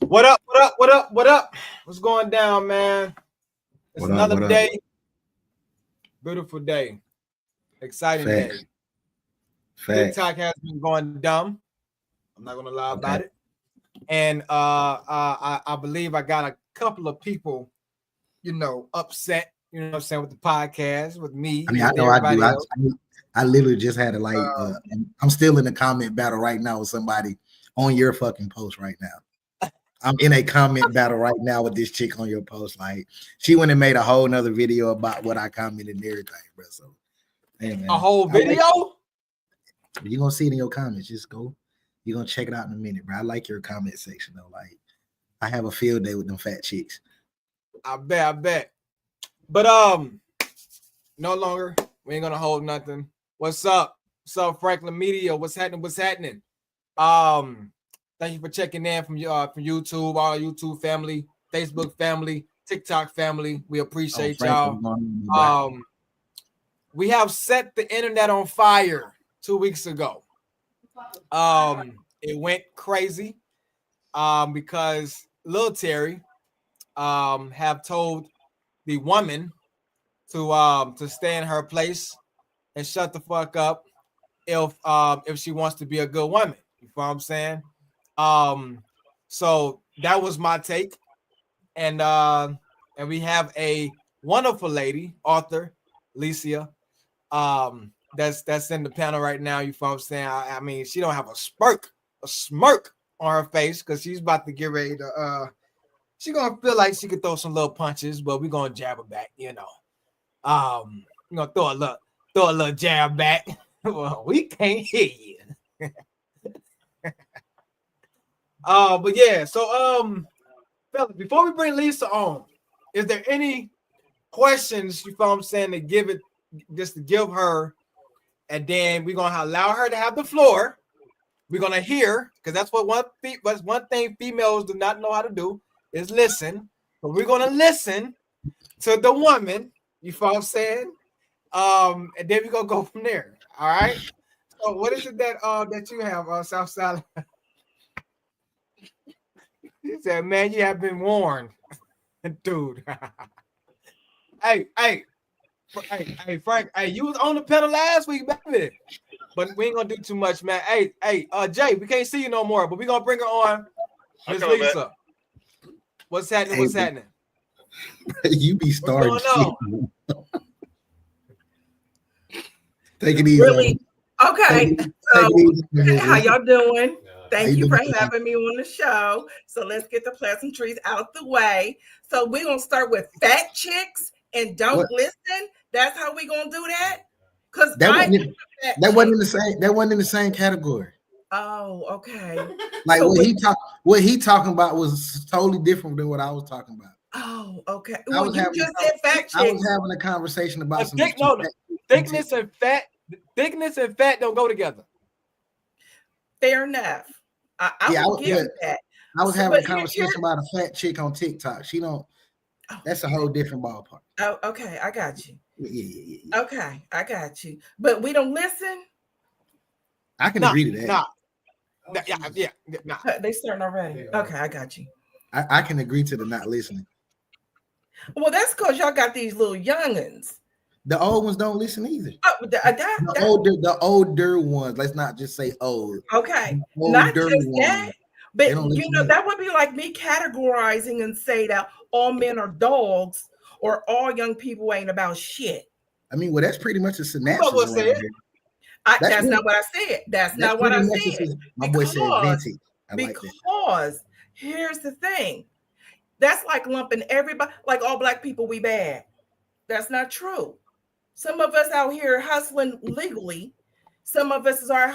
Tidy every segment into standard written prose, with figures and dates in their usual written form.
What up? What up? What up? What up? What's going down, man? It's another day. Beautiful day. Exciting day. TikTok has been going dumb. I'm not gonna lie about it. And I believe I got a couple of people, upset. You know what I'm saying, with the podcast, with me. I mean, I know I do. I literally just had to I'm still in the comment battle right now with somebody on your fucking post right now. I'm in a comment battle right now with this chick on your post. Like, she went and made a whole nother video about what I commented and everything, bro. So, man, a whole video? You're gonna see it in your comments. Just go. You're gonna check it out in a minute, bro. I like your comment section though. Like, I have a field day with them fat chicks. I bet. But no longer. We ain't gonna hold nothing. What's up? What's up, Franklin Media? What's happening? Thank you for checking in from YouTube, our YouTube family, Facebook family, TikTok family. We appreciate y'all. We have set the internet on fire 2 weeks ago. It went crazy because Lil Terry have told the woman to stay in her place and shut the fuck up if she wants to be a good woman. You know what I'm saying? So that was my take, and we have a wonderful lady, author Licia, that's in the panel right now. You know what I'm saying? I mean, she don't have a smirk on her face because she's about to get ready to she gonna feel like she could throw some little punches, but we're gonna jab her back, We're gonna throw a little jab back. Well, we can't hear you. But yeah, so fellas, before we bring Lisa on, is there any questions you feel I'm saying to give her, and then we're gonna allow her to have the floor. We're gonna hear, because that's what one thing females do not know how to do is listen. But we're gonna listen to the woman, you feel I'm saying? And then we're gonna go from there. All right. So what is it that you have on SouthSide? He said, man, you have been warned. Dude. Hey, Frank. Hey, you was on the panel last week, baby. But we ain't gonna do too much, man. Hey, Jay, we can't see you no more, but we're gonna bring her on. Miss Lisa. What's happening? You be starting. What's going on? Take it easy. Really? Okay. So, how y'all doing? Thank you for having me on the show. So let's get the pleasantries out the way. So we're gonna start with fat chicks and don't listen. That's how we gonna do that? Because that wasn't in the same category. Oh, okay. Like, so what he talking about was totally different than what I was talking about. Oh, okay. Well, you just said fat chicks. I was having a conversation about thickness and fat. Thickness and fat don't go together. Fair enough. I will give that. I was having a conversation about a fat chick on TikTok. She don't. That's a whole different ballpark. Oh, okay. I got you. Yeah. Okay, I got you. But we don't listen. I can agree to that. Nah. They starting already. Okay, I got you. I can agree to the not listening. Well, that's because y'all got these little youngins. The old ones don't listen either. Oh, the older ones. Let's not just say old. Okay, not just that. But that would be like me categorizing and say that all men are dogs or all young people ain't about shit. I mean, well, that's pretty much a synopsis. That's not what I said. That's not what I said. My boy said vintage. Because here's the thing. That's like lumping everybody, like all black people, we bad. That's not true. Some of us out here hustling legally. Some of us are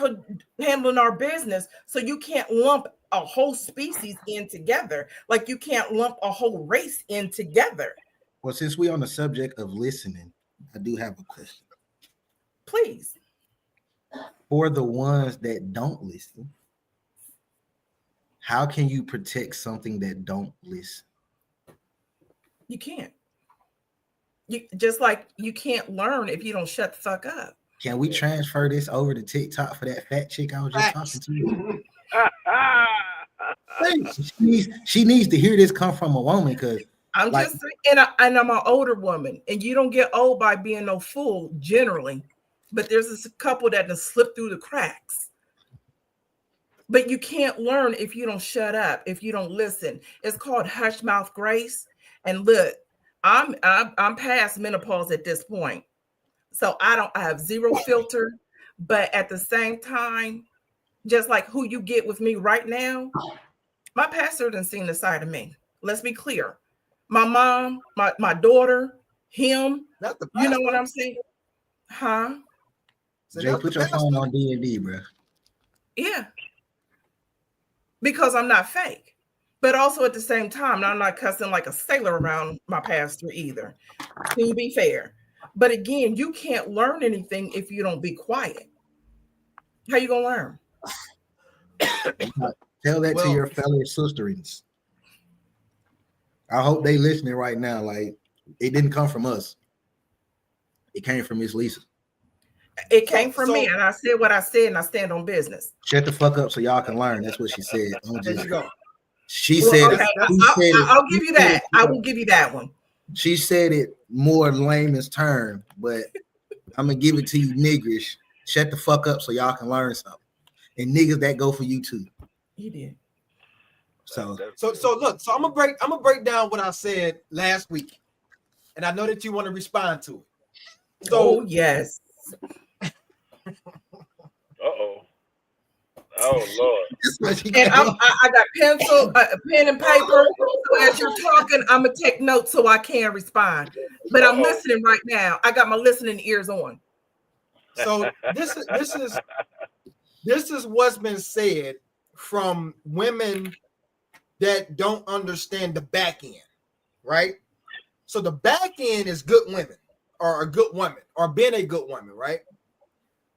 handling our business. So you can't lump a whole species in together. Like you can't lump a whole race in together. Well, since we're on the subject of listening, I do have a question. Please. For the ones that don't listen, how can you protect something that don't listen? You can't. Just like you can't learn if you don't shut the fuck up. Can we transfer this over to TikTok for that fat chick I was just talking to? She needs to hear this come from a woman because I'm like, just saying, and I'm an older woman, and you don't get old by being no fool generally, but there's this couple that can slip through the cracks. But you can't learn if you don't shut up, if you don't listen. It's called hush mouth grace. And look, I'm past menopause at this point, so I have zero filter. But at the same time, just like who you get with me right now, my pastor didn't see the side of me. Let's be clear. My mom, my daughter, him. Not the You know pastor. what I'm saying? Huh? So Jay, that's put the your phone pastor. on D&D, bro. Yeah. Because I'm not fake. But also at the same time, I'm not cussing like a sailor around my pastor either. Can you be fair? But again, you can't learn anything if you don't be quiet. How you gonna learn? Tell that to Well- your fellow sisterings. I hope they listening right now. Like, it didn't come from us. It came from Miss Lisa. It came from me, and I said what I said, and I stand on business. Shut the fuck up so y'all can learn. That's what she said. There you go. She Well, said okay, it. I'll give you that. I will give you that one. She said it more layman's term, but I'm gonna give it to you niggerish. Shut the fuck up so y'all can learn something. And niggas, that go for you too. You did. So look, so I'm gonna break down what I said last week, and I know that you want to respond to it. So yes. Oh Lord. And I got pencil, pen and paper. So as you're talking, I'm gonna take notes so I can respond. But I'm listening right now. I got my listening ears on. So this is what's been said from women that don't understand the back end, right? So the back end is good women or a good woman or being a good woman, right?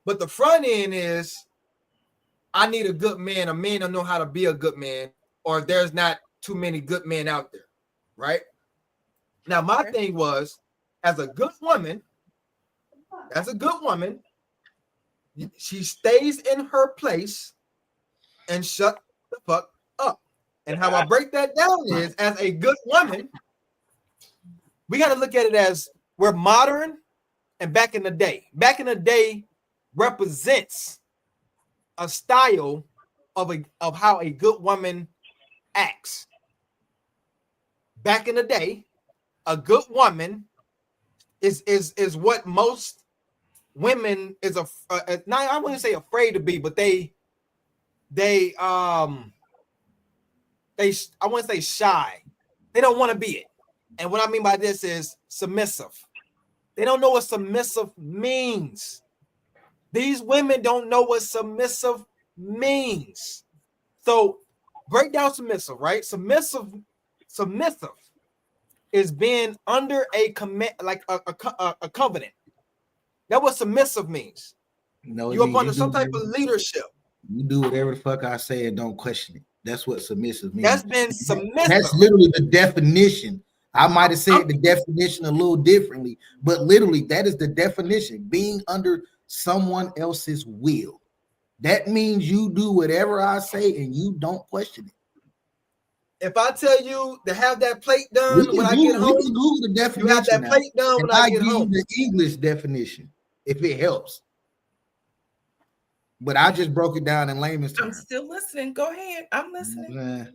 But the front end is I need a good man. A man don't know how to be a good man, or there's not too many good men out there, right? Now, my thing was, as a good woman, she stays in her place and shut the fuck up. And how I break that down is, as a good woman, we got to look at it as we're modern and back in the day. Back in the day represents a style of how a good woman acts. Back in the day, a good woman is what most women is now I wouldn't say afraid to be, but I wouldn't say shy. They don't want to be it. And what I mean by this is submissive. They don't know what submissive means. These women don't know what submissive means. So break down submissive, right? Submissive is being under a command, like a covenant. That's what submissive means. No, you're up under some type of leadership. You do whatever the fuck I say and don't question it. That's what submissive means. That's been submissive. That's literally the definition. I might have said the definition a little differently, but literally that is the definition: being under someone else's will. That means you do whatever I say and you don't question it. If I tell you to have that plate done when I get home, we can Google the definition. You have that plate done when I get home. The English definition, if it helps. But I just broke it down in layman's terms. I'm still listening. Go ahead. I'm listening.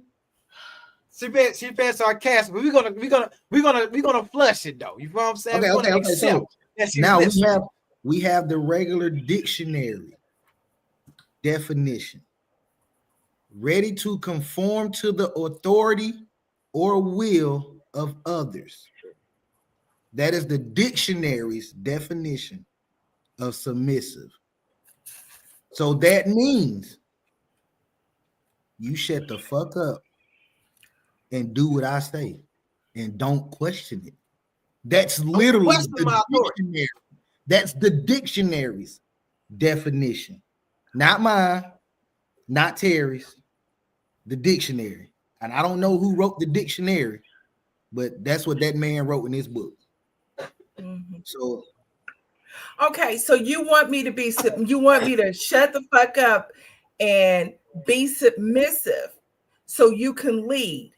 She been sarcastic, but we're gonna flush it though. You know what I'm saying? Okay. So now we have the regular dictionary definition. Ready to conform to the authority or will of others. That is the dictionary's definition of submissive. So that means you shut the fuck up and do what I say and don't question it. That's literally the dictionary. That's the dictionary's definition. Not mine, not Terry's, the dictionary. And I don't know who wrote the dictionary, but that's what that man wrote in his book. Mm-hmm. So okay, so you want me to shut the fuck up and be submissive. so you can lead.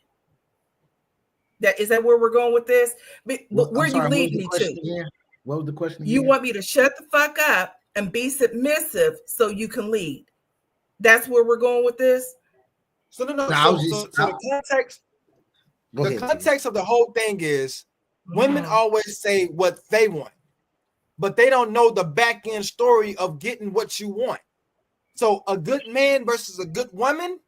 Is that where we're going with this? But where you lead me to? Yeah. What was the question? You want me to shut the fuck up and be submissive so you can lead? That's where we're going with this. So no. So the context of the whole thing is women always say what they want, but they don't know the back end story of getting what you want. So a good man versus a good woman,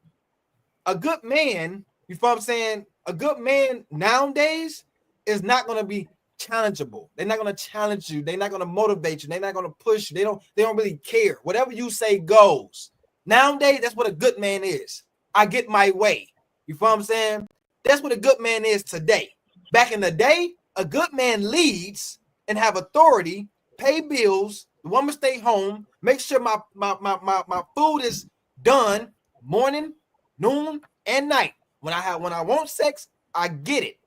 a good man, you know what I'm saying? A good man nowadays is not going to be challengeable. They're not going to challenge you. They're not going to motivate you. They're not going to push you. They don't really care. Whatever you say goes. Nowadays, that's what a good man is. I get my way. You feel what I'm saying? That's what a good man is today. Back in the day, a good man leads and have authority, pay bills, the woman stay home, make sure my food is done morning, noon, and night. When I want sex, I get it.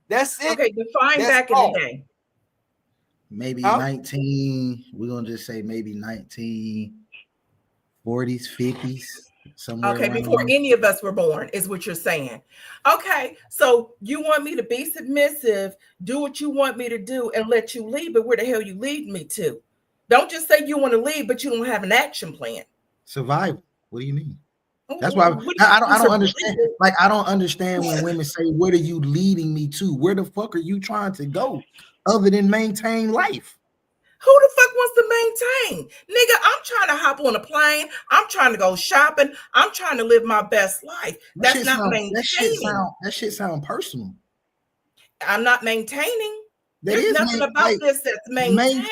That's it. Okay, define back in the day. Maybe 19, we're gonna just say maybe 1940s, 50s. Somewhere okay, before any of us were born, is what you're saying. Okay, so you want me to be submissive, do what you want me to do, and let you lead, but where the hell you lead me to? Don't just say you want to lead, but you don't have an action plan. Survival. What do you mean? That's why I don't understand. Like, I don't understand when women say, "What are you leading me to?" Where the fuck are you trying to go, other than maintain life? Who the fuck wants to maintain? Nigga, I'm trying to hop on a plane. I'm trying to go shopping. I'm trying to live my best life. That's not maintaining. That shit sound personal. I'm not maintaining. There's nothing about this that's maintaining.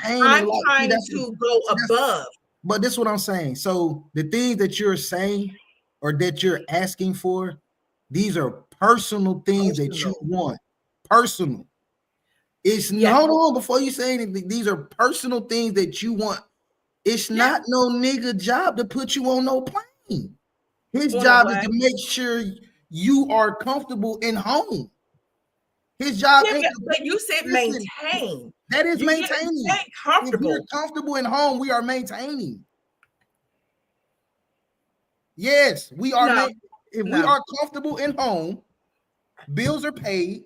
I'm trying to go above. But this is what I'm saying. So the things that you're saying or that you're asking for, these are personal things that you want. Personal. It's hold on before you say anything. These are personal things that you want. It's not no nigga job to put you on no plane. His job is to make sure you are comfortable in home. His job ain't but you said maintain. That is maintaining. Comfortable. If we're comfortable in home, we are maintaining. Yes, we are. If we are comfortable in home, bills are paid,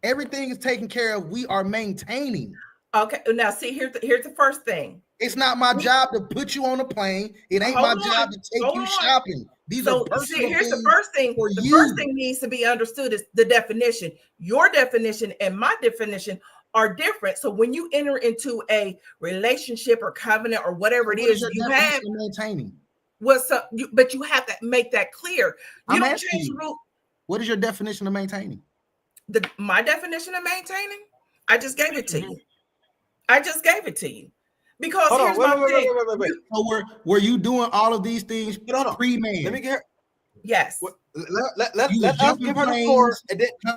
everything is taken care of, we are maintaining. Okay, now see, here's the first thing. It's not my job to put you on a plane. It ain't my job to take you shopping. These are personal here's things the first thing. The first thing needs to be understood is the definition. Your definition and my definition are different. So when you enter into a relationship or covenant or whatever it is you have, maintaining. But you have to make that clear. You don't change the rule. What is your definition of maintaining? My definition of maintaining? I just gave it to you. I just gave it to you. Because here's my thing. So were you doing all of these things pre-man? Let me get her. Yes. Let us give her the floor.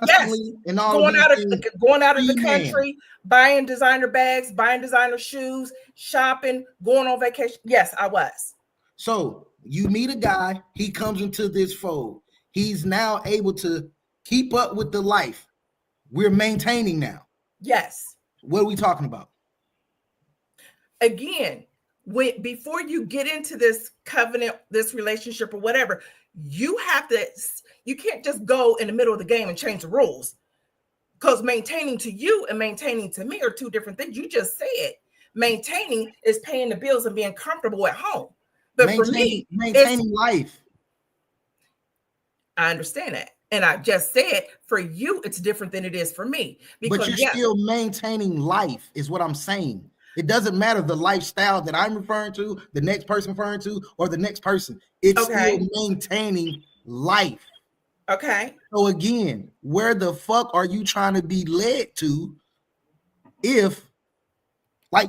Yes. And all going out of the country, buying designer bags, buying designer shoes, shopping, going on vacation. Yes, I was. So you meet a guy, he comes into this fold. He's now able to keep up with the life. We're maintaining now. Yes. What are we talking about? Again, before you get into this covenant, this relationship or whatever, you can't just go in the middle of the game and change the rules. Because maintaining to you and maintaining to me are two different things. You just said maintaining is paying the bills and being comfortable at home. But for me, maintaining life. I understand that. And I just said for you, it's different than it is for me. But you're still maintaining life, is what I'm saying. It doesn't matter the lifestyle that I'm referring to, the next person referring to, or the next person. It's still maintaining life. Okay. So again, where the fuck are you trying to be led to?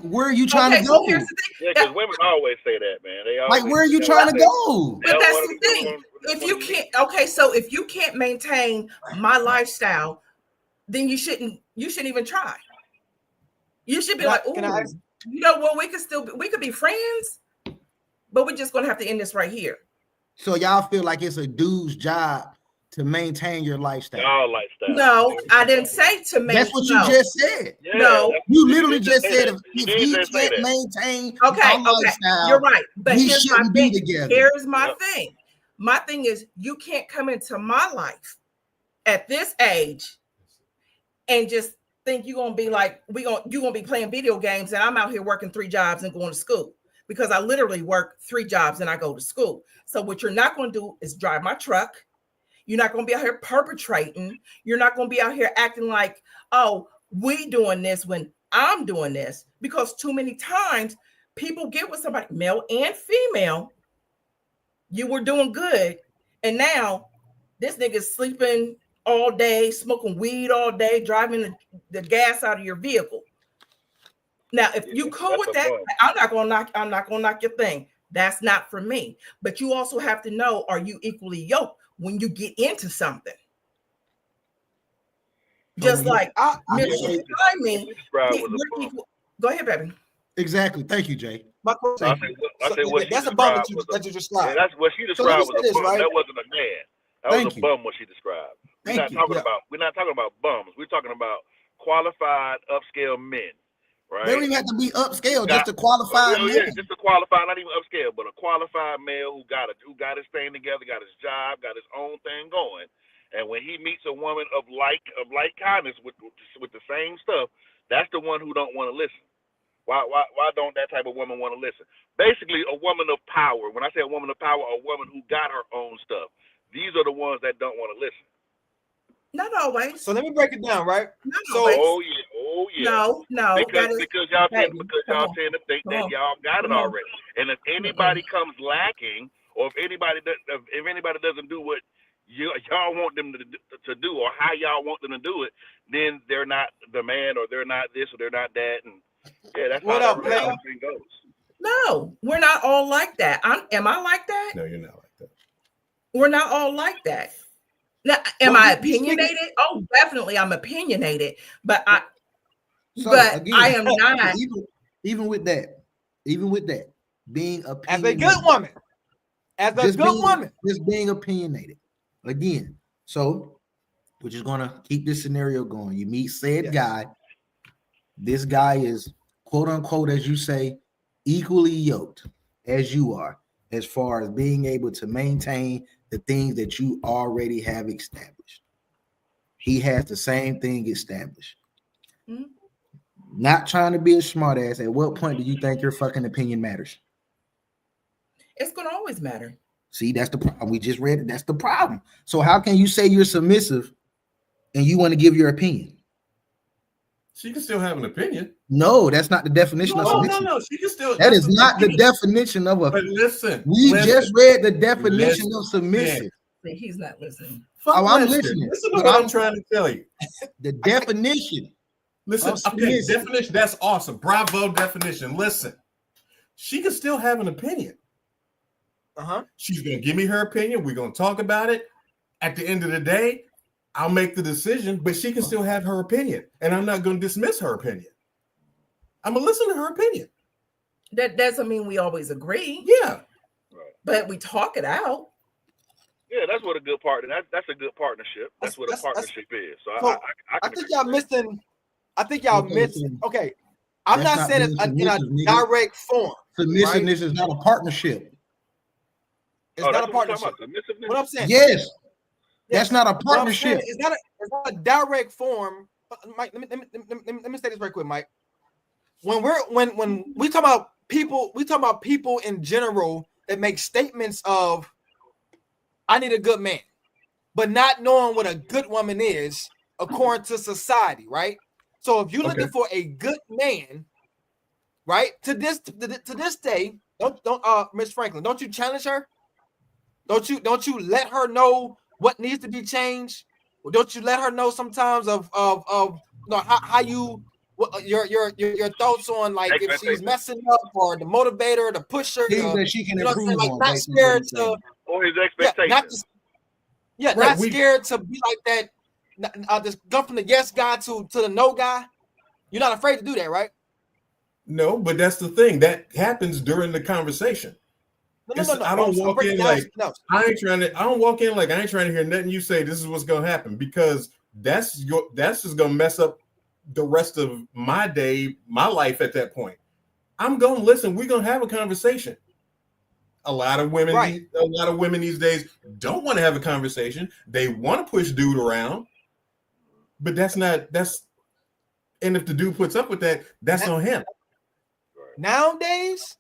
Where are you trying to go? Yeah, because women always say that, man. They always where are you trying to go? But that's the thing. If you can't, so if you can't maintain my lifestyle, then you shouldn't even try. You should be you know what? We could be friends, but we're just gonna have to end this right here. So y'all feel like it's a dude's job to maintain your lifestyle? Our lifestyle. No, I didn't say to maintain. That's what you just said. Yeah, no, you literally just said if he can't maintain our lifestyle, you're right. But we shouldn't be together. Here's my thing. My thing is, you can't come into my life at this age and just think you're gonna be like you're gonna be playing video games and I'm out here working 3 jobs and going to school, because I literally work 3 jobs and I go to school. So what you're not going to do is drive my truck. You're not going to be out here perpetrating. You're not going to be out here acting like, oh, we doing this when I'm doing this, because too many times people get with somebody, male and female. You were doing good, and now this nigga's sleeping all day, smoking weed all day, driving the gas out of your vehicle. Now, if you cool with that, I'm not gonna knock your thing. That's not for me. But you also have to know, are you equally yoked when you get into something? Just like Mr. Timing, go ahead, baby. Exactly. Thank you, Jay. That's a bum that you described. Yeah, that's what she described was a bum. Right? That wasn't a man. That was a bum what she described. We're not talking about bums. We're talking about qualified upscale men. Right? They don't even have to be upscale, just to qualify. Yeah, just to qualify, not even upscale, but a qualified male who got his thing together, got his job, got his own thing going. And when he meets a woman of like kindness with the same stuff, that's the one who don't want to listen. Why don't that type of woman want to listen? Basically, a woman of power. When I say a woman of power, a woman who got her own stuff. These are the ones that don't want to listen. Not always. So let me break it down, right? Not so, always. Oh yeah. No. Because y'all tend to think that y'all got it already. And if anybody comes lacking, or if anybody doesn't do what y'all want them to do, or how y'all want them to do it, then they're not the man, or they're not this, or they're not that. And yeah, that's how everything goes. No, we're not all like that. Am I like that? No, you're not like that. We're not all like that. Now, am I opinionated? Oh, definitely, I'm opinionated. But I am not. Even with that, being opinionated as a good woman, just being opinionated. Again, so we're just gonna keep this scenario going. You meet said guy. This guy is quote unquote, as you say, equally yoked as you are, as far as being able to maintain the things that you already have established. He has the same thing established. Mm-hmm. Not trying to be a smart ass. At what point do you think your fucking opinion matters? It's going to always matter. See, that's the problem. We just read it. That's the problem. So how can you say you're submissive and you want to give your opinion? She can still have an opinion. No, that's not the definition of submission. No. She can still. That is not the definition of a. But listen, we just read the definition of submissive. He's not listening. I'm listening. Listen to what I'm trying to tell you. The definition. Listen, okay, definition. That's awesome. Bravo, definition. Listen, she can still have an opinion. She's gonna give me her opinion. We're gonna talk about it. At the end of the day, I'll make the decision, but she can still have her opinion, and I'm not going to dismiss her opinion. I'm going to listen to her opinion. That doesn't mean we always agree. Yeah. But we talk it out. Yeah, that's what a good partner. That's a good partnership. That's what a partnership is. So I think y'all missing. I think y'all missing. Okay, I'm not saying it's in a direct form. Submissiveness is not a partnership. It's not a partnership. What I'm saying? Yes. That's not a partnership. It's not a direct form. Mike, let me say this very quick, Mike. When we talk about people in general that make statements of I need a good man, but not knowing what a good woman is according to society, right? So if you're looking for a good man, right, to this day, don't Miss Franklin, don't you challenge her? Don't you let her know what needs to be changed? Or don't you let her know sometimes of how you your thoughts on like if she's messing up or the motivator, the pusher, that she can improve like on, not scared to or his expectations. Not scared to be like that. Just go from the yes guy to the no guy. You're not afraid to do that, right? No, but that's the thing that happens during the conversation. No. I don't walk in like I ain't trying to hear nothing you say. This is what's gonna happen, because that's just gonna mess up the rest of my day, my life at that point. I'm gonna listen. We're gonna have a conversation. A lot of women, these days don't want to have a conversation. They want to push dude around, but that's. And if the dude puts up with that, that's on him. Nowadays,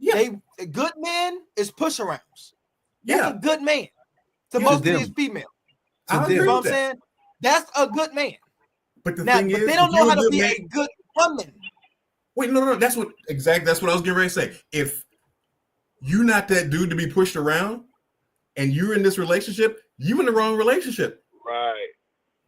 a good man is push arounds. That's a good man to most of these females. I agree You know with what I'm saying? That's a good man. But the thing is, they don't know how to be a good woman. Wait, no. That's what I was getting ready to say. If you're not that dude to be pushed around, and you're in this relationship, you in the wrong relationship. Right.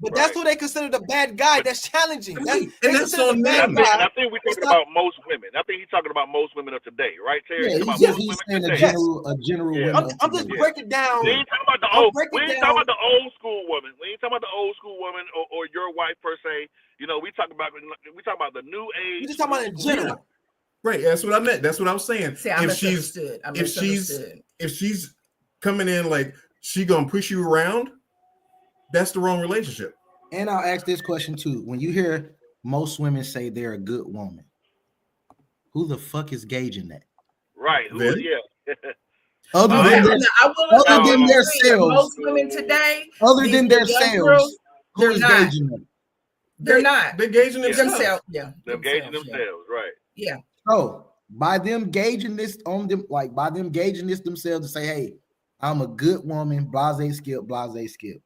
But that's who they consider the bad guy. That's challenging. That's on them. And I think we're talking about most women. I think he's talking about most women of today, right, Terry? He's saying a general women. I'm just breaking down. We ain't talking about the old. We ain't talking about the old school woman. We ain't talking about the old school woman or your wife per se. You know, we talking about the new age. We just talking about in general. Right. That's what I meant. That's what I was saying. See, if she's coming in like she gonna push you around, that's the wrong relationship. And I'll ask this question too. When you hear most women say they're a good woman, who the fuck is gauging that? Right. Other than their sales. Most women today, other than their sales, who is gauging them? They're not. They're gauging themselves. Yeah. They're gauging themselves, right. Yeah. So by them gauging this on them, like by them gauging this themselves to say, hey, I'm a good woman, blase skip.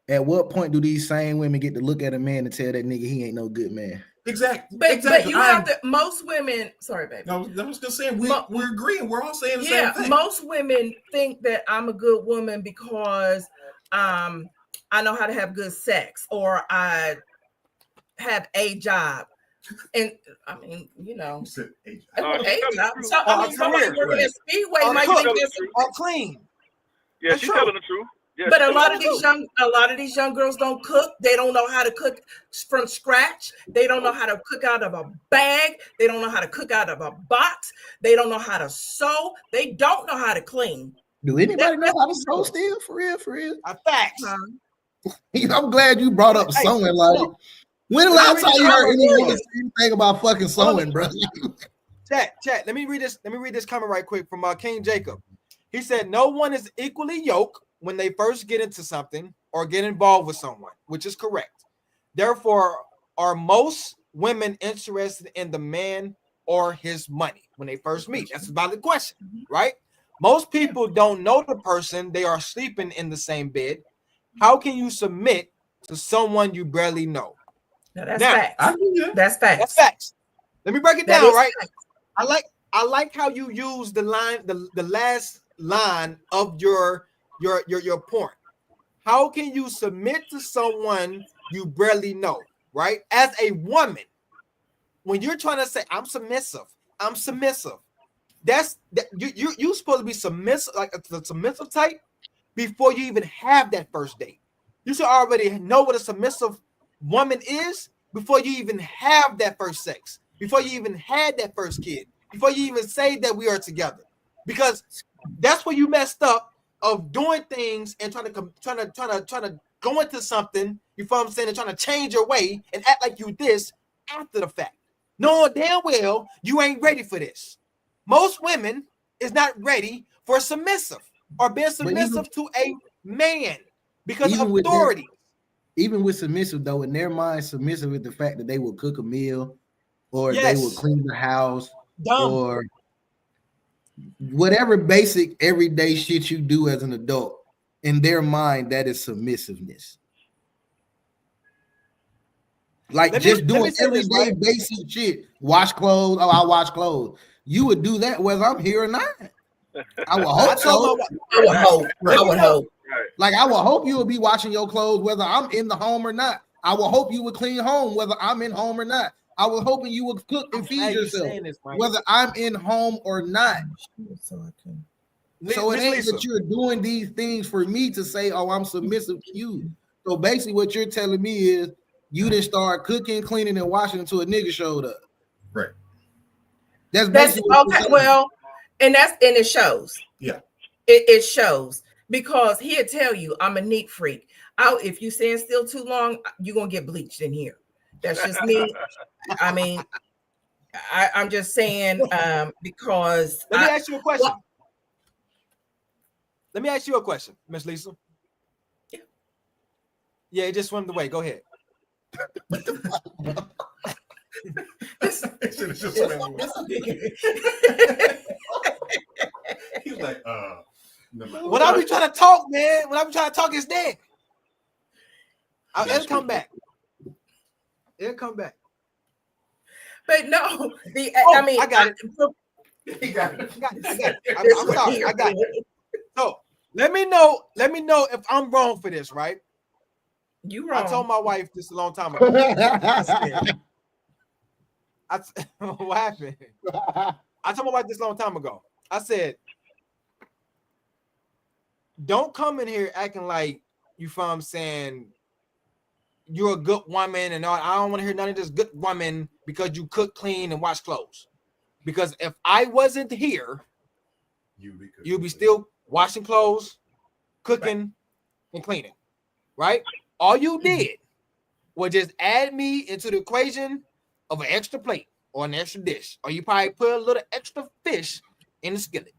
At what point do these same women get to look at a man and tell that nigga he ain't no good man? Exactly. But you have to, most women, sorry, baby. I was just saying, we're agreeing. We're all saying the same thing. Most women think that I'm a good woman because I know how to have good sex or I have a job. And I mean, you know, a job. So I mean, somebody working at Speedway might think this or clean. Yeah, she's telling the truth. Yeah, but a lot of these young girls don't cook. They don't know how to cook from scratch. They don't know how to cook out of a bag. They don't know how to cook out of a box. They don't know how to sew. They don't know how to clean. Do anybody know how to sew still? For real? Facts. I'm glad you brought up sewing. Like, when the last time you heard anyone say anything about fucking sewing, bro? Chat. Let me read this comment right quick from King Jacob. He said, "No one is equally yoked when they first get into something or get involved with someone," which is correct. Therefore, are most women interested in the man or his money when they first meet? That's a valid question, right? Most people don't know the person. They are sleeping in the same bed. How can you submit to someone you barely know? That's facts. That's facts. That's facts. Let me break it down, right? Facts. I like how you use the line, the last line of your point. How can you submit to someone you barely know, right? As a woman, when you're trying to say I'm submissive, that's that you're supposed to be submissive, like the submissive type, before you even have that first date. You should already know what a submissive woman is before you even have that first sex, before you even had that first kid, before you even say that we are together, because that's where you messed up of doing things and trying to go into something. You feel what I'm saying? And trying to change your way and act like you this after the fact, knowing damn well you ain't ready for this. Most women is not ready for submissive or being submissive to a man because of authority. Even with submissive, though, in their mind, submissive is the fact that they will cook a meal or they will clean the house or whatever basic everyday shit you do as an adult. In their mind, that is submissiveness. Like just doing everyday basic shit. Wash clothes. Oh, I wash clothes. You would do that whether I'm here or not. I would hope so. I would hope. Like I would hope you would be washing your clothes whether I'm in the home or not. I would hope you would clean home whether I'm in home or not. I was hoping you would cook and feed yourself whether I'm in home or not. So it ain't that you're doing these things for me to say, oh, I'm submissive to you. So basically what you're telling me is you didn't start cooking, cleaning, and washing until a nigga showed up. Right. That's okay. Well, and it shows. Yeah. It shows because he'll tell you I'm a neat freak. If you stand still too long, you're gonna get bleached in here. That's just me. I mean, I'm just saying because let me ask you a question. Let me ask you a question, Miss Lisa. Yeah, it just swam away. Go ahead. He's like, when I be trying to talk, man, when I be trying to talk, it's dead. It'll come back. It'll come back. But no, I mean, I got it. he got it. I got it. I'm sorry. I got it. So let me know if I'm wrong for this, right? You wrong. I told my wife this a long time ago. What happened? I told my wife this a long time ago. I said, don't come in here acting like you feel I'm saying you're a good woman and all. I don't want to hear none of this good woman because you cook, clean, and wash clothes. Because if I wasn't here, you'd be still washing clothes, cooking, and cleaning. Right? All you did was just add me into the equation of an extra plate or an extra dish. Or you probably put a little extra fish in the skillet.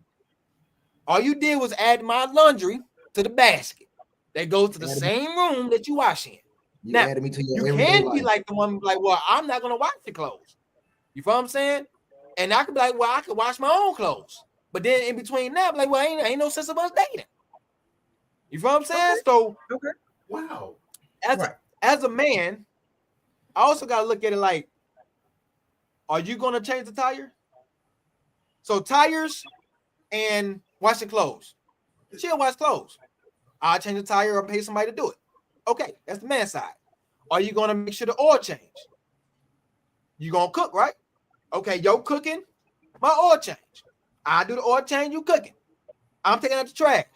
All you did was add my laundry to the basket that goes to the same room that you wash in. Now, added me to your you can be like the one like, well, I'm not gonna wash your clothes. You feel what I'm saying? And I could be like, well, I could wash my own clothes. But then in between that, I'm like, well, ain't no sense of us dating. You feel what I'm saying? Okay. So Wow. As a man, I also gotta look at it like, are you gonna change the tire? So tires and washing clothes. She'll wash clothes. I'll change the tire or pay somebody to do it. Okay, that's the man side. Are you gonna make sure the oil change? You gonna cook, right? Okay, yo cooking, my oil change. I do the oil change, you cooking. I'm taking out the trash,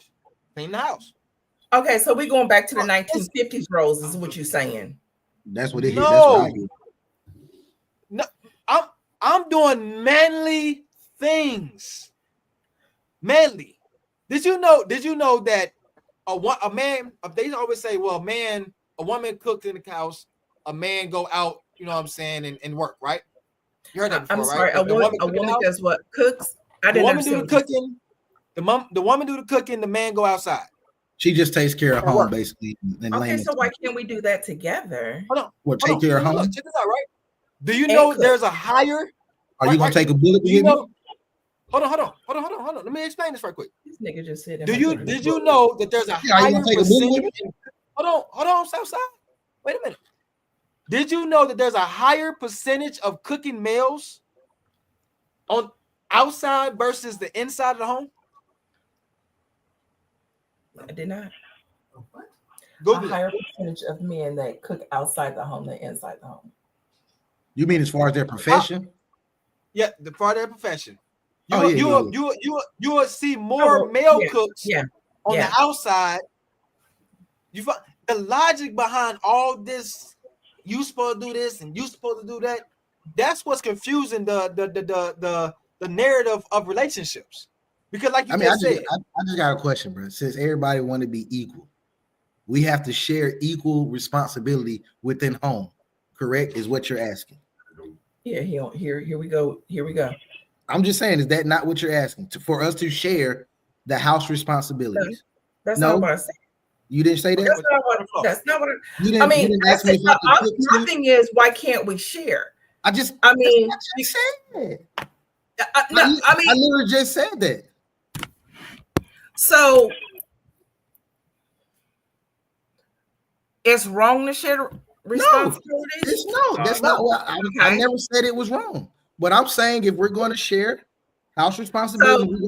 clean the house. Okay, so we're going back to the 1950s roles, is what you're saying. That's what it is. That's what I hear. No, I'm doing manly things. Manly. Did you know that a man, they always say, well, a woman cooks in the house, a man go out, you know what I'm saying, and work, right? You heard that before, I'm sorry, right? a woman does what? Cooks? I didn't understand. The woman do the cooking. The woman do the cooking, the man go outside. She just takes care of home, work. basically. Okay, so why can't we do that together? Hold on. Well, take care of home. Check this out, right? Do you know there's a higher? Are you gonna take a bullet with me? Hold on. Let me explain this right quick. This nigga just said. Did you know that there's a higher percentage? Hold on, Southside. Wait a minute. Did you know that there's a higher percentage of cooking meals on outside versus the inside of the home? I did not. Google a higher percentage of men that cook outside the home than inside the home. You mean as far as their profession? Yeah, the part of their profession. You will see more male cooks on the outside. The logic behind all this, you supposed to do this and you supposed to do that. That's what's confusing the narrative of relationships. Because like you said, I just got a question, bro. Since everybody want to be equal, we have to share equal responsibility within home. Correct? Is what you're asking. Yeah, here we go. I'm just saying, is that not what you're asking? For us to share the house responsibilities? That's not what I said. You didn't say that? That's not what I mean, my thing is, why can't we share? I literally just said that. So it's wrong to share responsibilities? That's not what I never said it was wrong. But I'm saying if we're going to share house responsibilities,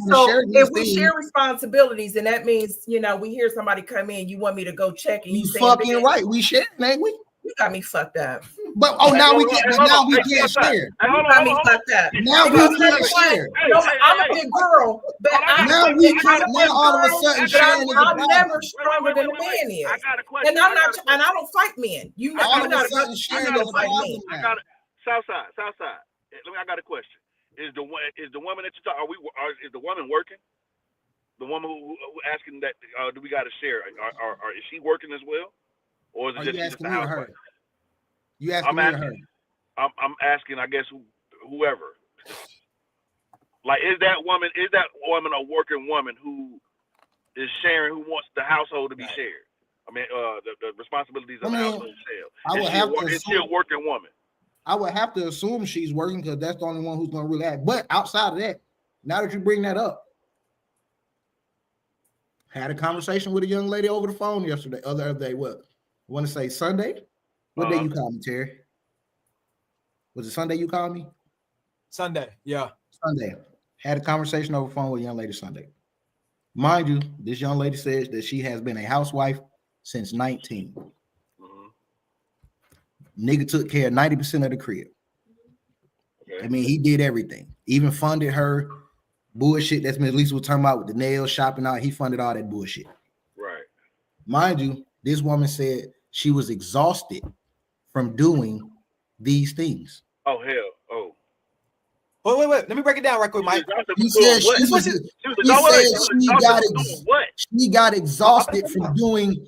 if we share responsibilities, then that means, we hear somebody come in, you want me to go check, and you fucking right. We share, ain't we? You got me fucked up. But now we can't share. You got me fucked up. Now we can't share. I'm a big girl, but now all of a sudden sharing is a problem. I'm never stronger than a man is. I got a question. And I don't fight men. All of a sudden sharing is a problem. Southside. I got a question. Is the woman that you talk? Is the woman working? The woman who asking that do we got to share? Is she working as well? Or is it just a housewife? You asking me or her? I'm asking, I guess, whoever. Like, is that woman a working woman who is sharing, who wants the household to be shared? I mean, the responsibilities of the household shared. Is she a working woman? I would have to assume she's working because that's the only one who's going to really act. But outside of that, now that you bring that up, had a conversation with a young lady over the phone other day. What? I want to say Sunday? What day you called me, Terry? Was it Sunday you called me? Sunday, yeah. Sunday. Had a conversation over the phone with a young lady Sunday. Mind you, this young lady says that she has been a housewife since 19. Nigga took care of 90% of the crib. Okay. I mean, he did everything. Even funded her bullshit that's Miss Lisa was talking about with the nails, shopping out. He funded all that bullshit. Right. Mind you, this woman said she was exhausted from doing these things. Oh, hell. Oh. Wait. Let me break it down right quick, Mike. He said she got exhausted from doing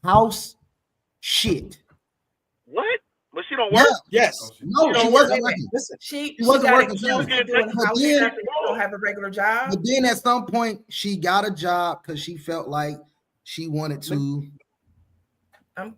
house shit. What? But she don't work? Yes. No, she wasn't working. Listen, she wasn't working. Doing house she don't have a regular job. But then at some point, she got a job because she felt like she wanted to. I'm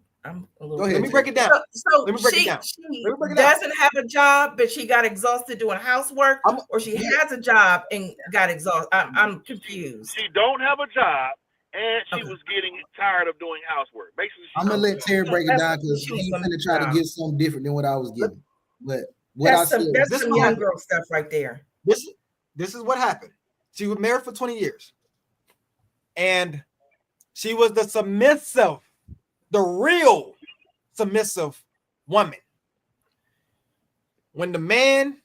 a little. Go ahead. Let me break it down. So she doesn't have a job, but she got exhausted doing housework, or she has a job and got exhausted. I'm confused. She don't have a job, and she was getting tired of doing housework. Basically, I'm gonna let Terry break it down because he's gonna try to give something different than what I was giving. But that's some young girl stuff right there. This is what happened. She was married for 20 years, and she was the submissive. The real submissive woman. When the man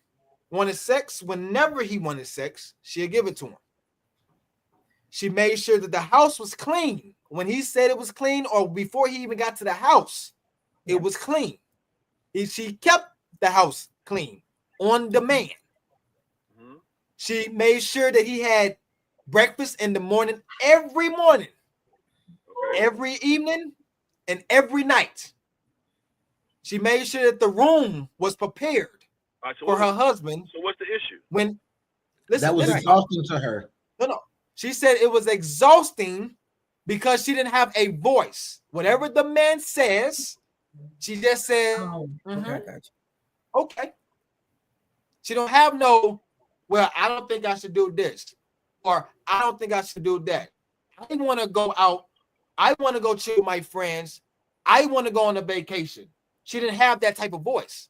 wanted sex, whenever he wanted sex, she'd give it to him. She made sure that the house was clean. When he said it was clean, or before he even got to the house, it was clean. She kept the house clean on demand. Mm-hmm. She made sure that he had breakfast in the morning, every morning, every evening, and every night. She made sure that the room was prepared for her husband. So what's the issue? That was exhausting to her. No. She said it was exhausting because she didn't have a voice. Whatever the man says, she just said, okay. She don't have no, well, I don't think I should do this, or I don't think I should do that. I want to go out. I want to go chill with my friends. I want to go on a vacation. She didn't have that type of voice.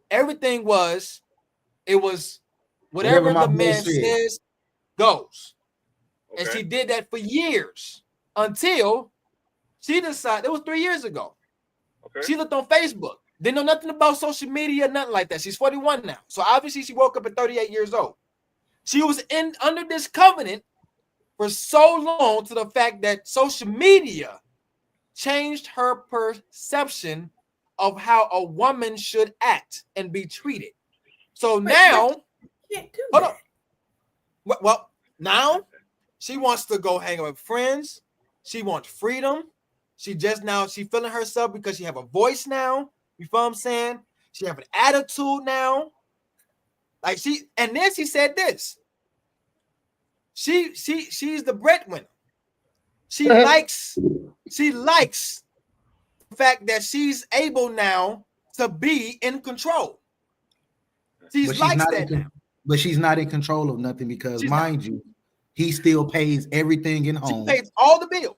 Everything was, it was whatever the man says goes. Okay. And she did that for years until she decided, it was 3 years ago. Okay. She looked on Facebook. Didn't know nothing about social media, nothing like that. She's 41 now. So obviously she woke up at 38 years old. She was under this covenant for so long to the fact that social media changed her perception of how a woman should act and be treated. So now, hold on. Well, now she wants to go hang out with friends. She wants freedom. She feeling herself because she have a voice now. You feel what I'm saying? She have an attitude now. And then she said this. She's the breadwinner. She likes the fact that she's able now to be in control. She likes that now. But she's not in control of nothing because, mind you, he still pays everything in home. She pays all the bills.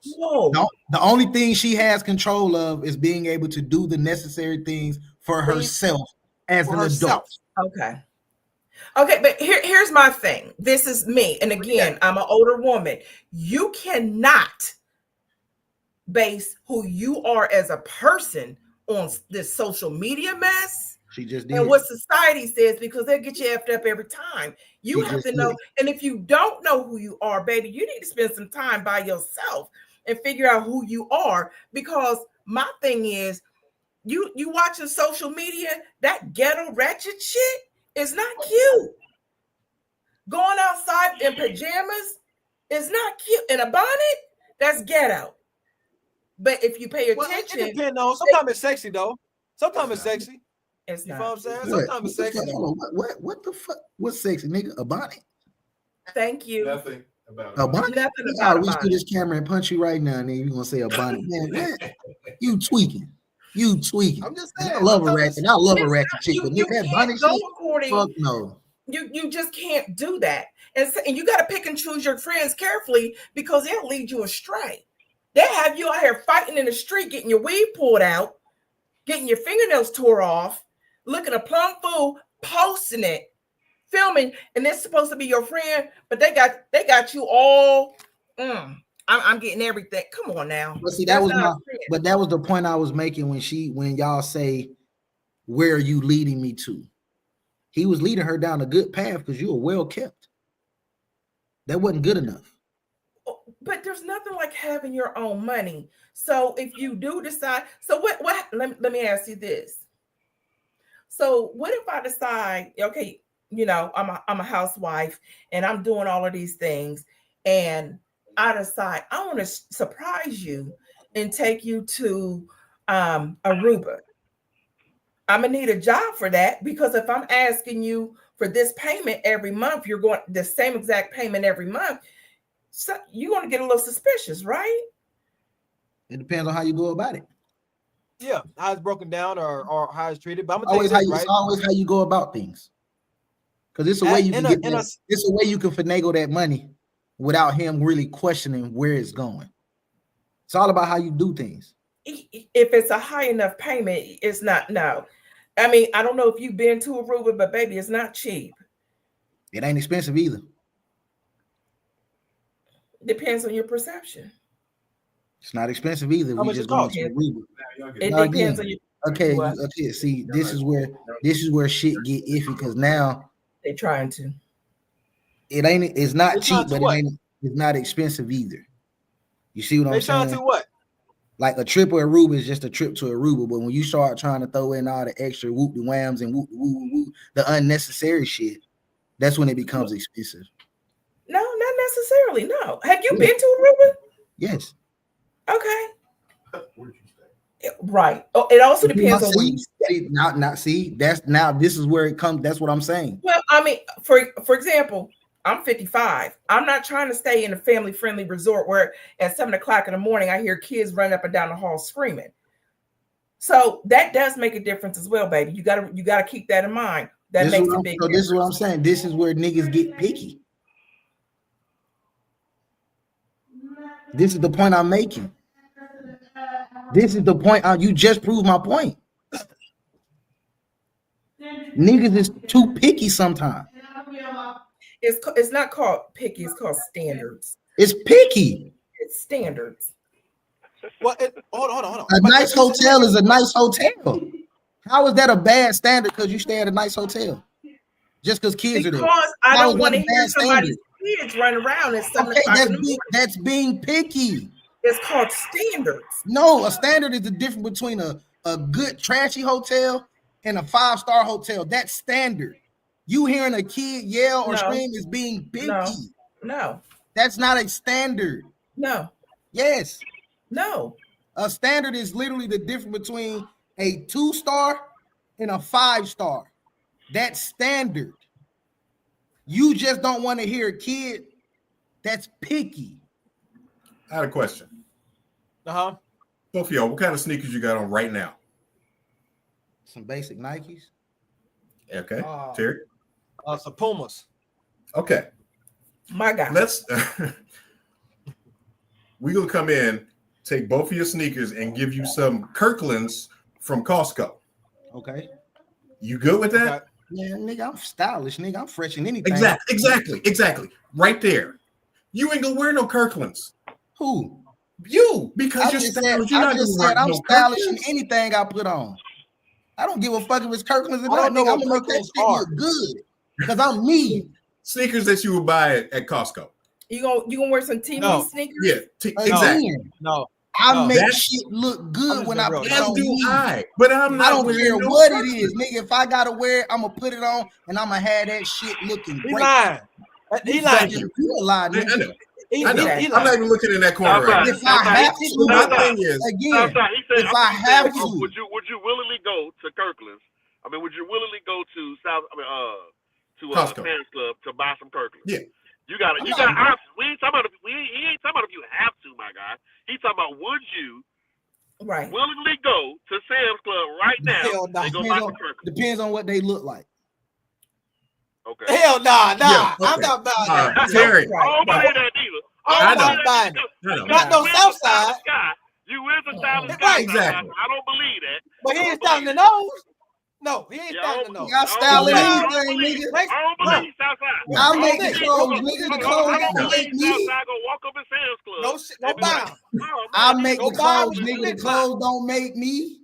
The only thing she has control of is being able to do the necessary things for herself as an adult. Okay, but here's my thing. This is me. And again, I'm an older woman. You cannot base who you are as a person on this social media mess. She just did. And what society says, because they'll get you effed up every time. You have to know. And if you don't know who you are, baby, you need to spend some time by yourself and figure out who you are. Because my thing is, you watching social media, that ghetto ratchet shit is not cute. Going outside in pajamas is not cute. In a bonnet, that's ghetto. But if you pay attention, it depends on. Sometimes it's sexy though. Sometimes it's sexy. It's You not. know what I'm saying? Sometimes it's sexy. What the fuck? What's sexy, nigga? A bonnet? Thank you. Nothing about A bonnet? Nothing I'll about reach to this camera and punch you right now, and then you gonna say a bonnet? Man, what? You tweaking? You tweaking? I'm just And saying. I love a ratchet. I love a ratchet chick, but You nigga, that can't bonnet go shit. according. Fuck no. You just can't do that, and you got to pick and choose your friends carefully because they'll lead you astray. They have you out here fighting in the street, getting your weave pulled out, getting your fingernails tore off, looking a plumb fool, posting it, filming, and it's supposed to be your friend, but they got you all. I'm getting everything. Come on now. But see, that was the point I was making when y'all say, "Where are you leading me to?" He was leading her down a good path because you were well kept. That wasn't good enough. But there's nothing like having your own money. So if you do decide, so what let me ask you this. So what if I decide, okay, you know, I'm a housewife and I'm doing all of these things, and I decide I want to surprise you and take you to Aruba. I'm gonna need a job for that, because if I'm asking you for this payment every month, you're going the same exact payment every month. So you're gonna get a little suspicious, right? It depends on how you go about it. Yeah, how it's broken down or how it's treated. But I'm It's always how you go about things. Because it's a way you can it's a way you can finagle that money without him really questioning where it's going. It's all about how you do things. If it's a high enough payment, it's not. No, I mean, I don't know if you've been to Aruba, but baby, it's not cheap. It ain't expensive either. Depends on your perception. It's not expensive either. We just going to Aruba. It depends on your. Okay. See, this is where shit get iffy, because now they're trying to. It's not cheap, but it's not expensive either. You see what I'm saying? They're trying to what? Like a trip to Aruba is just a trip to Aruba, but when you start trying to throw in all the extra whoop de whams and whoop woo woo, the unnecessary shit, that's when it becomes expensive. No, not necessarily. No. Have you been to Aruba? Yes. Okay. Where'd you stay? Right. Oh, it also depends on where you stay. This is where it comes. That's what I'm saying. Well, I mean, for example, I'm 55. I'm not trying to stay in a family-friendly resort where at 7 o'clock in the morning I hear kids running up and down the hall screaming. So that does make a difference as well, baby. You gotta keep that in mind. That makes a big difference. This is what I'm saying. This is where niggas get picky. This is the point I'm making. This is the point. You just proved my point. Niggas is too picky sometimes. It's not called picky. It's called standards. It's picky. It's standards. Well, hold on. A nice hotel is a nice hotel. How is that a bad standard because you stay at a nice hotel? Just because kids are there. Because I don't want to hear somebody's kids run around and something. Okay, that's being picky. It's called standards. No, a standard is the difference between a good trashy hotel and a 5-star hotel. That's standard. You hearing a kid yell or scream is being picky. No. That's not a standard. No. Yes. No. A standard is literally the difference between a 2-star and a 5-star. That's standard. You just don't want to hear a kid that's picky. I had a question. Uh-huh. Both of y'all, what kind of sneakers you got on right now? Some basic Nikes. Okay. Terry? Some Pumas. Okay. My God. We're going to come in, take both of your sneakers, and give you some Kirklands from Costco. Okay. You good with that? Okay. Yeah, nigga, I'm stylish, nigga. I'm fresh in anything. Exactly. Right there. You ain't gonna wear no Kirklands. Who? You, because you're stylish. I'm stylish in anything I put on. I don't give a fuck if it's Kirklands or not. Nigga, I'm gonna make that shit look good because I'm me. Sneakers that you would buy at Costco. You gonna wear some TV sneakers? Yeah, exactly. No. I make shit look good when I put it on me. But I'm not. I don't care what it is, nigga. If I gotta wear it, I'm gonna put it on and I'm gonna have that shit looking great. He lying. You a lie, nigga. I know. I'm not even looking in that corner right now. If I have to, He said, if I have to, would you willingly go to Kirkland's I mean, would you willingly go to Costco. Sam's Club to buy some Kirkland? Yeah. You got options. He ain't talking about if you have to, my guy. He's talking about would you willingly go to Sam's Club right now and go buy some Kirkland? Depends on what they look like. Okay. Hell nah. Yeah, okay. I'm not buying that. Terry. I don't believe that neither. I'm not buying it. Not no Southside. You is a stylish Right. guy. Exactly. I don't believe that. But he ain't styling the nose. No, he ain't styling the nose. Y'all styling I don't anything, believe- nigga. I don't believe Southside. I'll make the clothes, nigga. The clothes I don't don't believe make me. Southside gonna walk up in Sam's Club. No shit. No and be like, bound. "Oh, man, I'll make Go the buy clothes, them. nigga. The clothes don't make me.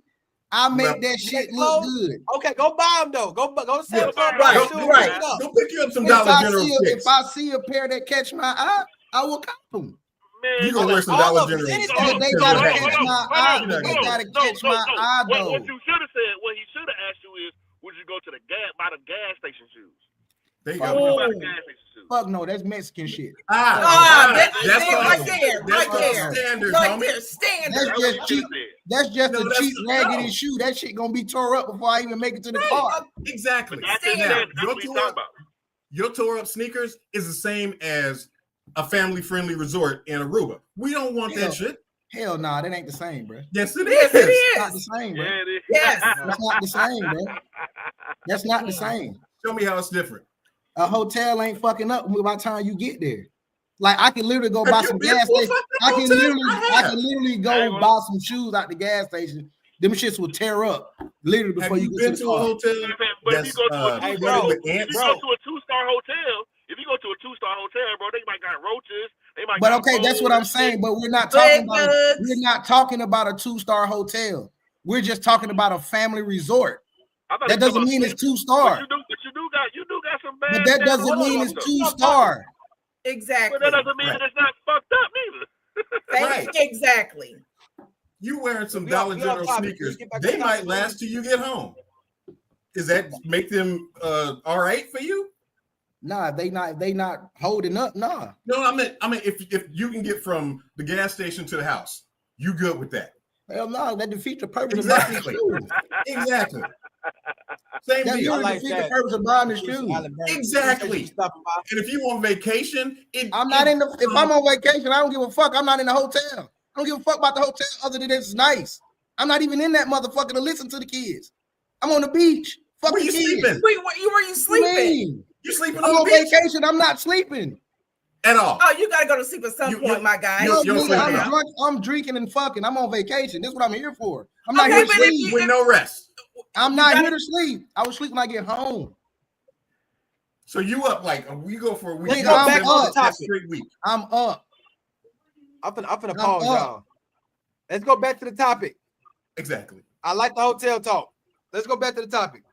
I make that shit look good. Okay, go buy them though. Go to Sam's Club. Right, buy shoes, right. pick it up. Go pick you up some Dollar General If kicks. I see a pair that catch my eye, I will cop them. Man, You gonna wear some all Dollar of them. General Anything. kicks. But they Hold gotta on, catch hold on, my hold eye. on, But they hold on. gotta No, catch no, my no. eye What though. you should have said, what he should have asked you is, would you go to buy the gas station shoes? There you Would go. you buy the gas station shoes? Fuck no, that's Mexican shit. That's right called there, that's right called there. standards, Right homie. there, standard. That's That's what just you cheap. should have said. That's just No, a that's- cheap raggedy no. shoe. That shit gonna be tore up before I even make it to the car. Exactly. That's Stand. Now, that's what he's talking about. your tore up sneakers is the same as a family friendly resort in Aruba. We don't want Yeah. that shit. Hell nah, that ain't the same, bro. Yes, it Yes, is. it It's not the is. same, bro. Yeah, it is. Yes. That's not the same, bro. That's not the same. Show me how it's different. A hotel ain't fucking up by the time you get there. Like I can literally go Have buy you some been gas to a station. fucking I can hotel? literally I have. I go ain't buy some shoes out the gas station. Them shits will tear up literally Have before you you been get to to the a car. hotel But if you that's go to a Hey, two-star, bro, with if you ants? go to a two-star hotel, bro, they might got roaches. They might. But got okay, that's what I'm moles. saying. But we're not Bed talking about bugs. we're not talking about a 2-star hotel. We're just talking about a family resort. I thought That you doesn't talking mean about it's sleep. 2-star. But you do got some bad. But that doesn't standards mean on it's them, though. 2-star. Exactly. But that doesn't mean that it's not fucked up neither. Right. Exactly. You wearing some We on- Dollar we on General topic. sneakers, Let's get back to they the might topic. last till you get home. Does that make them all right for you? Nah, they not holding up. Nah. No, I mean, if you can get from the gas station to the house, you good with that? Hell no, that defeats the purpose of buying the Exactly. shoes. Exactly. Same That deal. really like defeats that. the purpose of buying the shoes. Exactly. And if you on vacation, I'm not in the. If I'm on vacation, I don't give a fuck. I'm not in the hotel. I don't give a fuck about the hotel other than it's nice. I'm not even in that motherfucker to listen to the kids. I'm on the beach. Fuck Where the you kids. sleeping? Wait, where you sleeping? You sleeping I'm on on the beach vacation. I'm not sleeping. at all? Oh, you gotta go to sleep at some You- point, my guy. you- you're Nigga, sleeping. I'm drunk. I'm drinking and fucking. I'm on vacation. This is what I'm here for. I'm not Okay, here to but if sleep. you- With no rest. I'm you not gotta- here to sleep. I will sleep when I get home. So you up like we go for a week. Nigga, you up I'm seven up. days, that's straight week. I'm up. I'm finna I'm pause, up. y'all. Let's go back to the topic. Exactly. I like the hotel talk. Let's go back to the topic.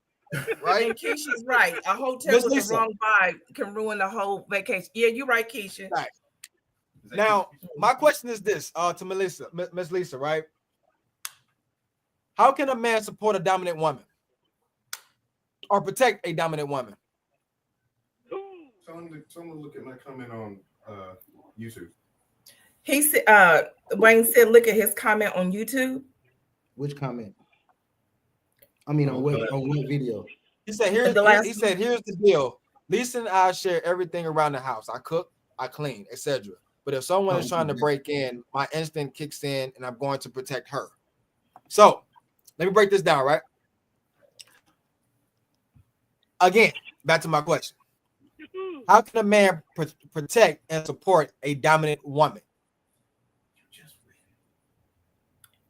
Right? And Keisha's right. A hotel Miss with Lisa. the wrong vibe can ruin the whole vacation. Yeah, you're right, Keisha. Right. Now, my question is this to Melissa, Miss Lisa, right? How can a man support a dominant woman or protect a dominant woman? Someone look at my comment on YouTube. He said, Wayne said, look at his comment on YouTube. Which comment? I mean, on what video? He said, here's the deal. Lisa and I share everything around the house. I cook, I clean, etc. But if someone is trying to break in, my instinct kicks in and I'm going to protect her. So let me break this down, right? Again, back to my question. How can a man protect and support a dominant woman?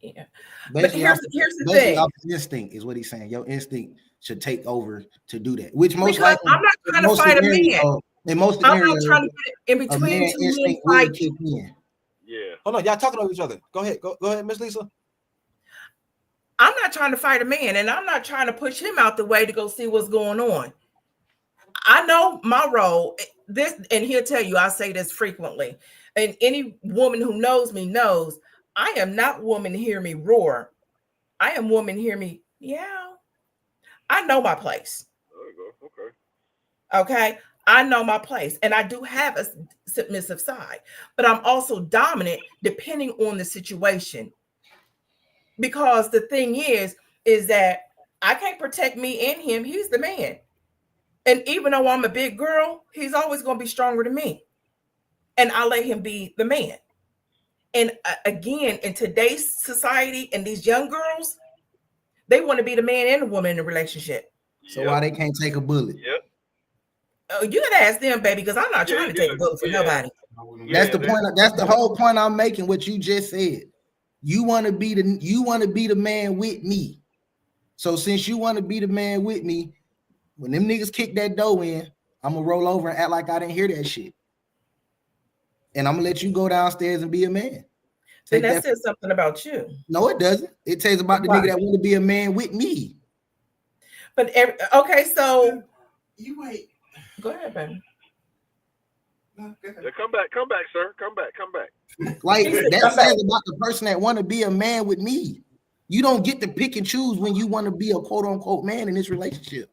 Yeah. Basically, But here's the thing. Off instinct is what he's saying. Your instinct should take over to do that. Which most Because likely, I'm not trying to fight a man. In most I'm scenarios, not trying to get in a between man two men instinct will fighting. kick in. Yeah. Hold on, y'all talking over each other. Go ahead, go ahead, Miss Lisa. I'm not trying to fight a man, and I'm not trying to push him out the way to go see what's going on. I know my role. This, and he'll tell you, I say this frequently. And any woman who knows me knows I am not woman to hear me roar. I am woman to hear me yell. I know my place. There you go. Okay. Okay. I know my place, and I do have a submissive side, but I'm also dominant depending on the situation. Because the thing is that I can't protect me and him. He's the man. And even though I'm a big girl, he's always going to be stronger than me. And I let him be the man. And again, in today's society and these young girls, they want to be the man and the woman in a relationship. So why they can't take a bullet? Yep. Oh, you gotta ask them, baby, because I'm not trying to take a bullet for nobody. That's the point. That's the whole point I'm making. What you just said. You want to be the man with me. So since you want to be the man with me, when them niggas kick that door in, I'm gonna roll over and act like I didn't hear that shit. And I'm gonna let you go downstairs and be a man. Then that says something about you. No, it doesn't. It tells about the nigga that want to be a man with me. But okay, so you wait. Go ahead, baby. Yeah, come back, sir. Come back. Like that says about the person that want to be a man with me. You don't get to pick and choose when you want to be a quote unquote man in this relationship,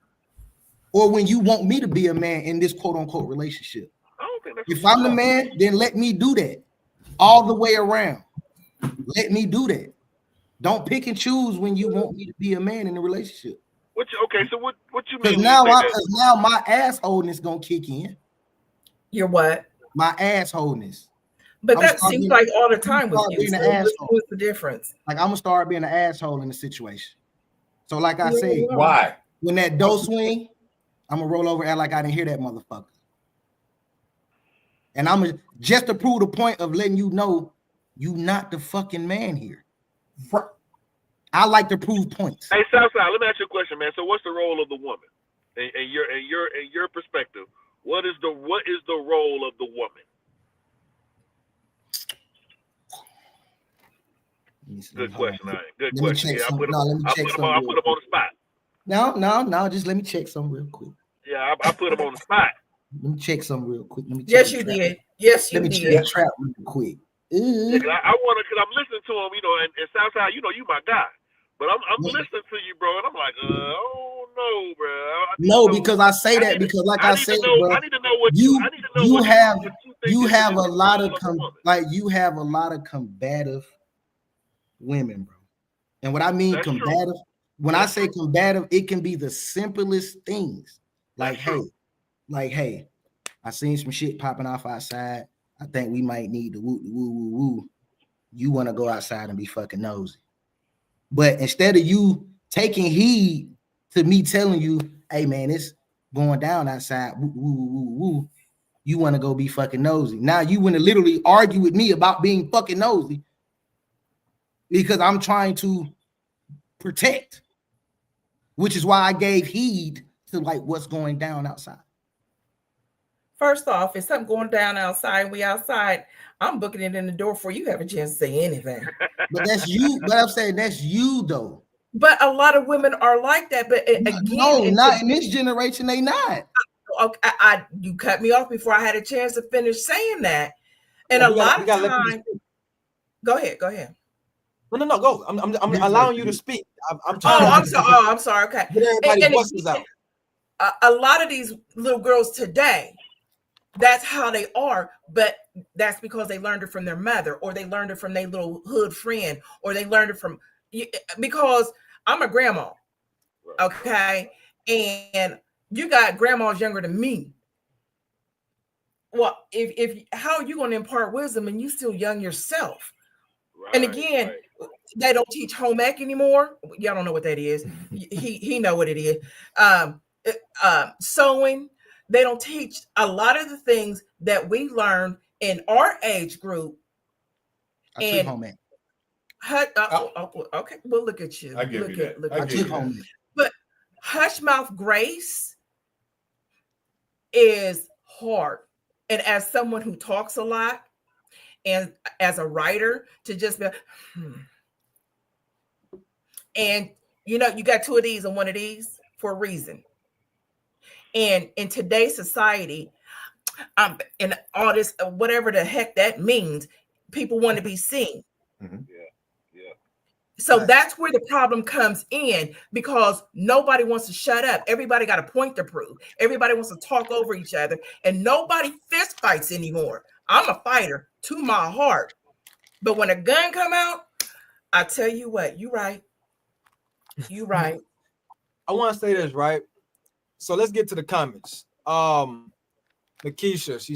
or when you want me to be a man in this quote unquote relationship. I don't think that's if I'm the man, then let me do that all the way around. Let me do that. Don't pick and choose when you want me to be a man in the relationship. So what you mean? Because now my assholeness is gonna kick in. Your what? My assholeness. But that seems like all the time with you. So what's the difference? Like I'm gonna start being an asshole in the situation. So like I said, why? When that door swing, I'm gonna roll over and act like I didn't hear that motherfucker. And I'm gonna just to prove the point of letting you know you not the fucking man here. I like to prove points. Hey, Southside, let me ask you a question, man. So what's the role of the woman? In your perspective, what is the role of the woman? Good question, all right. Good question. Yeah, I put him on the spot. No, just let me check something real quick. Yeah, I put him on the spot. Let me check something real quick. Yes, you did. Yes, you did. Let me check the trap real quick. Yeah, I want to, because I'm listening to him, and Southside, you my guy. But I'm listening to you, bro, and I'm like, oh no, bro. No, because I say that because, like I said, bro, I need to know what you have a lot of combative women, bro. And what I mean combative, when I say combative, it can be the simplest things. Like, hey, I seen some shit popping off outside. I think we might need to woo. You want to go outside and be fucking nosy. But instead of you taking heed to me telling you, hey man, it's going down outside, woo, you want to go be fucking nosy. Now you want to literally argue with me about being fucking nosy because I'm trying to protect, which is why I gave heed to like what's going down outside. First off, if something going down outside, we outside, I'm booking it in the door before you have a chance to say anything. But that's you. But I'm saying that's you though. But a lot of women are like that. But again, no, not in this generation. They not. You cut me off before I had a chance to finish saying that. And a lot of times, go ahead. No, go. I'm allowing you to speak. I'm sorry. Okay. And a lot of these little girls today, that's how they are, but that's because they learned it from their mother, or they learned it from their little hood friend, or they learned it from, because I'm a grandma, okay, and you got grandmas younger than me. Well, if how are you going to impart wisdom and you still young yourself? Right, and again, they don't teach home ec anymore. Y'all don't know what that is. He know what it is. Sewing. They don't teach a lot of the things that we learned in our age group. I took home ec. Okay, well, look at you. I give you that. I took home ec. But hush mouth grace is hard. And as someone who talks a lot, and as a writer, to just be, and you got two of these and one of these for a reason. And in today's society, and all this, whatever the heck that means, people want to be seen. Mm-hmm. Yeah. So that's where the problem comes in, because nobody wants to shut up. Everybody got a point to prove. Everybody wants to talk over each other, and nobody fist fights anymore. I'm a fighter to my heart, but when a gun come out, I tell you what, you right. I want to say this, right? So let's get to the comments. Lakeisha, she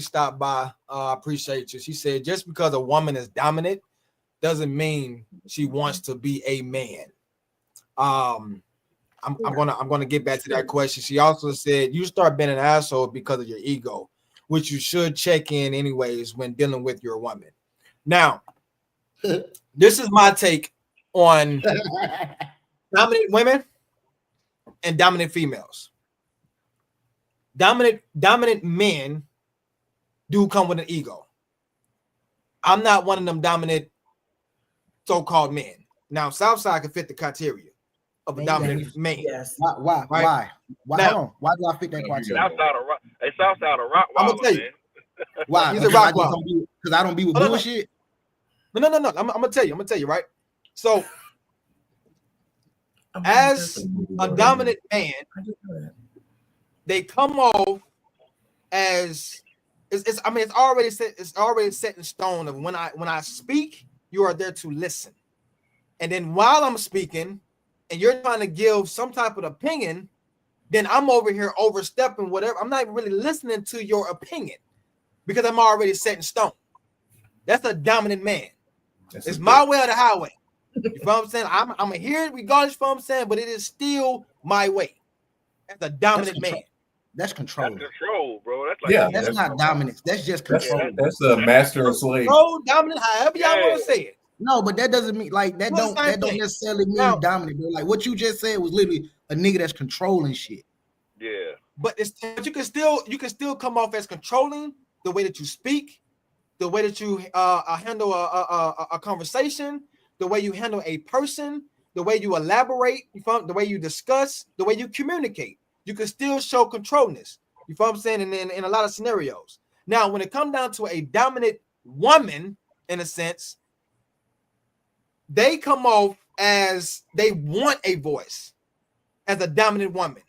stopped by. Appreciate you. She said, just because a woman is dominant doesn't mean she wants to be a man. I'm gonna get back to that question. She also said you start being an asshole because of your ego, which you should check in anyways when dealing with your woman. Now, this is my take on dominant women and dominant females. Dominant men do come with an ego. I'm not one of them dominant so-called men. Now, SouthSide can fit the criteria of a dominant man. Yes. Why? Right? Now, hold on. Why do I fit that criteria? Southside a rock. I'm gonna tell you. Why? He's a rock because I don't be with bullshit. No. I'm gonna tell you, right? So, as a dominant man, they come off as it's already set. It's already set in stone of when I speak, you are there to listen, and then while I'm speaking, and you're trying to give some type of opinion, then I'm over here overstepping whatever. I'm not really listening to your opinion because I'm already set in stone. That's a dominant man. It's my way or the highway. You know what I'm saying? I'm gonna hear it regardless of what I'm saying, but it is still my way. That's a dominant man. That's control. That's control, bro. That's not dominance. That's just control. That's a master of slave. Control, dominant, however y'all want to say it. No, but that doesn't mean like that. Don't necessarily mean dominant, bro. Like what you just said was literally a nigga that's controlling shit. Yeah. But you can still come off as controlling the way that you speak, the way that you handle a conversation, the way you handle a person, the way you elaborate, the way you discuss, the way you communicate. You can still show controlness. You know what I'm saying? In a lot of scenarios. Now, when it comes down to a dominant woman, in a sense, they come off as they want a voice as a dominant woman.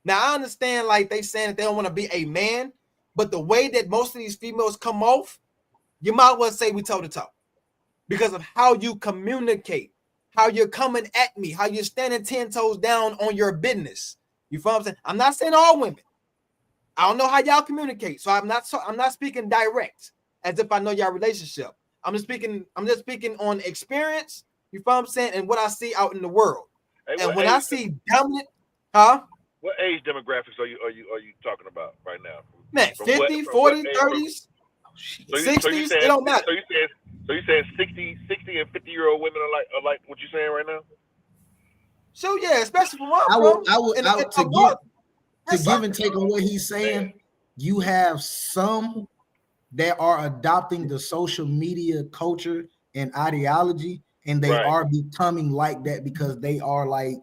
Now, I understand like they saying that they don't want to be a man, but the way that most of these females come off, you might well say we toe to toe because of how you communicate, how you're coming at me, how you're standing 10 toes down on your business. You feel what I'm saying? I'm not saying all women. I don't know how y'all communicate, so I'm not speaking direct as if I know y'all relationship. I'm just speaking on experience. You feel what I'm saying? And what I see out in the world. Hey, and when I see dominant, huh? What age demographics are you talking about right now? Man, 50, 40, 30s, 60s, it don't matter. So you saying 60 and 50-year-old women are like what you saying right now? So yeah, especially for I would to give and take on what he's saying. You have some that are adopting the social media culture and ideology, and they are becoming like that because they are like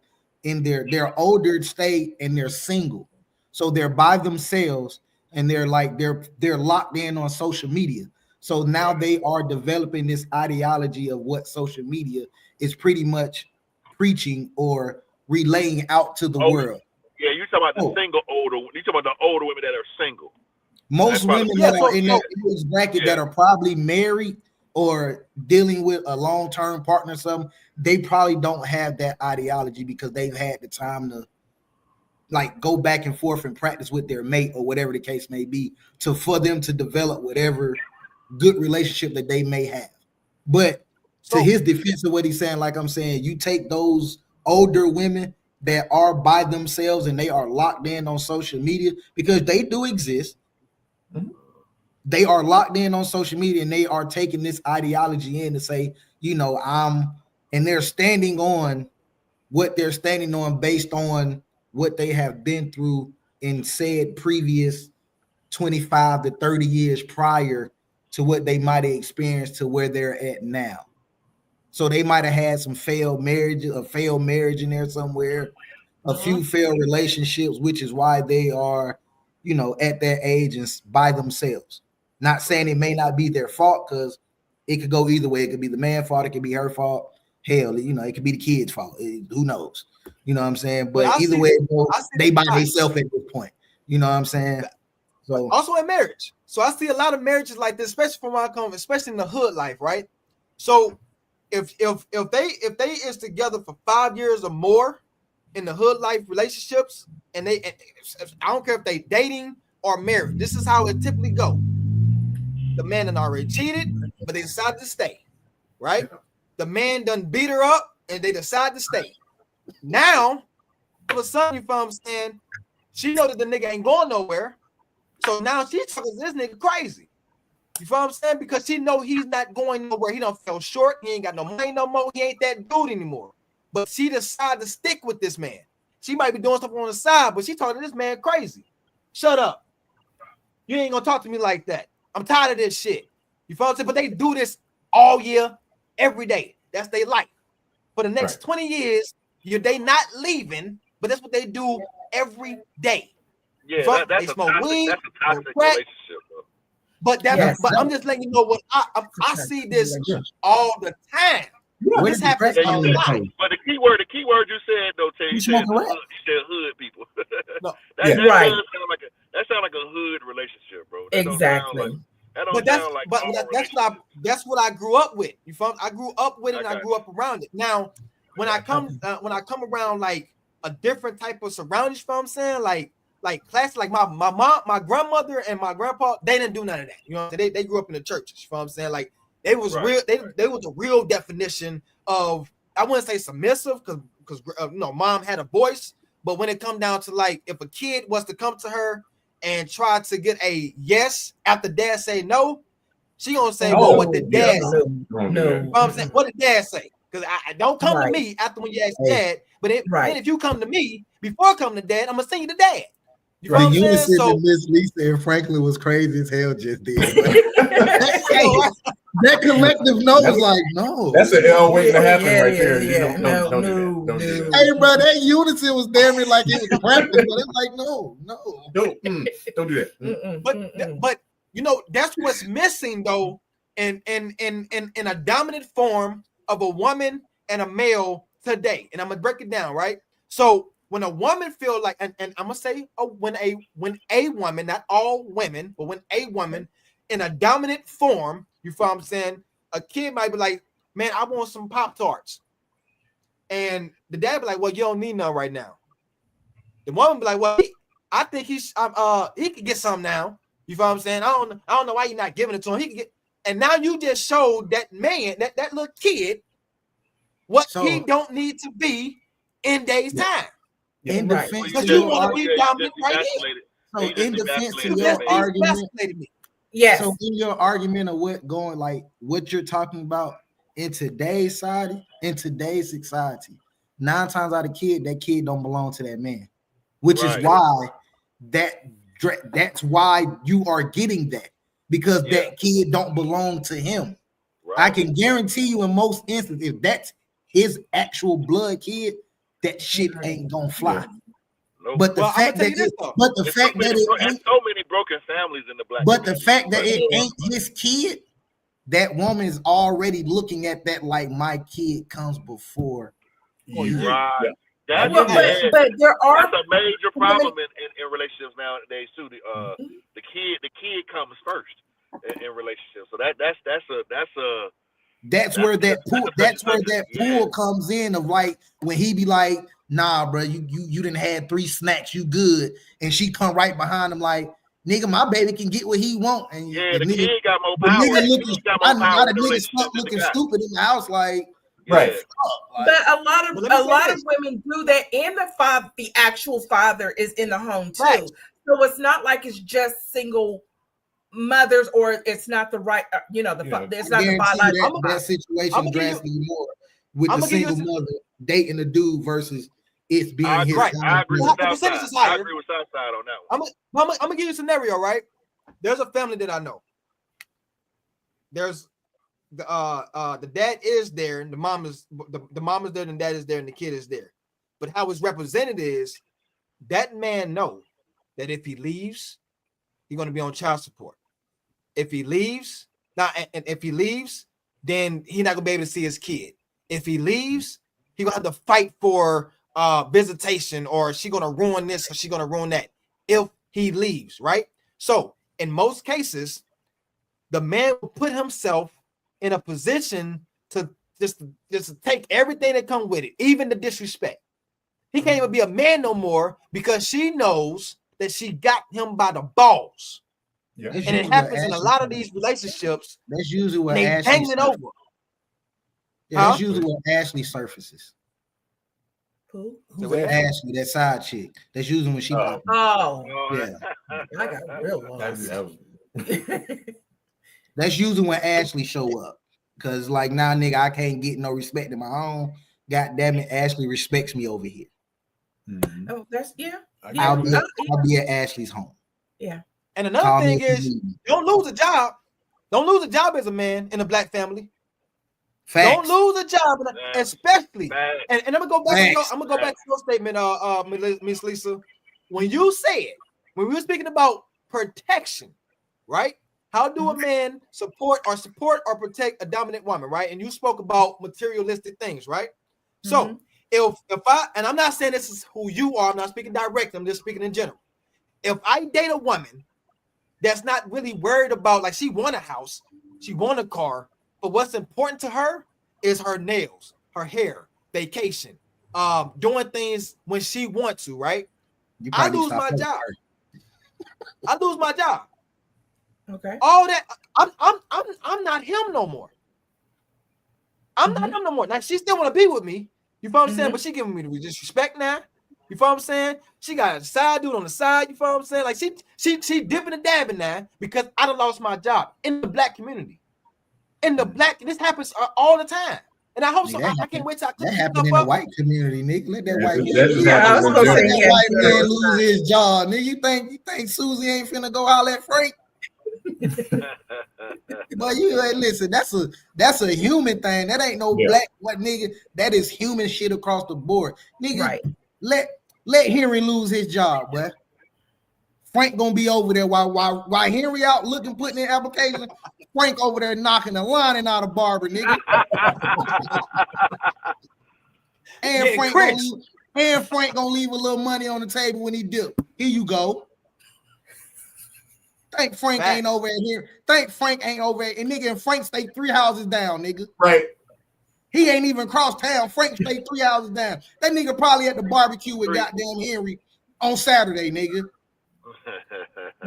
in their older state and they're single, so they're by themselves and they're locked in on social media. So now they are developing this ideology of what social media is pretty much preaching or relaying out to the world. Yeah, you're talking about the single older. You're talking about the older women that are single. Most women that are in that age bracket that are probably married or dealing with a long-term partner or something, they probably don't have that ideology because they've had the time to like go back and forth and practice with their mate or whatever the case may be for them to develop whatever good relationship that they may have. But to his defense of what he's saying, like I'm saying, you take those older women that are by themselves and they are locked in on social media because they do exist. Mm-hmm. They are locked in on social media and they are taking this ideology in to say, and they're standing on what they're standing on based on what they have been through in said previous 25 to 30 years prior to what they might have experienced to where they're at now. So they might have had some failed marriage in there somewhere, a few failed relationships, which is why they are, at that age and by themselves. Not saying it may not be their fault because it could go either way. It could be the man's fault. It could be her fault. Hell, it could be the kid's fault. Who knows? You know what I'm saying? But either way, they by themselves at this point. You know what I'm saying? So also in marriage. So I see a lot of marriages like this, especially from where I come, especially in the hood life, right? So if they is together for 5 years or more, in the hood life relationships, and I don't care if they dating or married. This is how it typically go. The man done already cheated, but they decided to stay, right? The man done beat her up, and they decide to stay. Now, all of a sudden, you feel what I'm saying? She know that the nigga ain't going nowhere, so now she's talking to this nigga crazy. You feel what I'm saying? Because she know he's not going nowhere. He don't feel short. He ain't got no money no more. He ain't that dude anymore. But she decided to stick with this man. She might be doing something on the side, but she talking to this man crazy. Shut up. You ain't gonna talk to me like that. I'm tired of this shit. You feel what I'm saying? But they do this all year, every day. That's their life. For the next 20 years, they not leaving, but that's what they do every day. Yeah, that's a toxic relationship, bro. But I'm just letting you know what I see this all the time. This happens a lot. But the key word you said though, Tay, you said hood people. No. That sound like a hood relationship, bro. Exactly. That's what I grew up with. You feel? I grew up with it, and I grew up around it. Now, when I come around like a different type of surroundings, you know what I'm saying? Like class, like my mom, my grandmother, and my grandpa, they didn't do none of that. You know what I'm saying? They grew up in the churches. You know what I'm saying? Like they was real. They was the real definition of, I wouldn't say submissive, because mom had a voice. But when it come down to like, if a kid was to come to her and try to get a yes after dad say no, she gonna say, well, what did dad say? No. You know what I'm saying? What did dad say? Because I don't come to me after when you ask dad, but if you come to me before coming to dad, I'm gonna send you to dad. You know what I'm saying? So Miss Lisa and Franklin was crazy as hell just then. That collective no was like, no. That's an L waiting to happen right there. Yeah. Don't do that. Hey, bro, that unison was damn near like it was cramping, but it's like, no. Don't do that. But that's what's missing though, in a dominant form of a woman and a male today. And I'm gonna break it down, right? So when a woman feel like, and I'm gonna say, when a woman, not all women, but when a woman in a dominant form, you feel what I'm saying? A kid might be like, man, I want some Pop-Tarts. And the dad be like, well, you don't need none right now. The woman be like, well, I think he could get some now. You feel what I'm saying? I don't know why you're not giving it to him. He can get, and now you just showed that man, that little kid, what he don't need to be in days time. In defense because you want to be dominant right here. So in defense to your argument, yes. So in your argument of what you're talking about in today's society, 9 times out of 10, that kid don't belong to that man, which is why that's why you are getting that, because that kid don't belong to him. Right. I can guarantee you in most instances, if that's his actual blood kid, that shit ain't gonna fly. Yeah. Nope. But the fact that there's so many broken families in the black community. The fact that it ain't his kid, that woman is already looking at that like, my kid comes before you. Right. But there are, that's a major problem in relationships nowadays too. The kid comes first in relationships. So that's where that pool comes in of like, when he be like, nah, bro, you done had 3 snacks, you good, and she come right behind him like, nigga, my baby can get what he want, and the kid got more power. The nigga stuck looking stupid in the house, like, right. But a lot of women do that, and the actual father is in the home too. Right. So it's not like it's just single mothers, or it's not the right, it's not the biological. That situation drastically more with the single mother dating a dude versus it's being his. Right. I agree with SouthSide. I agree with SouthSide on that one. I'm gonna give you a scenario, right? There's a family that I know. There's the dad is there, and the mom is there, and the dad is there, and the kid is there. But how it's represented is that man know that if he leaves, he's gonna be on child support. If he leaves, then he's not gonna be able to see his kid. If he leaves, he's gonna have to fight for visitation, or she's gonna ruin this, or she's gonna ruin that if he leaves, right? So in most cases, the man will put himself in a position to just take everything that comes with it, even the disrespect. He can't even be a man no more because she knows that she got him by the balls. Yeah. And it happens in a lot of these relationships. That's usually what they Ashley hanging over. Yeah, that's usually what Ashley surfaces. Who's that? Ashley, that side chick. That's usually when she pops. Oh, yeah. I got real lost. That's usually when Ashley show up. Cause like now, nigga, I can't get no respect in my own. God damn it, Ashley respects me over here. Mm-hmm. Oh, that's I'll be at Ashley's home. Yeah. And another thing is, don't lose a job. Don't lose a job as a man in a black family. Facts. Don't lose a job, especially. And I'm gonna go back. I'm gonna go back to your statement, Miss Lisa. When you said, when we were speaking about protection, right? How do a man support or protect a dominant woman, right? And you spoke about materialistic things, right? So if I, and I'm not saying this is who you are, I'm not speaking directly, I'm just speaking in general. If I date a woman that's not really worried about, like, she want a house, she want a car, but what's important to her is her nails, her hair, vacation, doing things when she wants to, right? I lose my job. I lose my job. Okay. All that I'm not him no more. I'm not him no more. Now she still want to be with me. You feel what I'm saying? But she giving me the disrespect now. You feel what I'm saying? She got a side dude on the side. You feel what I'm saying? Like she dipping and dabbing now because I done lost my job in the black community. In the black, this happens all the time. And I hope so. I can't wait till that happened in the white community, nigga. Let that white man lose his job. Nigga, you think Susie ain't finna go holler at Frank? But you listen, that's a human thing. That ain't no black what nigga. That is human shit across the board. Nigga, let Henry lose his job, boy. Frank gonna be over there while Henry out looking, putting in application. Frank over there knocking the lining out of Barber, nigga. and Frank gonna leave a little money on the table when he dip. Here you go. Think Frank ain't over here. Think Frank ain't over here. And nigga, and Frank stay 3 houses down, nigga. Right. He ain't even cross town. Frank stay 3 houses down. That nigga probably at the barbecue with goddamn Henry on Saturday, nigga.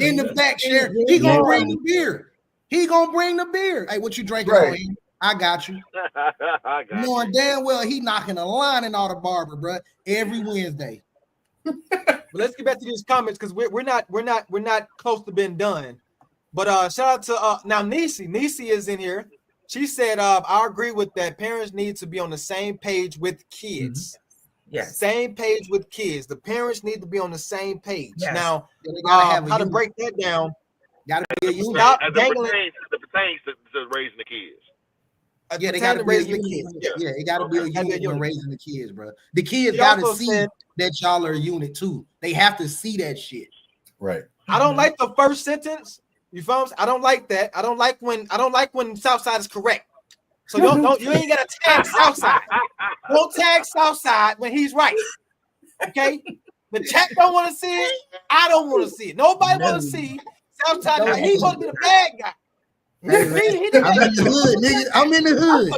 In the back share, he gonna bring the beer. He gonna bring the beer. Hey, what you drinking on here? I got you. Knowing damn well he knocking a line in all the barber, bro, every Wednesday. But let's get back to these comments because we're not close to being done. But shout out to now Nisi. Nisi is in here. She said, I agree with that. Parents need to be on the same page with kids. Yes. Same page with kids. The parents need to be on the same page. Yes. Now, how to break that down? Gotta be a unit. Stop as dangling. it pertains to raising the kids. Yeah, they gotta be a unit. Yeah, it gotta be a unit when raising the kids, bro. The kids gotta see that y'all are a unit too. They have to see that shit. Right. I don't like the first sentence. You feel me? I don't like that. I don't like when SouthSide is correct. So you ain't gotta tag SouthSide. Don't tag SouthSide when he's right. Okay? The chat don't want to see it. I don't want to see it. Nobody want to see SouthSide. He's supposed to be the bad guy. I'm in the hood, nigga. I'm in the hood.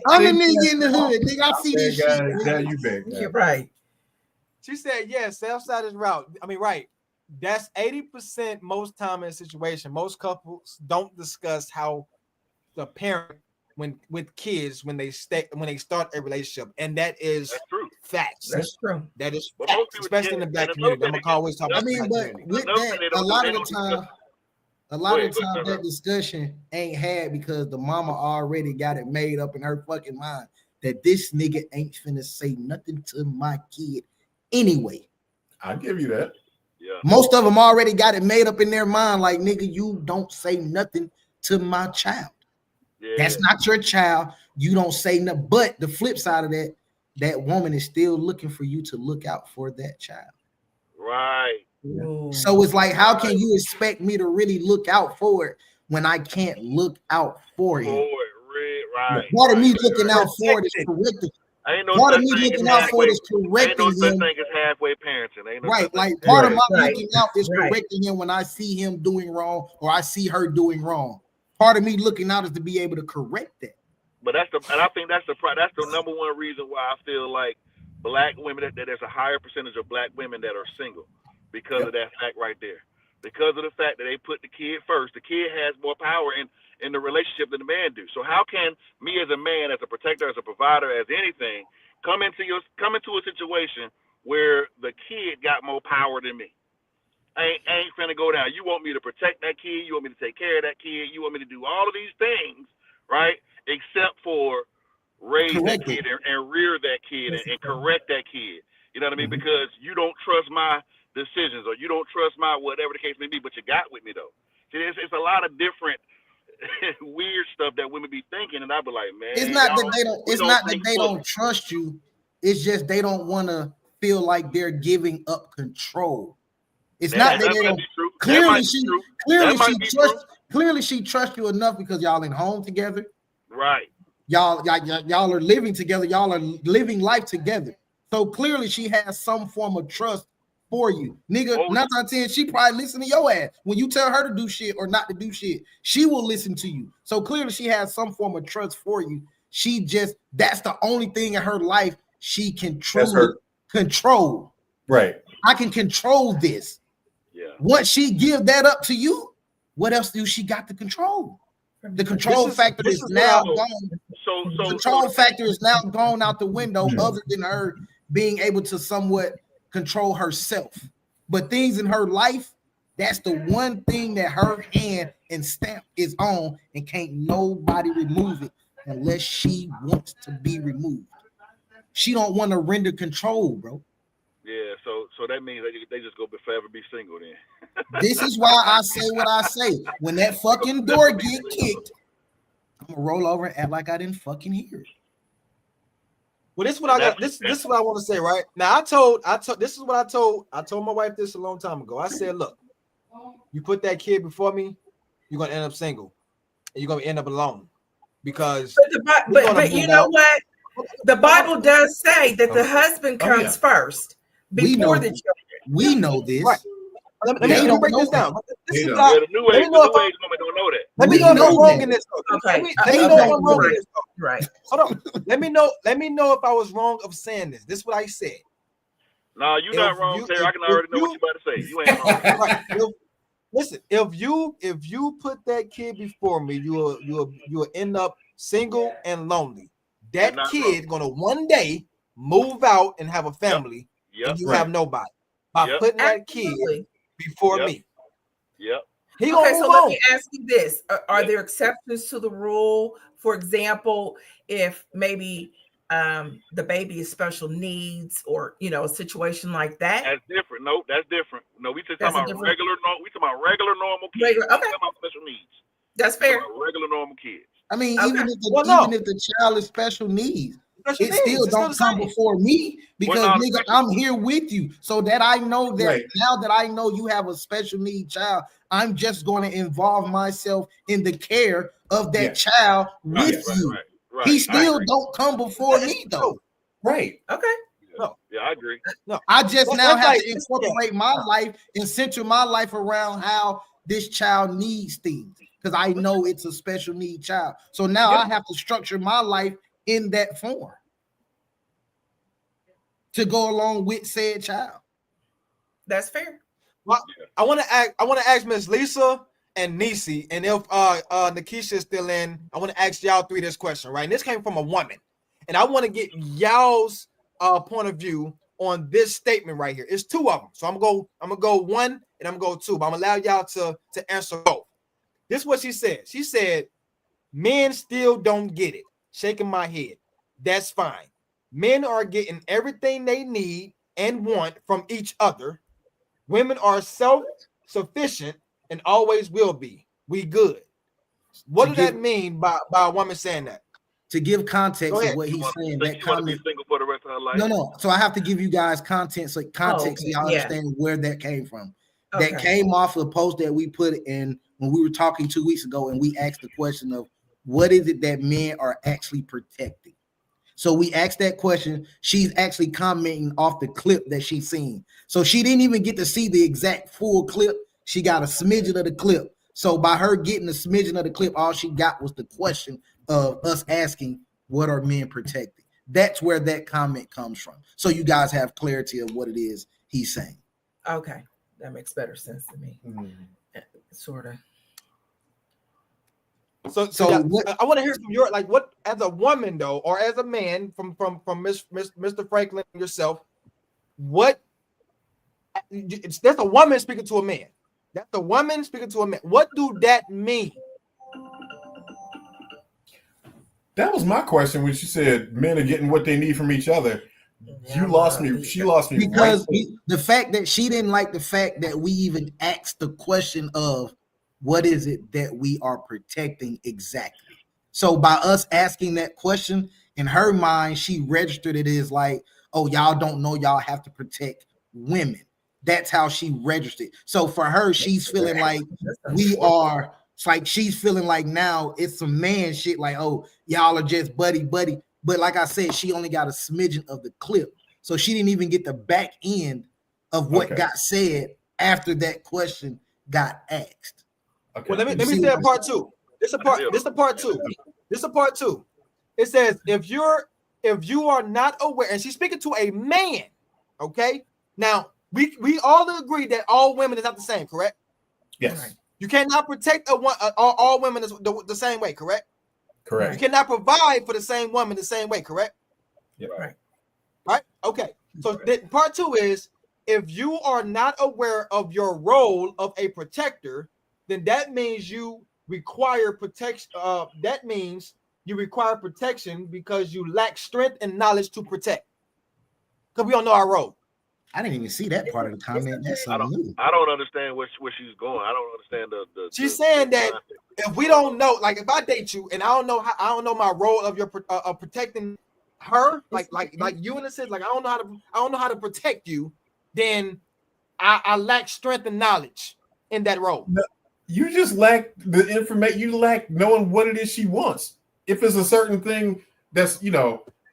I'm a nigga in the hood, nigga. I see this shit. Yeah, you big. You're right. She said, yes, Southside is right. That's 80% most time in a situation. Most couples don't discuss how the parent with kids when they start a relationship, and that's true. Facts. That's true. That is facts, especially in the black community. I'm gonna always talk about. I mean, but with that, a lot of the time that discussion ain't had because the mama already got it made up in her fucking mind that this nigga ain't finna say nothing to my kid anyway. I'll give you that. Yeah. Most of them already got it made up in their mind, like, nigga, you don't say nothing to my child. Yeah. That's not your child. You don't say nothing. But the flip side of that woman is still looking for you to look out for that child. Right. So it's like, how can you expect me to really look out for it when I can't look out for it? Right. Part of me looking out for it is correcting. Part of me looking out for it is correcting him. Ain't no such thing as halfway parenting. Right. Like part of my looking out is correcting him when I see him doing wrong or I see her doing wrong. Part of me looking out is to be able to correct that. But I think that's the number one reason why I feel like black women, that there's a higher percentage of black women that are single because of that fact right there. Because of the fact that they put the kid first. The kid has more power in the relationship than the man do. So how can me as a man, as a protector, as a provider, as anything, come into a situation where the kid got more power than me? I ain't finna go down. You want me to protect that kid. You want me to take care of that kid. You want me to do all of these things, right? Except for raise that kid and rear that kid and correct that kid. You know what I mean? Because you don't trust my decisions or you don't trust my whatever the case may be, but you got with me though. See, it's a lot of different weird stuff that women be thinking, and I be like, man, it's not that they don't. It's not that they don't trust you. It's just they don't want to feel like they're giving up control. It's not that they don't. Clearly she trusts you enough because y'all in home together. Right. Y'all are living together. Y'all are living life together. So clearly she has some form of trust for you. Nigga, 9 out of 10, she probably listen to your ass. When you tell her to do shit or not to do shit, she will listen to you. So clearly she has some form of trust for you. She just, that's the only thing in her life she can truly control. Right. I can control this. Yeah. Once she give that up to you, what else do she got to control? The control factor is now gone. The control factor is now gone out the window, other than her being able to somewhat control herself. But things in her life, that's the one thing that her hand and stamp is on, and can't nobody remove it unless she wants to be removed. She don't want to render control, bro. Yeah, so that means they just go forever be single then. This is why I say what I say. When that fucking door get kicked, I'm gonna roll over and act like I didn't fucking hear it. Well, this is what I got. This is what I want to say, right? Now I told this is what I told my wife this a long time ago. I said, look, you put that kid before me, you're gonna end up single and you're gonna end up alone. Because but you know what? The Bible does say that the husband comes first before the children. We know this. Right. Let me break this down. The new age women don't know that. Let me know if I'm wrong in this. Okay. Let me know if I'm wrong in this. Right. Hold on. Let me know if I was wrong of saying this. This is what I said. No, you're not wrong, Terry. I can already know what you're about to say. You ain't wrong. Right. Listen, if you put that kid before me, you'll end up single and lonely. That kid gonna one day move out and have a family, and you have nobody by putting that kid before me. Yep. Okay, so let me ask you this: Are there exceptions to the rule? For example, if maybe the baby is special needs, or a situation like that. That's different. No, that's different. No, we just talking about regular. We talking about regular normal kids. Okay. Talking about special needs. That's fair. Regular normal kids. I mean, even if the child is special needs, it still don't come before me, because nigga, I'm here with you, so that I know that now that I know you have a special need child, I'm just going to involve myself in the care of that child with you. Right. He still don't come before me though. Right. Okay. Yeah, I agree. No, I just now have to incorporate my life and center my life around how this child needs things, because I know it's a special need child. So now I have to structure my life in that form to go along with said child. That's fair. Well, I want to ask Miss Lisa and Nisi, and if Nikisha is still in, I want to ask y'all three this question, right? And this came from a woman, and I want to get y'all's point of view on this statement right here. It's two of them, so I'm gonna go one and I'm gonna go two, but I'm gonna allow y'all to answer both. This is what she said. She said, men still don't get it. Shaking my head. That's fine. Men are getting everything they need and want from each other. Women are self-sufficient and always will be. We good. What does that mean by a woman saying that? To give context of what he's saying, that comment. Single for the rest of her life? No. So I have to give you guys context so y'all understand where that came from. That came off a post that we put in when we were talking 2 weeks ago, and we asked the question of what is it that men are actually protecting. So we asked that question. She's actually commenting off the clip that she's seen. So she didn't even get to see the exact full clip. She got a smidgen of the clip. So by her getting a smidgen of the clip, all she got was the question of us asking, what are men protecting? That's where that comment comes from. So you guys have clarity of what it is he's saying. Okay, that makes better sense to me. Sort of. So yeah, I want to hear from your, like, what, as a woman though, or as a man, from Mr. Franklin yourself, what, that's a woman speaking to a man. That's a woman speaking to a man. What do that mean? That was my question when she said men are getting what they need from each other. You lost me. She lost me because right. the fact that she didn't like the fact that we even asked the question of what is it that we are protecting exactly. So by us asking that question, in her mind, she registered it as like, oh, y'all don't know, y'all have to protect women. That's how she registered. So for her, she's feeling like we are. It's like she's feeling like now it's some man shit. Like, oh, y'all are just buddy. But like I said, she only got a smidgen of the clip, so she didn't even get the back end of what got said after that question got asked. Okay. Well, let me say a part two. This a part two. It says if you are not aware, and she's speaking to a man. Okay. Now we all agree that all women is not the same, correct? Yes. You cannot protect all women the same way, correct? Correct. You cannot provide for the same woman the same way, correct? Yeah. Right. Okay. So part two is, if you are not aware of your role of a protector, then that means you require protection. That means you require protection because you lack strength and knowledge to protect. Because we don't know our role. I didn't even see that part of the comment. That's I don't understand where she's going. I don't understand the she's saying that if we don't know, like if I date you and I don't know my role of your protecting her, like you in a sense, like I don't know how to protect you, then I lack strength and knowledge in that role. No, you just lack the information. You lack knowing what it is she wants. If it's a certain thing that's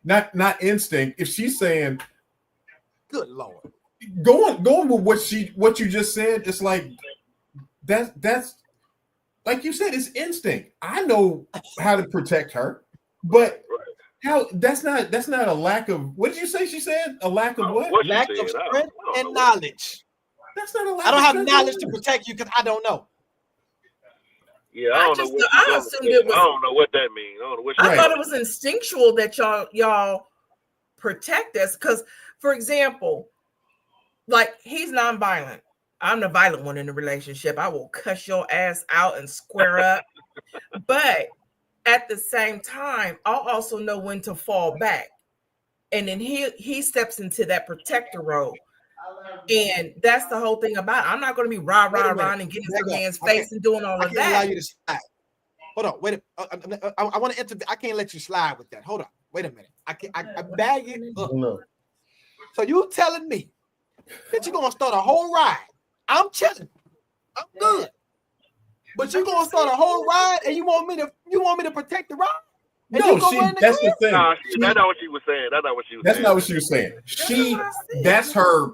not instinct. If she's saying, good Lord, going with what you just said, it's like that's like you said, it's instinct. I know how to protect her, but how that's not a lack of, what did you say she said? A lack of what? Lack of strength and knowledge. That's not a lack. I don't have knowledge to protect you because I don't know. Yeah, I don't know what that means. I thought it was instinctual that y'all protect us, because, for example, like, he's nonviolent. I'm the violent one in the relationship. I will cuss your ass out and square up. But at the same time, I'll also know when to fall back. And then he steps into that protector role. And that's the whole thing about it. I'm not going to be rah and getting in some man's face and doing all of that. I can't allow you to slide. Hold on, wait a minute. I want to enter. I can't let you slide with that. Hold on, wait a minute. I bag it up. No. So you telling me that you're gonna start a whole ride? I'm chilling. I'm good. But you're gonna start a whole ride, and you want me to protect the ride? And no, that's the thing. That's not what she was saying. That's not what she was saying. That's not what she was saying. That's her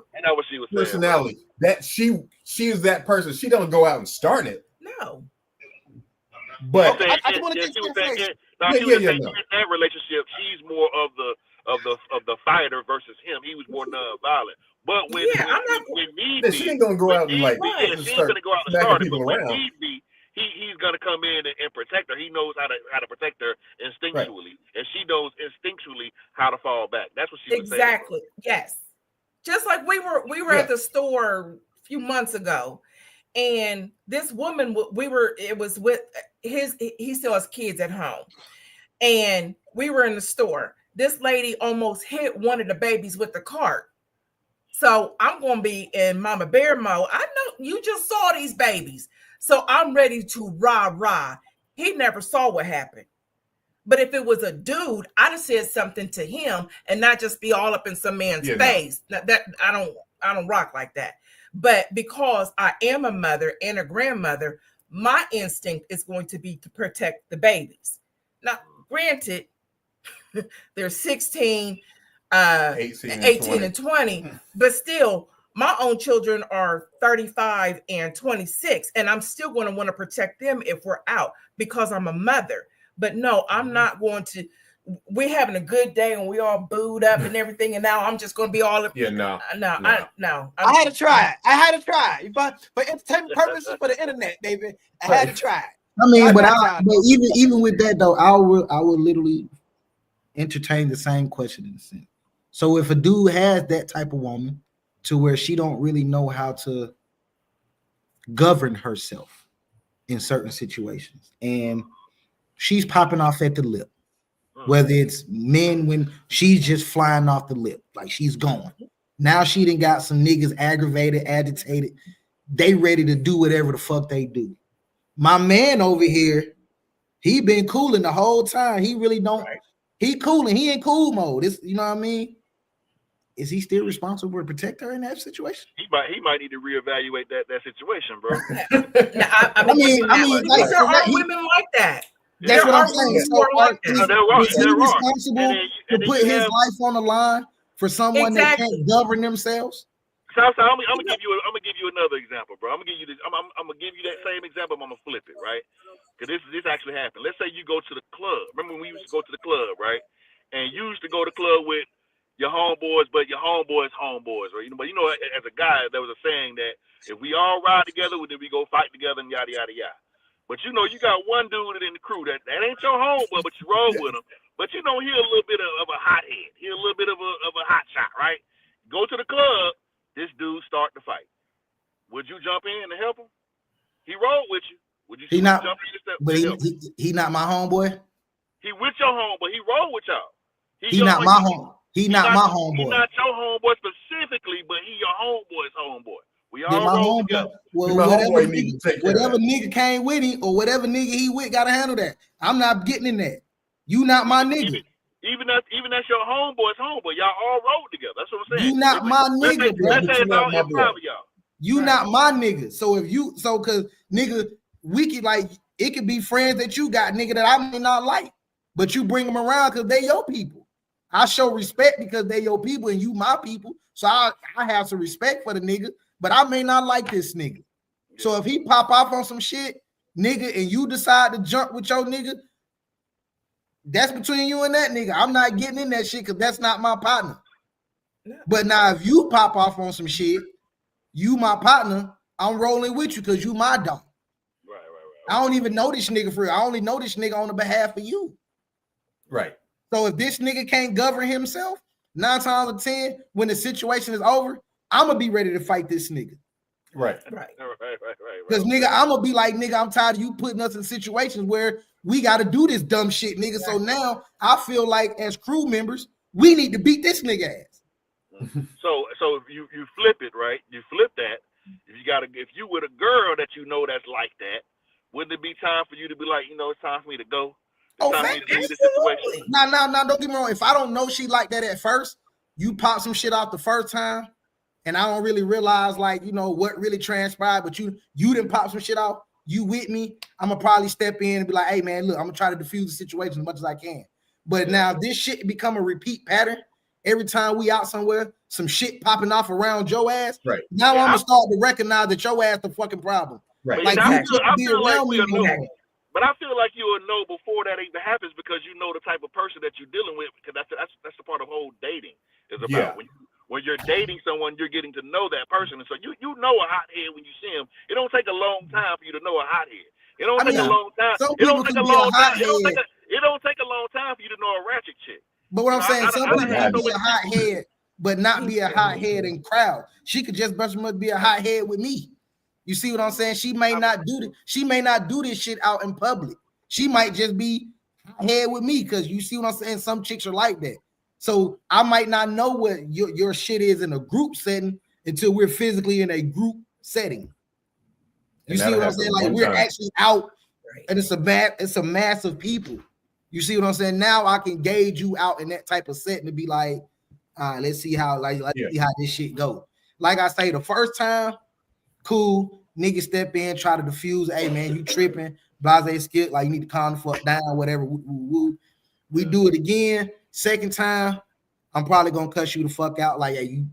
personality. That she is that person. She don't go out and start it. No. But okay, I want to get in that relationship, she's more of the fighter versus him. He was more non-violent. But when need be, she ain't gonna go out and like she's gonna go out and start it. But when need be, he's gonna come in and protect her. He knows how to protect her instinctually, and she knows instinctually how to fall back. That's what she was saying. Exactly. Yes. Just like we were at the store a few months ago, and this woman, it was with he still has kids at home, and we were in the store. This lady almost hit one of the babies with the cart. So I'm going to be in Mama Bear mode. I know you just saw these babies. So I'm ready to rah. He never saw what happened. But if it was a dude, I'd have said something to him and not just be all up in some man's face. No. That I don't rock like that. But because I am a mother and a grandmother, my instinct is going to be to protect the babies. Now, granted, they're 16, 18 and 20, but still, my own children are 35 and 26, and I'm still going to want to protect them if we're out because I'm a mother. But no, I'm not going we're having a good day and we all booed up and everything, and now I'm just gonna be all no. I had to try it. But for entertainment purposes, for the internet, David, I had to try it. I mean, but even with that though, I would literally entertain the same question in a sense. So if a dude has that type of woman to where she don't really know how to govern herself in certain situations, and she's popping off at the lip, whether it's men when she's just flying off the lip, like she's going. Now she done got some niggas aggravated, agitated. They ready to do whatever the fuck they do. My man over here, he been cooling the whole time. He really don't. Right. He cooling. He in cool mode. It's, you know what I mean? Is he still responsible to protect her in that situation? He might need to reevaluate that situation, bro. I mean, like, there are women like that. That's what I'm saying. So is he responsible to put his life on the line for someone that can't govern themselves? SouthSide, I'm gonna give you another example, bro. I'm gonna give you that same example. I'm gonna flip it, right? Because this actually happened. Let's say you go to the club. Remember when we used to go to the club, right? And you used to go to the club with your homeboys, but your homeboys, right? But as a guy, there was a saying that if we all ride together, then we go fight together and yada yada yada. But you got one dude in the crew that ain't your homeboy, but you roll with him. But he a little bit of a hothead. He a little bit of a hot shot, right? Go to the club. This dude start to fight. Would you jump in and help him? He rolled with you. Would you jump in? But he not my homeboy. He with your homeboy. He roll with y'all. He not my home. He not my homeboy. He not your homeboy specifically, but he your homeboy's homeboy. We all roll together. Well, whatever nigga came with him or whatever nigga he with gotta handle that. I'm not getting in that. You not my nigga. Even that's your homeboy's homeboy. Y'all all roll together. That's what I'm saying. You not my nigga, bro. Let's say it's all y'all. You not my nigga. So cause nigga, we could like it could be friends that you got, nigga, that I may not like, but you bring them around because they your people. I show respect because they your people and you my people. So I have some respect for the nigga, but I may not like this nigga. So if he pop off on some shit, nigga, and you decide to jump with your nigga, that's between you and that nigga. I'm not getting in that shit because that's not my partner. But now if you pop off on some shit, you my partner, I'm rolling with you because you my dog. Right. I don't even know this nigga for real. I only know this nigga on the behalf of you. Right. So if this nigga can't govern himself, 9 times out of 10, when the situation is over, I'm gonna be ready to fight this nigga. Right. Because nigga, I'm gonna be like, nigga, I'm tired of you putting us in situations where we gotta do this dumb shit, nigga. So now I feel like as crew members, we need to beat this nigga ass. So if you flip it, right? You flip that. If you with a girl that that's like that, wouldn't it be time for you to be like, it's time for me to go? No, don't get me wrong. If I don't know she like that at first, you pop some shit out the first time, and I don't really realize what really transpired, but you didn't pop some shit out. You with me? I'm gonna probably step in and be like, hey man, look, I'm gonna try to diffuse the situation as much as I can. But now if this shit become a repeat pattern, every time we out somewhere, some shit popping off around your ass. Right. Now I'm gonna start to recognize that your ass the fucking problem. Right. Like I you couldn't be around me no more. But I feel like you will know before that even happens because you know the type of person that you're dealing with. Because that's the part of whole dating is about. When you're dating someone, you're getting to know that person, and so you know a hothead when you see him. It don't take a long time for you to know a hothead. It don't take a long time. It don't take a long time. It don't take a long time for you to know a ratchet chick. But what I'm saying, some people can be a hothead, but not be a hothead in crowd. She could just must be a hothead with me. You see what I'm saying? She may not do this. She may not do this shit out in public. She might just be head with me because you see what I'm saying? Some chicks are like that. So I might not know what your shit is in a group setting until we're physically in a group setting. You see what I'm saying? Like we're actually out, and it's a mass of people. You see what I'm saying? Now I can gauge you out in that type of setting to be like, let's see how see how this shit go. Like I say, the first time, cool, nigga step in, try to diffuse. Hey man, you tripping? Blase skip, like you need to calm the fuck down, whatever. We do it again. Second time, I'm probably gonna cuss you the fuck out. Like, hey,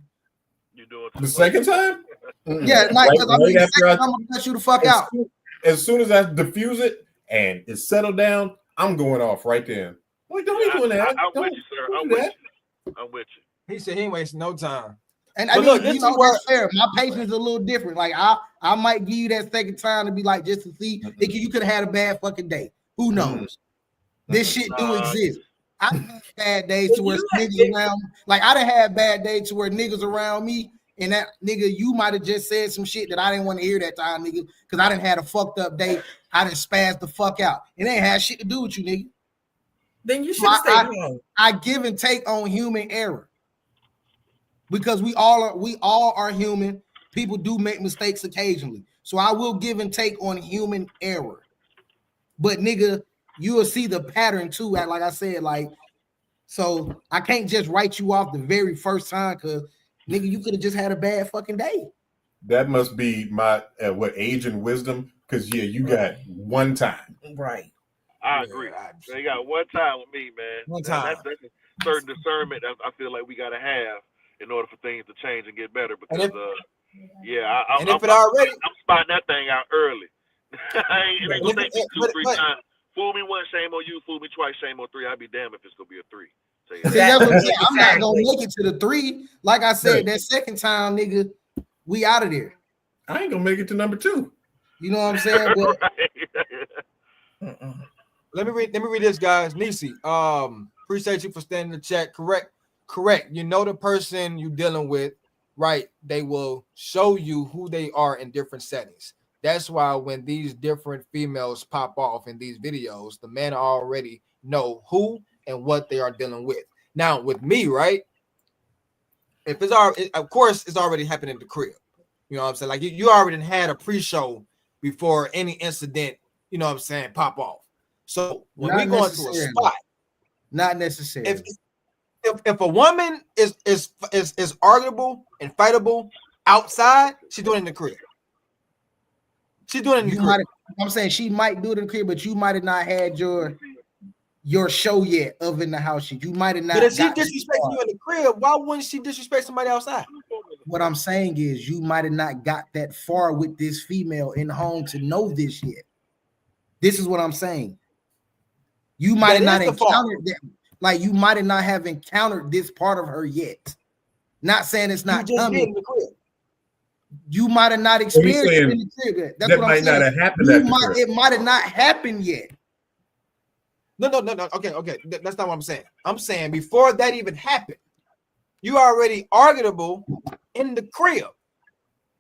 you do it the second time? Yeah, like I'm gonna cuss you the fuck out. As soon as I diffuse it and it's settled down, I'm going off right then. Well, don't be doing that. I'm with you, sir. I'm with you. I'm with you. He said he ain't wasting no time. And But I mean, look, you know, that's fair. My patience is a little different. Like I might give you that second time to be like, just to see. You could have had a bad fucking day. Who knows? This shit do exist. I had bad days to where niggas around. Like I done had bad days to where niggas around me, and that nigga, you might have just said some shit that I didn't want to hear that time, nigga, because I done had a fucked up day. I done spazzed the fuck out. It ain't had shit to do with you, nigga. Then you should stay home. I give and take on human error. Because we all are human. People do make mistakes occasionally. So I will give and take on human error. But nigga, you will see the pattern too. Like I said, like, so I can't just write you off the very first time because nigga, you could have just had a bad fucking day. That must be my age and wisdom. Because you got one time. Right. I agree. They got one time with me, man. One time. That's a certain discernment that I feel like we gotta have in order for things to change and get better. Because I'm spotting that thing out early. It ain't gonna take me 2-3 times. Fool me once, shame on you. Fool me twice, shame on three. I'd be damned if it's gonna be a 3. That's what I'm saying. I'm not gonna make it to the 3. Like I said, that second time, nigga, we out of there. I ain't gonna make it to number 2. You know what I'm saying? But, let me read this, guys. Nisi, appreciate you for standing in the chat. Correct. You know the person you dealing with, right? They will show you who they are in different settings. That's why when these different females pop off in these videos, the men already know who and what they are dealing with. Now, with me, right? If it's already, of course, it's already happened in the crib. You know what I'm saying? Like you already had a pre-show before any incident, you know what I'm saying, pop off. So when we go into a spot, not necessarily. If a woman is arguable and fightable outside, she's doing it in the crib. She's doing it in the crib. I'm saying she might do it in the crib, but you might have not had your show yet of in the house. You might have not. But if she disrespecting you in the crib, why wouldn't she disrespect somebody outside? What I'm saying is you might have not got that far with this female in home to know this yet. This is what I'm saying. You might have not encountered that. Like you might have not have encountered this part of her yet. Not saying it's not coming. You might have not experienced it in the crib yet. That's what I'm saying. Not have happened. It might have not happened yet. No. Okay. That's not what I'm saying. I'm saying before that even happened, you already arguable in the crib.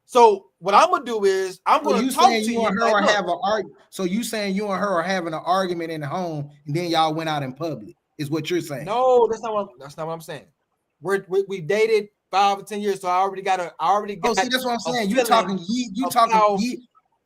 So what I'm gonna do is I'm gonna talk to you. So you saying you and her are having an argument in the home, and then y'all went out in public? Is what you're saying? No, that's not what I'm saying. We dated 5 or 10 years, so I already got. Oh, see, that's what I'm saying.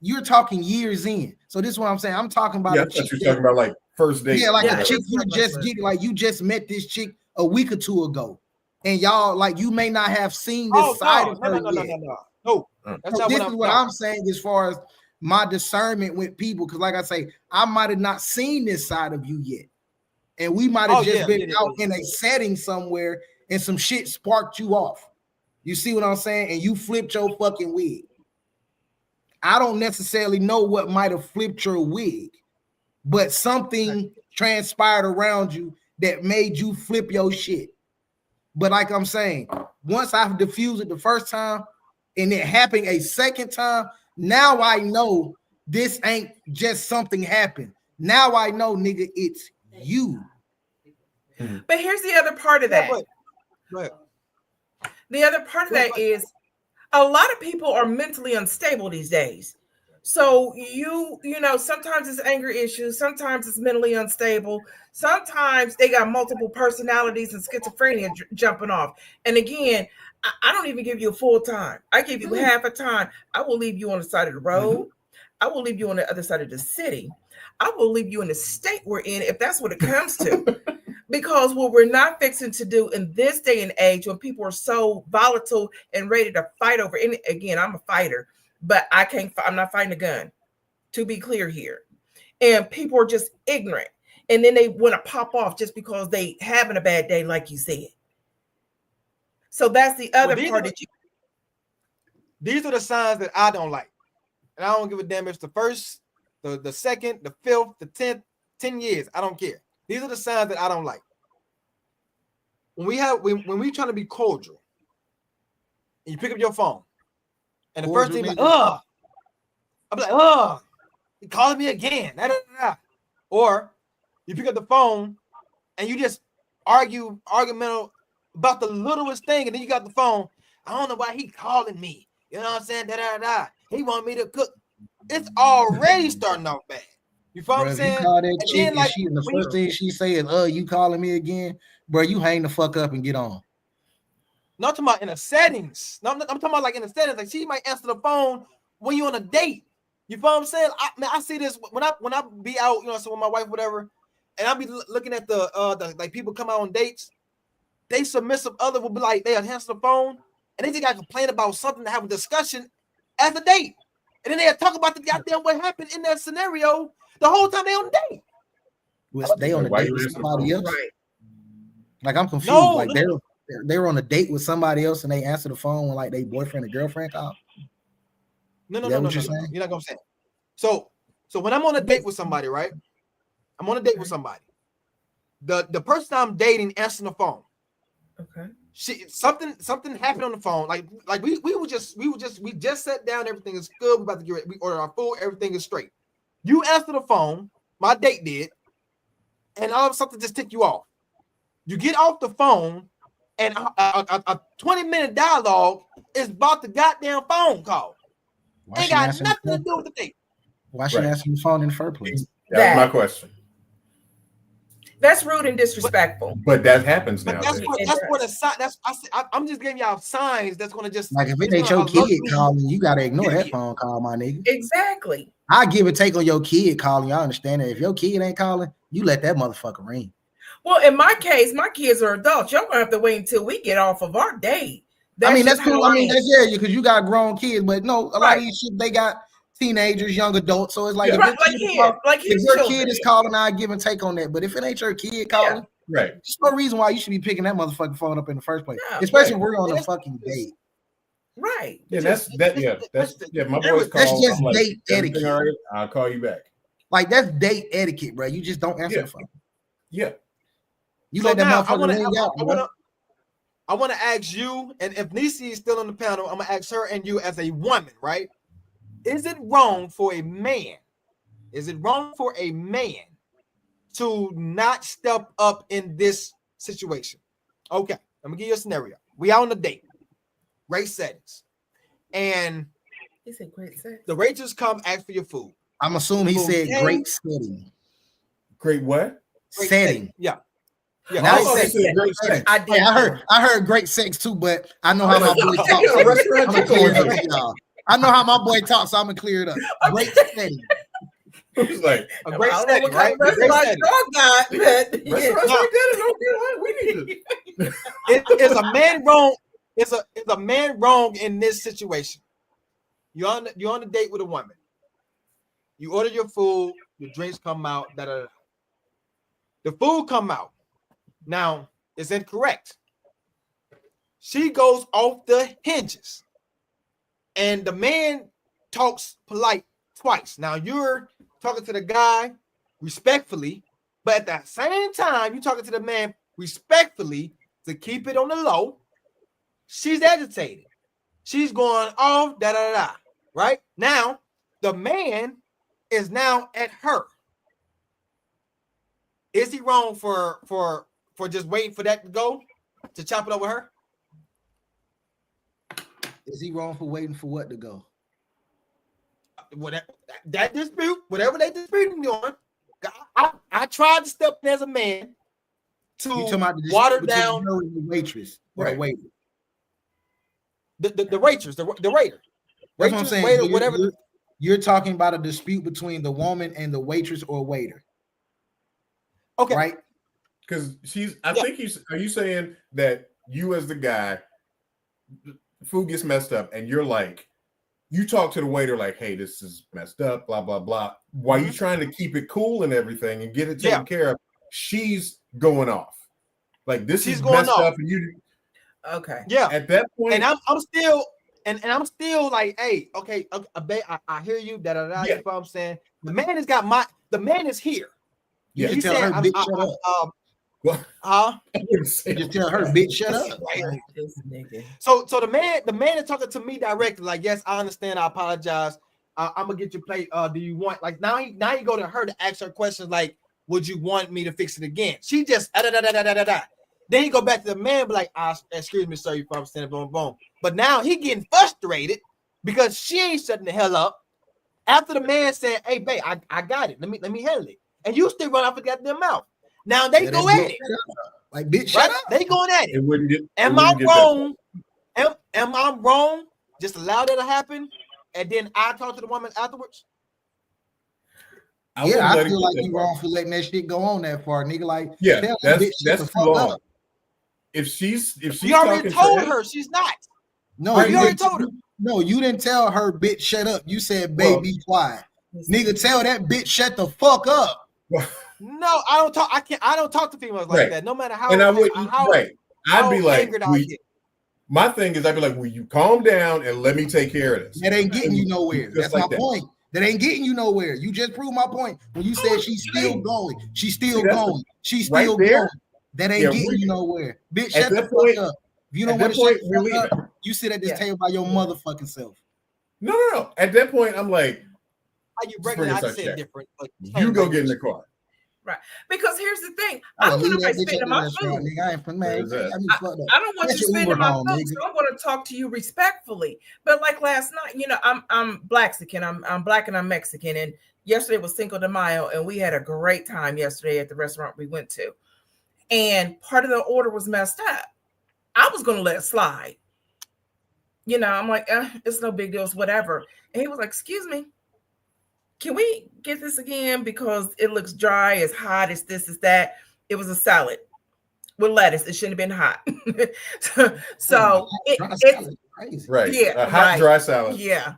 You're talking years in. So this is what I'm saying. I'm talking about. Yeah, I thought you're talking about like first date. Yeah, like a chick you just get, like you just met this chick a week or 2 ago, and y'all like you may not have seen this side of her yet. No. That's not this is what I'm saying as far as my discernment with people, because like I say, I might have not seen this side of you yet. And we might have been out in a setting somewhere and some shit sparked you off. You see what I'm saying? And you flipped your fucking wig. I don't necessarily know what might have flipped your wig, but something transpired around you that made you flip your shit. But like I'm saying, once I've diffused it the first time and it happened a second time, now I know this ain't just something happened. Now I know, nigga, it's you. But here's the other part of that. The other part of that is a lot of people are mentally unstable these days. So you know, sometimes it's anger issues, sometimes it's mentally unstable, sometimes they got multiple personalities and schizophrenia jumping off. And again, I don't even give you a full time. I give you half a time. I will leave you on the side of the road. I will leave you on the other side of the city. I will leave you in the state we're in if that's what it comes to. Because what we're not fixing to do in this day and age, when people are so volatile and ready to fight over, and again, I'm a fighter, but I'm not fighting a gun, to be clear here. And people are just ignorant. And then they want to pop off just because they having a bad day, like you said. So that's the other part that these are the signs that I don't like. And I don't give a damn if it's the first, the second, the 5th, the 10th, 10 years. I don't care. These are the signs that I don't like. When we trying to be cordial, and you pick up your phone, and the first thing like, I'm like, he calling me again. Or you pick up the phone and you just argumental about the littlest thing, and then you got the phone. I don't know why he calling me. You know what I'm saying? He want me to cook. It's already starting off bad. You follow what I'm saying? You call that chick and the first thing she say is, you calling me again? Bro, you hang the fuck up and get on. Not talking about in the settings. No, I'm talking about like in the settings. Like she might answer the phone when you're on a date. You feel what I'm saying? I see this when I be out, you know, so with my wife, whatever, and I'll be looking at the like people come out on dates. They submissive other will be like, they'll answer the phone and they just got to complain about something to have a discussion at the date. And then they'll talk about the goddamn what happened in that scenario the whole time they on the date. They on a date with somebody else? Right. Like I'm confused. No, like they're on a date with somebody else and they answer the phone when like they boyfriend or girlfriend call. No. You're not gonna say. So when I'm on a date with somebody, right? I'm on a date with somebody. The person I'm dating answering the phone. Okay. Something happened on the phone. Like we just sat down. Everything is good. We about to get ready. We order our food. Everything is straight. You answer the phone. My date did, and all of a sudden just tick you off. You get off the phone, and a 20-minute dialogue is about the goddamn phone call. Ain't got nothing to do with the date. Why she answering the phone in the first place? That's my question. That's rude and disrespectful. But that happens now. That's where the sign. I'm just giving y'all signs that's gonna just like if it ain't your kid calling, you gotta ignore that phone call, my nigga. Exactly. I give a take on your kid calling. I understand that. If your kid ain't calling, you let that motherfucker ring. Well, in my case, my kids are adults. Y'all gonna have to wait until we get off of our date. That's cool. That's because you got grown kids, but no, a lot of these shit they got teenagers, young adults. So it's like if your kid is calling, I give and take on that. But if it ain't your kid calling, there's no reason why you should be picking that motherfucking phone up in the first place. Especially when we're on a fucking date. Right. Yeah, that's my boys call. That's just date etiquette. Right, I'll call you back. Like that's date etiquette, bro. You just don't answer the phone. Yeah. You let that motherfucker ring out. I want to ask you, and if Nisi is still on the panel, I'm gonna ask her and you as a woman, right? Is it wrong for a man? Is it wrong for a man to not step up in this situation? Okay, let me give you a scenario. We out on a date, great settings, and he said great settings. The waitress come ask for your food. I'm assuming he said great setting. Great what? Great setting. Yeah. Yeah, I heard great sex too, but I know how my boy talks. I know how my boy talks, so I'm gonna clear it up. Great setting. He's like a great setting, right? Great setting. Is a man wrong? Is a man wrong in this situation? You're on the date with a woman. You order your food, your drinks come out, The food come out. Now, it's incorrect. She goes off the hinges. And the man talks polite twice. Now, you're talking to the guy respectfully, but at the same time, you're talking to the man respectfully to keep it on the low. She's agitated. She's going off, right? Now, the man is now at her. Is he wrong for just waiting for that to go to chop it over her? Is he wrong for waiting for what to go? Whatever that dispute, whatever they disputing on, I tried to step in as a man to water down the waitress or the waiter. The waitress, the waiter. That's what I'm saying. Waiter, whatever. You're talking about a dispute between the woman and the waitress or waiter. Okay. Right? Because are you saying that you as the guy, food gets messed up and you're like, you talk to the waiter like, hey, this is messed up, blah, blah, blah. While you trying to keep it cool and everything and get it taken care of, she's going off. Like she's going messed up and you. Okay. Yeah. At that point. And I'm still I'm still like, hey, okay, I hear you, You know what I'm saying? The man is here. You just tell her, bitch, shut up. Huh? Just tell her, bitch, shut up. So the man is talking to me directly. Like, yes, I understand. I apologize. I'm gonna get your plate. Do you want like now? You go to her to ask her questions like, would you want me to fix it again? She just Then he go back to the man, be like, excuse me, sir, you probably standing boom boom. But now he getting frustrated because she ain't shutting the hell up. After the man said, "Hey, babe, I got it. Let me handle it," and you still run off of their mouth. Now they go at it. Like, bitch, shut up. They going at it. Am I wrong? Am I wrong? Just allow that to happen, and then I talk to the woman afterwards. I feel like you wrong for letting that shit go on that far, nigga. Like, that's too long. If she's you already told her she's not. No, you already told her. No, you didn't tell her, bitch, shut up. You said, babe, be quiet. Nigga, tell that bitch shut the fuck up. No, I don't talk. I don't talk to females like that. No matter how. And I wouldn't. I'd be like, my thing is, I'd be like, will you calm down and let me take care of this? That ain't getting you nowhere. That's my point. That ain't getting you nowhere. You just proved my point when you said she's still going. She's still going. She's still going. That ain't getting you nowhere. Bitch, shut the fuck up. If you don't want to shut the fuck up, you sit at this table by your motherfucking self. No. At that point, I'm like, how you break it? I just said different. You go get in the car. Right, because here's the thing: I'm going to spend my food. I don't want you spending my food, so I'm going to talk to you respectfully. But like last night, you know, I'm Blaxican, I'm Black and I'm Mexican, and yesterday was Cinco de Mayo, and we had a great time yesterday at the restaurant we went to. And part of the order was messed up. I was going to let it slide. You know, I'm like, it's no big deal, it's whatever. And he was like, excuse me. Can we get this again? Because it looks dry, it's hot, it's this, it's that. It was a salad with lettuce. It shouldn't have been hot. It's right. Yeah, a hot, dry salad. Yeah.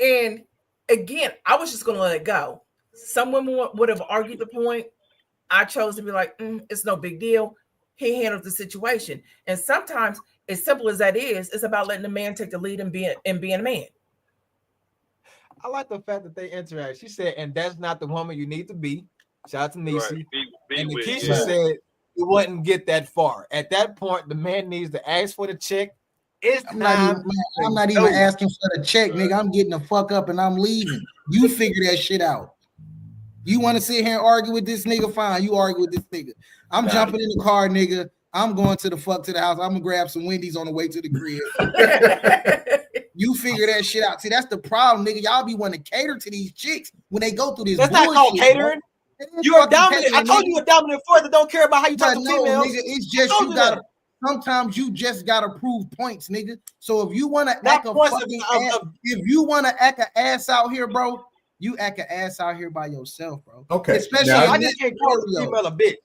And again, I was just going to let it go. Some women would have argued the point. I chose to be like, it's no big deal. He handled the situation. And sometimes, as simple as that is, it's about letting the man take the lead and being a man. I like the fact that they interact. She said, and that's not the woman you need to be. Shout out to Nisi. Right. And Nikisha said it wouldn't get that far. At that point, the man needs to ask for the check. I'm not even asking for the check, nigga. I'm getting the fuck up and I'm leaving. You figure that shit out. You want to sit here and argue with this nigga? Fine, you argue with this nigga. I'm jumping in the car, nigga. I'm going to the house. I'm gonna grab some Wendy's on the way to the crib. You figure that shit out. See, that's the problem, nigga. Y'all be wanting to cater to these chicks when they go through this. That's not called catering. You're a dominant. I told you a dominant force that don't care about how you talk to females. Nigga, it's just you gotta. Sometimes you just gotta prove points, nigga. So if you want to act a fucking ass, if you want to act an ass out here, bro, you act an ass out here by yourself, bro. Okay. Especially I just can't call a female a bitch.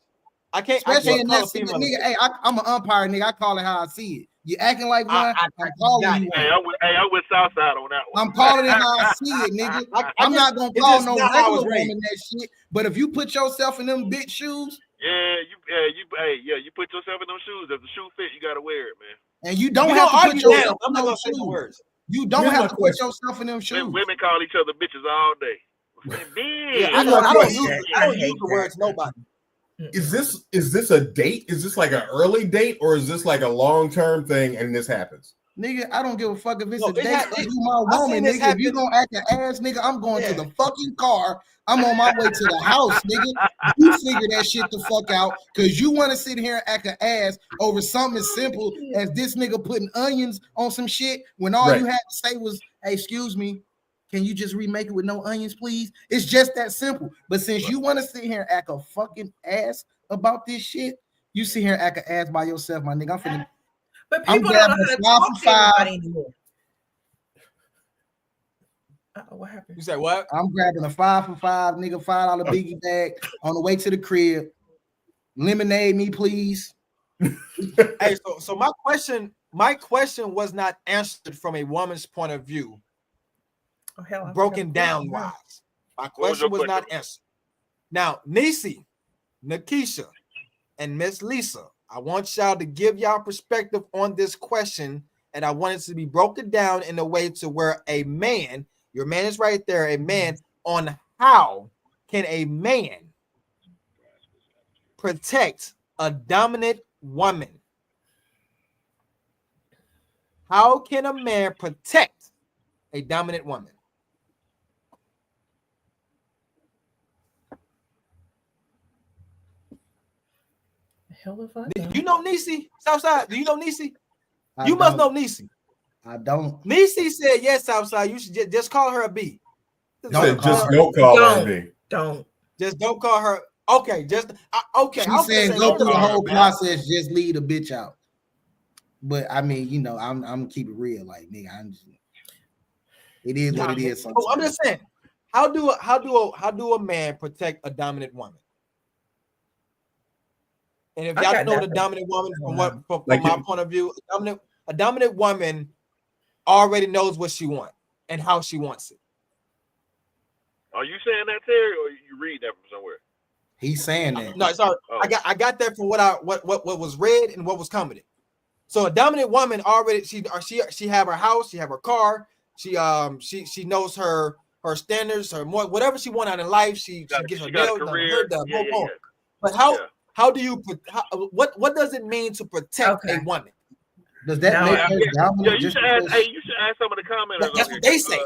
I can't. Especially in that nigga. Hey, I'm an umpire, nigga. I call it how I see it. You acting like one. I'm calling you. Hey, I went SouthSide on that one. I'm calling it how I see it, nigga. I'm not gonna call no regular woman that shit. But if you put yourself in them bitch shoes, you put yourself in them shoes. If the shoe fit, you gotta wear it, man. And you don't have to put yourself in those shoes. You don't have to put yourself in them shoes. Women call each other bitches all day. I don't use the words nobody. Is this a date? Is this like an early date, or is this like a long-term thing and this happens? Nigga, I don't give a fuck if it's a date or you my woman, nigga. If you gonna act an ass, nigga, I'm going to the fucking car. I'm on my way to the house, nigga. You figure that shit the fuck out, because you want to sit here and act an ass over something as simple as this nigga putting onions on some shit when all you had to say was, hey, excuse me, can you just remake it with no onions, please? It's just that simple. But since you want to sit here and act a fucking ass about this shit, you sit here and act an ass by yourself, my nigga. I'm finna. But people don't know how to talk to anybody anymore. What happened? You said what? I'm grabbing a 5 for $5, nigga, $5 biggie bag on the way to the crib. Lemonade me, please. Hey, so my question was not answered from a woman's point of view. Oh, hell, broken down wise. My question was not answered. Now, Nisi, Nikisha, and Miss Lisa, I want y'all to give y'all perspective on this question, and I want it to be broken down in a way to where a man, your man is right there, a man, on how can a man protect a dominant woman? How can a man protect a dominant woman? Hell if I Do you know Nisi? Southside, do you know Nisi? You don't. must know Nisi. I don't. Nisi said yes, Southside. You should just call her a B. Don't call her a B. Don't. Just don't call her. Okay, okay. She's saying go through the whole man. process, just leave the bitch out. But I mean, you know, I'm keep it real, like nigga. It is what it is. Oh, I'm just saying, how do a man protect a dominant woman? And if y'all know the dominant woman, from my point of view, a dominant woman already knows what she wants and how she wants it. Are you saying that, Terry, or you read that from somewhere? He's saying that. No, sorry. Oh. I got that from what was read and what was commented. So a dominant woman already she have her house, she have her car, she knows her standards, her more whatever she wants out in life. She gets her nails done, her done, But how do you what does it mean to protect a woman? Does that make her dominant? You should ask some of the commenters. That's what they say.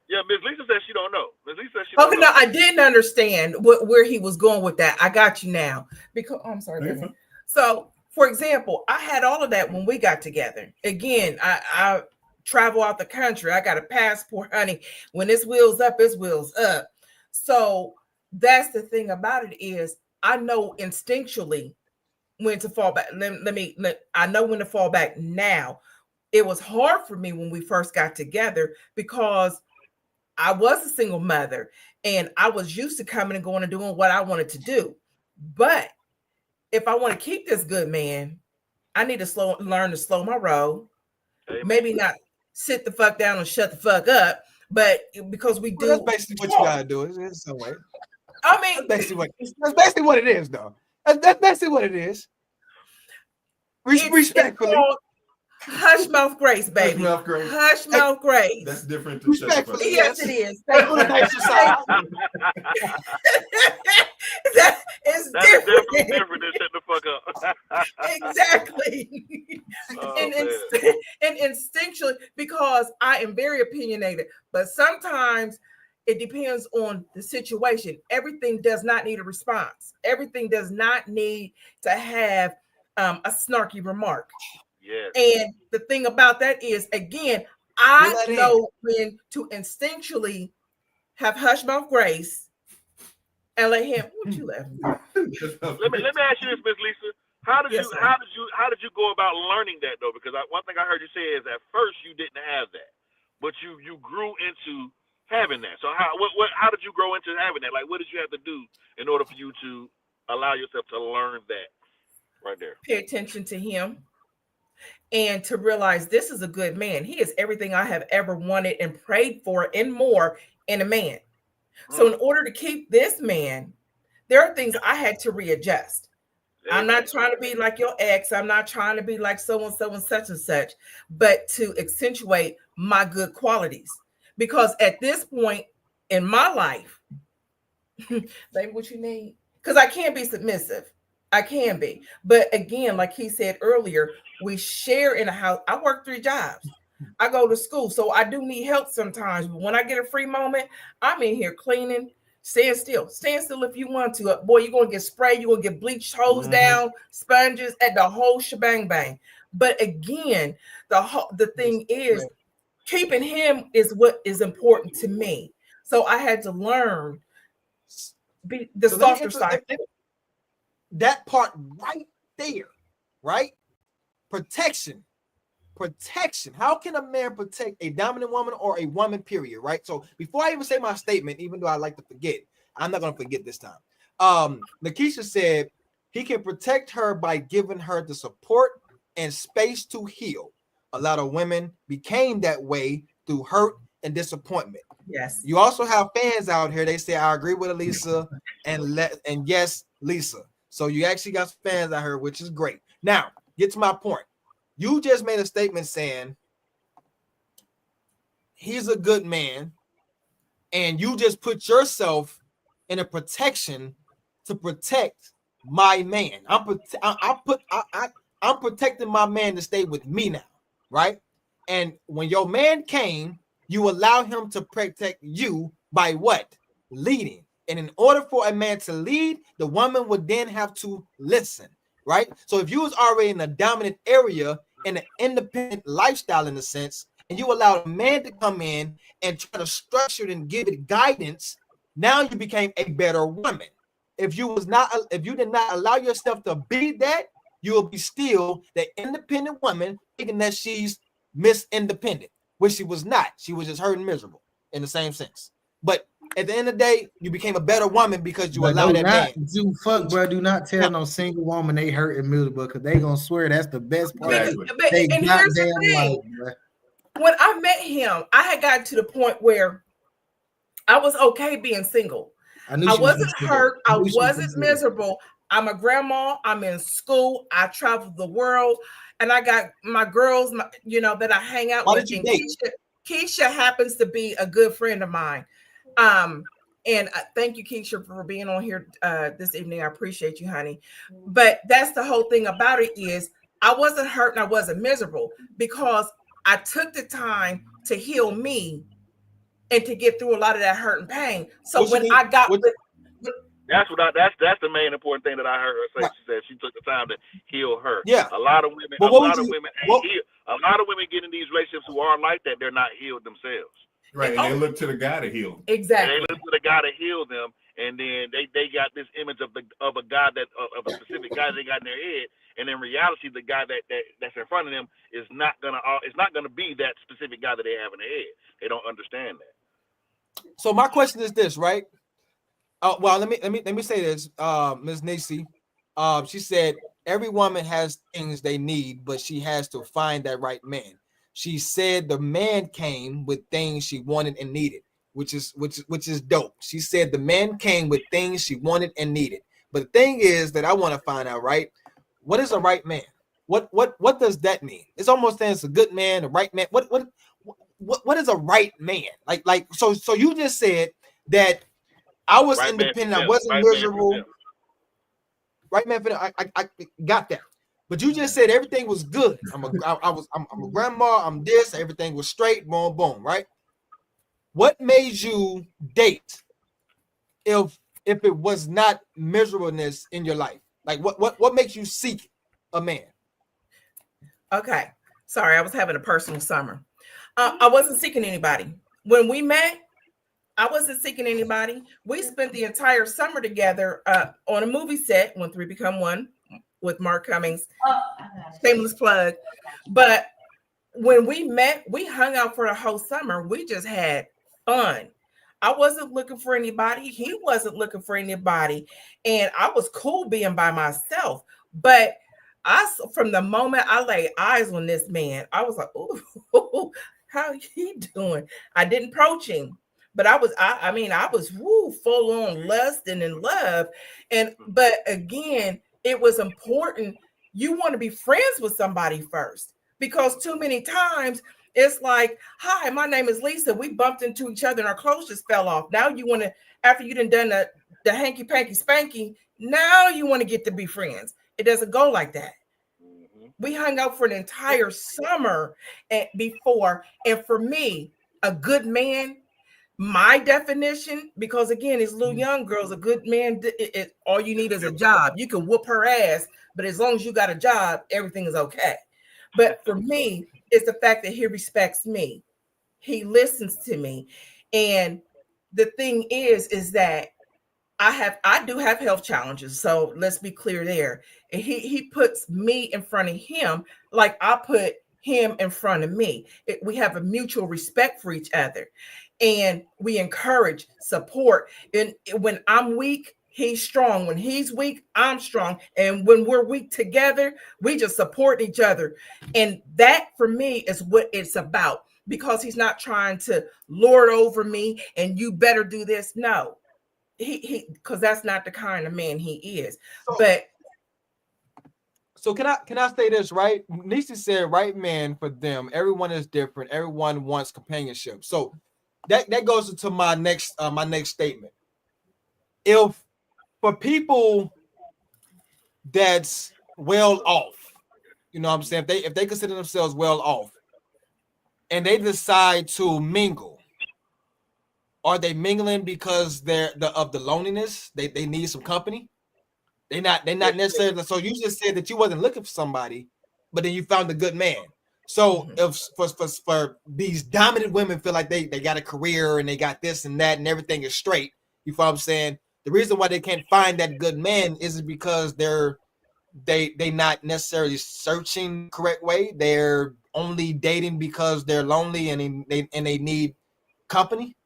Yeah, Ms. Lisa says she don't know. Ms. Lisa says she don't know. I didn't understand where he was going with that. I got you now. Because I'm sorry. So, for example, I had all of that when we got together. Again, I travel out the country. I got a passport, honey. When it's wheels up, it's wheels up. So that's the thing about it is I know instinctually when to fall back. I know when to fall back now. It was hard for me when we first got together because I was a single mother and I was used to coming and going and doing what I wanted to do. But if I want to keep this good man, I need to learn to slow my roll. Maybe not sit the fuck down and shut the fuck up, but because we do. That's basically what you gotta do. In some way. I mean, that's basically what it is, though. That's basically what it is. Respectfully. Hush mouth grace, baby. Hush mouth grace. That's different. Yes, it is. It's different. Definitely different than shut the fuck up. Exactly. And instinctually, because I am very opinionated, but sometimes it depends on the situation. Everything does not need a response. Everything does not need to have a snarky remark. Yes. And the thing about that is, again, I know when to instinctually have hush mouth grace and let him. What you laughing? Let me ask you this, Miss Lisa. How did you go about learning that though? Because one thing I heard you say is at first you didn't have that, but you grew into having that. So how did you grow into having that? Like, what did you have to do in order for you to allow yourself to learn that right there? Pay attention to him. And to realize this is a good man. He is everything I have ever wanted and prayed for and more in a man. So in order to keep this man, there are things I had to readjust. I'm not trying to be like your ex. I'm not trying to be like so-and-so and such and such, but to accentuate my good qualities. Because at this point in my life, baby, what you need? Because I can't be submissive. I can be. But again, like he said earlier, we share in a house. I work 3 jobs. I go to school. So I do need help sometimes. But when I get a free moment, I'm in here cleaning. Stand still. Stand still if you want to. Boy, you're going to get sprayed. You're going to get bleached hose down, sponges, and the whole shebang bang. But again, the thing is, keeping him is what is important to me. So I had to learn the softer side. That part right there, right? Protection. How can a man protect a dominant woman or a woman, period, right? So before I even say my statement, even though I like to forget, I'm not going to forget this time. Nakisha said he can protect her by giving her the support and space to heal. A lot of women became that way through hurt and disappointment. Yes. You also have fans out here. They say, I agree with Elisa and yes, Lisa. So you actually got fans out here, which is great. Now, get to my point. You just made a statement saying he's a good man, and you just put yourself in a protection to protect my man. I'm protecting my man to stay with me now, right? And when your man came, you allow him to protect you by what? Leading. And in order for a man to lead, the woman would then have to listen, right? So if you was already in a dominant area in an independent lifestyle in a sense, and you allowed a man to come in and try to structure it and give it guidance, now you became a better woman. If you did not allow yourself to be that, you will be still the independent woman thinking that she's Miss Independent, which she was not. She was just hurt and miserable in the same sense. But at the end of the day, you became a better woman because you allowed that man. Do not tell no single woman they hurt and miserable because they gonna swear that's the best part. Exactly. And here's the thing. When I met him, I had gotten to the point where I was okay being single. I wasn't hurt. I wasn't miserable. I'm a grandma. I'm in school. I travel the world, and I got my girls, that I hang out with. And Keisha happens to be a good friend of mine. And thank you, Keisha, for being on here this evening. I appreciate you, honey. But that's the whole thing about it is I wasn't hurt and I wasn't miserable because I took the time to heal me and to get through a lot of that hurt and pain. So that's the main important thing that I heard her say. She said she took the time to heal her. Yeah. A lot of women get in these relationships who are like that. They're not healed themselves. Right, and they look to the guy to heal them. Exactly. And they look to the guy to heal them, and then they got this image of a guy of a specific guy they got in their head, and in reality, the guy that's in front of them is not gonna be that specific guy that they have in their head. They don't understand that. So my question is this, right? Well, let me say this, Ms. Nisi. She said every woman has things they need, but she has to find that right man. She said the man came with things she wanted and needed, which is dope. She said the man came with things she wanted and needed. But the thing is that I want to find out, right? What is a right man? What does that mean? It's almost saying it's a good man, a right man. What is a right man? Like so you just said that I was right independent, I wasn't miserable. Right man, I got that. But you just said everything was good. I'm a grandma. I'm this. Everything was straight. Boom, boom. Right. What made you date if it was not miserableness in your life? Like what makes you seek a man? Okay. Sorry, I was having a personal summer. I wasn't seeking anybody. When we met, I wasn't seeking anybody. We spent the entire summer together on a movie set, When Three Become One, with Mark Cummings. Shameless plug. But when we met, we hung out for the whole summer. We just had fun. I wasn't looking for anybody. He wasn't looking for anybody. And I was cool being by myself. But from the moment I laid eyes on this man, I was like, ooh, how he doing? I didn't approach him. But I was full on lust and in love. But again, it was important. You want to be friends with somebody first, because too many times it's like, hi, my name is Lisa. We bumped into each other and our clothes just fell off. Now you want to, after you done the hanky panky spanky, now you want to get to be friends. It doesn't go like that. We hung out for an entire summer before. And for me, a good man, my definition, because again, it's little young girls, a good man, all you need is a job. You can whoop her ass, but as long as you got a job, everything is okay. But for me, it's the fact that he respects me. He listens to me. And the thing is that I do have health challenges. So let's be clear there. And he puts me in front of him like I put him in front of me. We have a mutual respect for each other. And we encourage, support. And when I'm weak, he's strong. When he's weak, I'm strong. And when we're weak together, we just support each other. And that for me is what it's about, because he's not trying to lord over me and you better do this. No, because that's not the kind of man he is. So can I say this, right? Nisi said right man for them. Everyone is different. Everyone wants companionship. So that goes into my next statement. If for people that's well off, you know what I'm saying? If they consider themselves well off and they decide to mingle, are they mingling because of the loneliness? They need some company. They're not necessarily. So you just said that you wasn't looking for somebody, but then you found a good man. So if for these dominant women feel like they got a career and they got this and that and everything is straight, you know what I'm saying? The reason why they can't find that good man isn't because they not necessarily searching the correct way. They're only dating because they're lonely and they need company.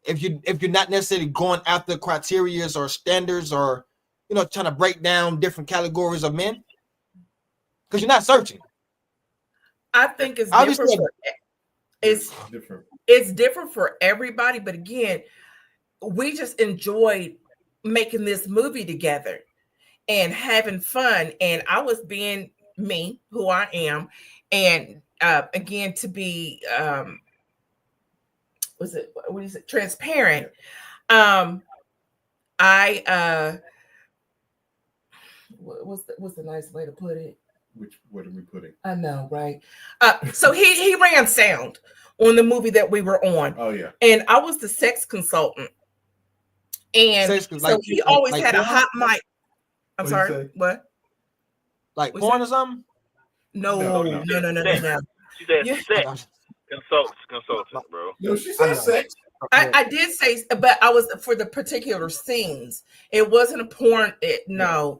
If you're not necessarily going after criteria or standards or trying to break down different categories of men, because you're not searching. I think it's obviously different. It's different for everybody, but again, we just enjoyed making this movie together and having fun. And I was being me, who I am, and again to be transparent. What's the nice way to put it? What are we putting? I know, right? So he ran sound on the movie that we were on. Oh yeah. And I was the sex consultant. And so he always had a hot mic. I'm sorry. What? Like porn or something? No. She said sex consultant, bro. No, she said sex. I did say, but I was for the particular scenes. It wasn't a porn. No,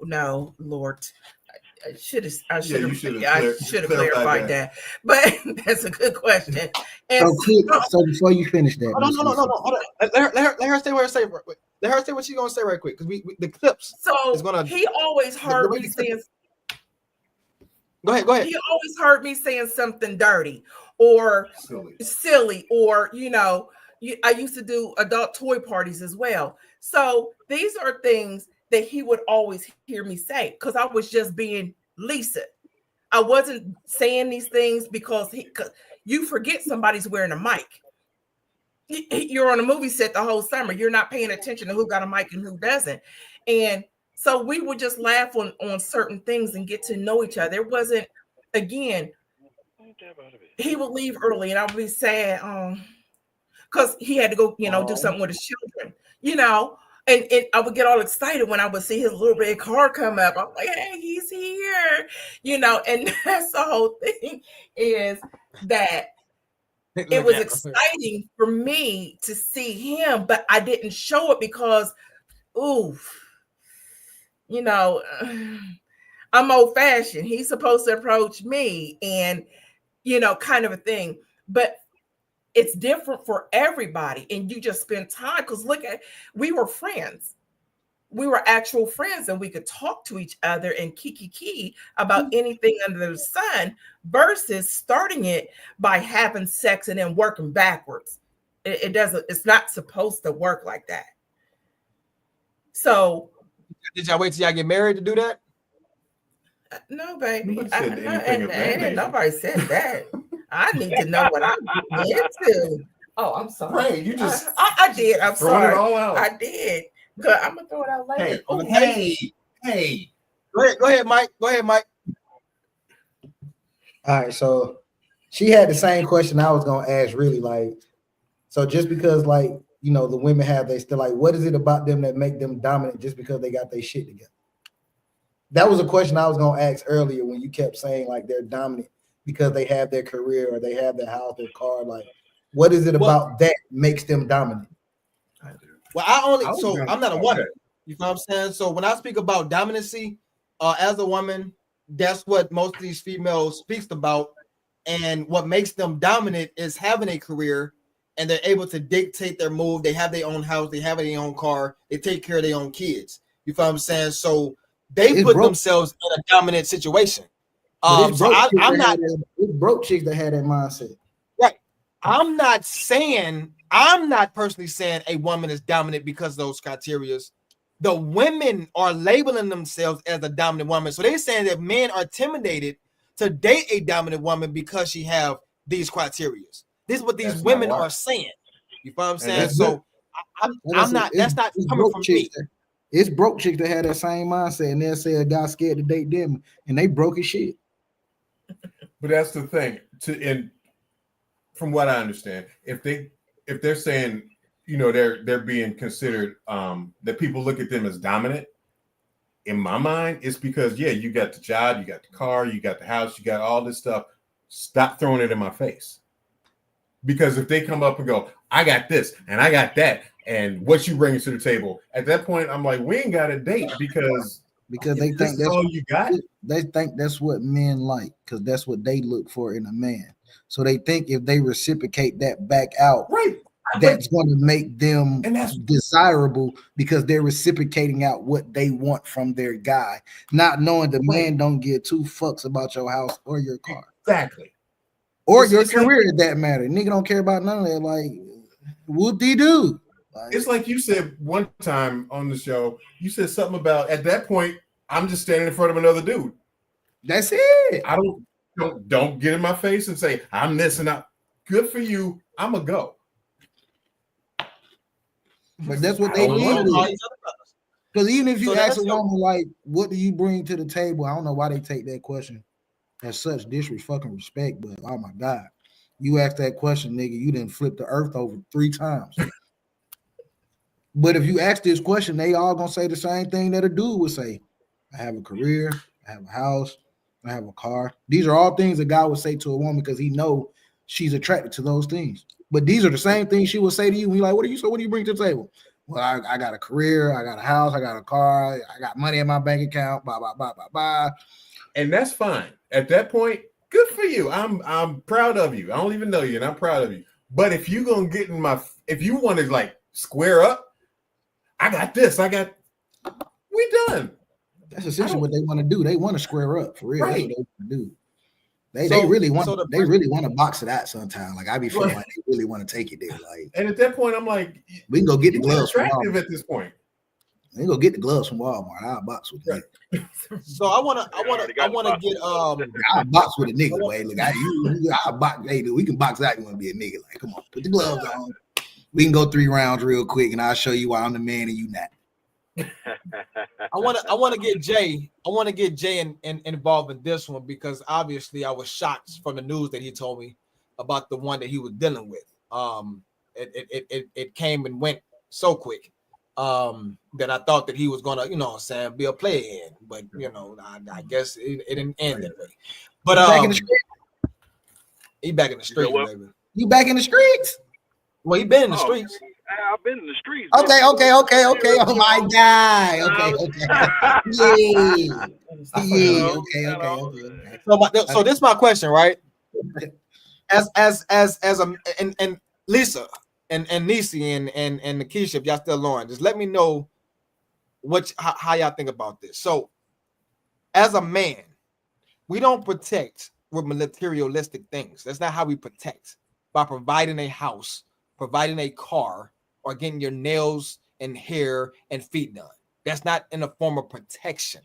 Lord. I should have clarified that. But that's a good question. And so before you finish that, no. Let her say what say. Let her say what she's gonna say right quick, because we the clips. So he always heard me saying. Go ahead. He always heard me saying something dirty or silly or I used to do adult toy parties as well. So these are things that he would always hear me say because I was just being Lisa. I wasn't saying these things because you forget somebody's wearing a mic. You're on a movie set the whole summer. You're not paying attention to who got a mic and who doesn't. And so we would just laugh on certain things and get to know each other. It wasn't, again, he would leave early and I would be sad because he had to go, do something with his children, and I would get all excited when I would see his little red car come up. I'm like, hey, he's here, and that's the whole thing is that it was exciting for me to see him, but I didn't show it because, I'm old fashioned. He's supposed to approach me and, kind of a thing, but it's different for everybody. And you just spend time because we were friends. We were actual friends and we could talk to each other and kiki about anything under the sun versus starting it by having sex and then working backwards. It's not supposed to work like that. So did y'all wait till y'all get married to do that? No, baby. Nobody said that. I need to know what I'm into. Oh, I'm sorry. Right, you just I did. I'm sorry. It all out. I did. But I'm gonna throw it out later. Hey. Go ahead, Mike. All right, so she had the same question I was gonna ask, really. Like, so just because, like, the women they still like, what is it about them that make them dominant just because they got their shit together? That was a question I was gonna ask earlier when you kept saying like they're dominant because they have their career or they have their house, their car. Like, what is it about that makes them dominant? Well, I'm not a woman. You know what I'm saying? So when I speak about dominancy, as a woman, that's what most of these females speaks about. And what makes them dominant is having a career and they're able to dictate their move. They have their own house, they have their own car, they take care of their own kids. You know what I'm saying? So they put themselves in a dominant situation. I'm not broke chicks that had that mindset. Right. I'm not personally saying a woman is dominant because of those criteria. The women are labeling themselves as a dominant woman. So they're saying that men are intimidated to date a dominant woman because she have these criteria. This is what these women are saying. You know what I'm saying? So I'm not. That's not coming from me. It's broke chicks that have that same mindset, and they'll say a guy scared to date them, and they broke as shit. But that's the thing. And from what I understand, if they're saying, you know, they're being considered that people look at them as dominant, in my mind, it's because you got the job, you got the car, you got the house, you got all this stuff. Stop throwing it in my face. Because if they come up and go, I got this and I got that, and what you bring to the table, at that point, I'm like, we ain't got a date because they think that's all you got. They think that's what men like because that's what they look for in a man. So they think if they reciprocate that back out, right, that's going to make them desirable because they're reciprocating out what they want from their guy, not knowing the man don't give two fucks about your house or your car. Exactly. Or your career, like, that matter. Nigga don't care about none of that. Like, whoop-de-doo. Like, it's like you said one time on the show, you said something about at that point, I'm just standing in front of another dude. That's it. I don't get in my face and say, I'm this and that. Good for you. I'm a go. But that's what they need. Because even if you ask a woman, like, what do you bring to the table? I don't know why they take that question as such fucking respect, but oh my God, you ask that question, nigga, you didn't flip the earth over 3 times. But if you ask this question, they all gonna say the same thing that a dude would say. I have a career, I have a house, I have a car. These are all things a guy would say to a woman because he know she's attracted to those things. But these are the same things she would say to you. And you're like, what do you bring to the table? Well, I got a career, I got a house, I got a car, I got money in my bank account, blah, blah, blah, blah, blah. And that's fine. At that point, good for you. I'm proud of you. I don't even know you, and I'm proud of you. But if you gonna get in if you want to like square up, I got this. We done. That's essentially what they want to do. They want to square up for real. Right. That's what they want to do. They really want to box it out sometimes. Like I be feeling like they really want to take it there. Like, and at that point, I'm like, we can go get the gloves from Walmart. At this point, we can go get the gloves from Walmart. I'll box with it. So I wanna get I'll box with a nigga. Way look, I'll box. Hey, dude, we can box out. You want to be a nigga? Like, come on, put the gloves on. We can go 3 rounds real quick, and I'll show you why I'm the man and you not. I want to get Jay. I want to get Jay involved in this one because obviously I was shocked from the news that he told me about the one that he was dealing with. It came and went so quick that I thought that he was gonna, you know what I'm saying, be a player in, but you know, I guess it didn't end that way. But back in the streets. He back in the streets, baby. You back in the streets? Well, he been in the streets. I've been in the streets. Okay. Oh my God. Okay. So this is my question, right? As a and Lisa and Nisi and Nakisha, if y'all still on, just let me know how y'all think about this. So, as a man, we don't protect with materialistic things. That's not how we protect by providing a house, providing a car, or getting your nails and hair and feet done. That's not in a form of protection.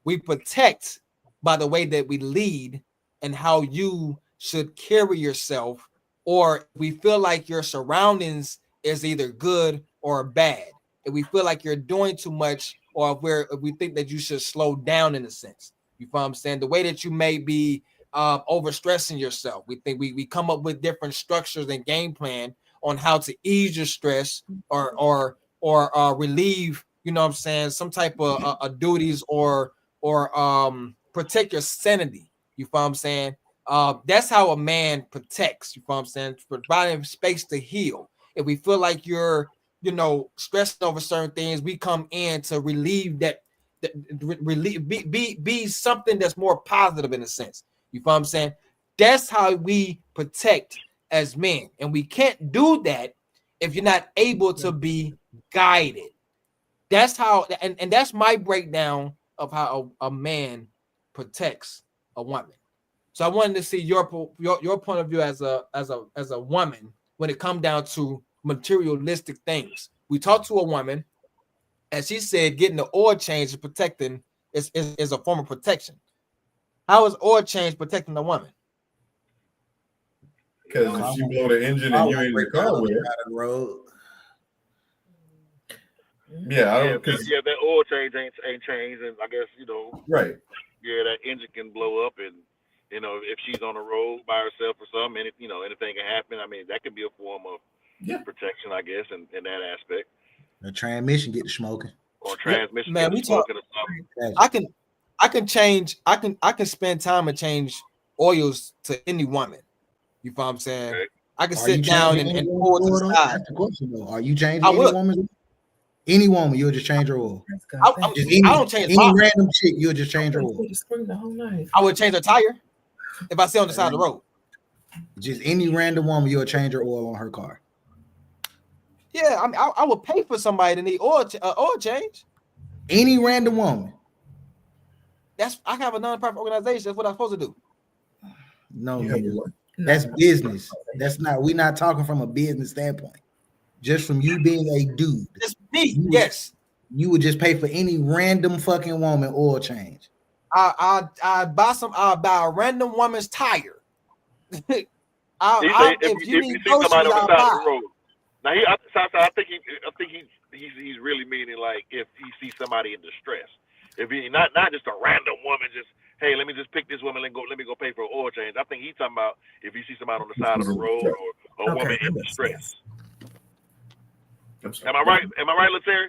We protect by the way that we lead and how you should carry yourself, or we feel like your surroundings is either good or bad. If we feel like you're doing too much, or if we think that you should slow down in a sense. You know what I'm saying? The way that you may be overstressing yourself. We think we come up with different structures and game plan on how to ease your stress or relieve, you know what I'm saying, some type of duties or protect your sanity. You know what I'm saying? That's how a man protects, you know what I'm saying, providing space to heal. If we feel like you're, you know, stressing over certain things, we come in to relieve that, be something that's more positive in a sense. You know what I'm saying? That's how we protect as men, and we can't do that if you're not able to be guided. That's how, and that's my breakdown of how a man protects a woman. So I wanted to see your point of view as a woman when it comes down to materialistic things. We talked to a woman, and she said getting the oil change is protecting is a form of protection. How is oil change protecting a woman? Because if you blow the engine and you ain't in the car with her. Yeah, I don't. Yeah, that oil change ain't changed, and I guess right. Yeah, that engine can blow up, and if she's on the road by herself or something, anything can happen. I mean, that could be a form of protection, I guess, in that aspect. The transmission get to smoking. Or transmission Man, get to smoking or something. I can spend time and change oils to any woman. You know what I'm saying? Okay. I can sit down and pull to the side. That's the question, though. Are you changing any woman? Any woman, you'll just change her oil. I don't change any random chick, you'll just change her oil. I would change her tire if I see on the side of the road. Just any random woman, you'll change her oil on her car. Yeah, I mean, I would pay for somebody to need oil change. Any random woman. I have a non-profit organization. That's what I'm supposed to do. No, that's business. That's not. We're not talking from a business standpoint. Just from you being a dude. Just me. Yes. You would just pay for any random fucking woman oil change. I'll buy a random woman's tire. If you see somebody on the side of the road. Now I think he's really meaning like if he sees somebody in distress. If he not just a random woman, just hey, let me just pick this woman and let me go pay for an oil change. I think he's talking about if you see somebody on the side of the road or a woman in distress. Am I right? Am I right, Letary?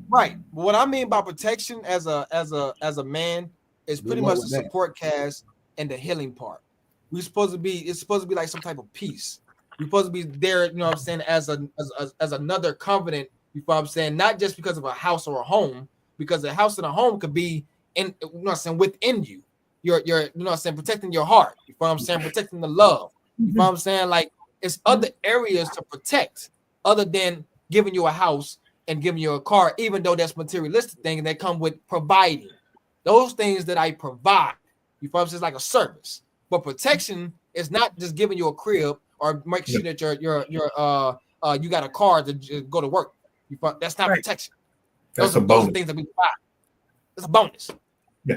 Right. What I mean by protection as a man is pretty much the support cast and the healing part. It's supposed to be like some type of peace. We're supposed to be there, you know what I'm saying, as another covenant, you know what I'm saying, not just because of a house or a home, because a house and a home could be in, you know what I'm saying, within you. You're you know what I'm saying, protecting your heart, you know what I'm saying, protecting the love. You know what I'm saying? Like it's other areas to protect other than giving you a house and giving you a car, even though that's materialistic thing and they come with providing. Those things that I provide, you know what I'm saying, it's like a service. But protection is not just giving you a crib or making sure that you got a car to go to work. That's not protection. Those are things that we provide. It's a bonus. Yeah.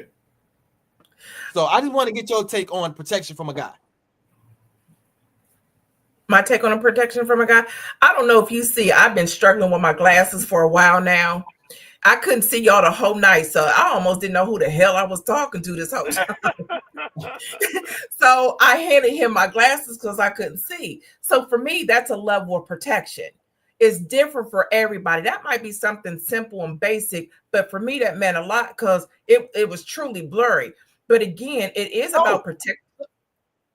So I just want to get your take on protection from a guy. My take on a protection from a guy. I don't know if you see, I've been struggling with my glasses for a while now. I couldn't see y'all the whole night, so I almost didn't know who the hell I was talking to this whole time. So I handed him my glasses because I couldn't see. So for me, that's a level of protection. It's different for everybody. That might be something simple and basic, but for me, that meant a lot because it was truly blurry. But again, it is about protection.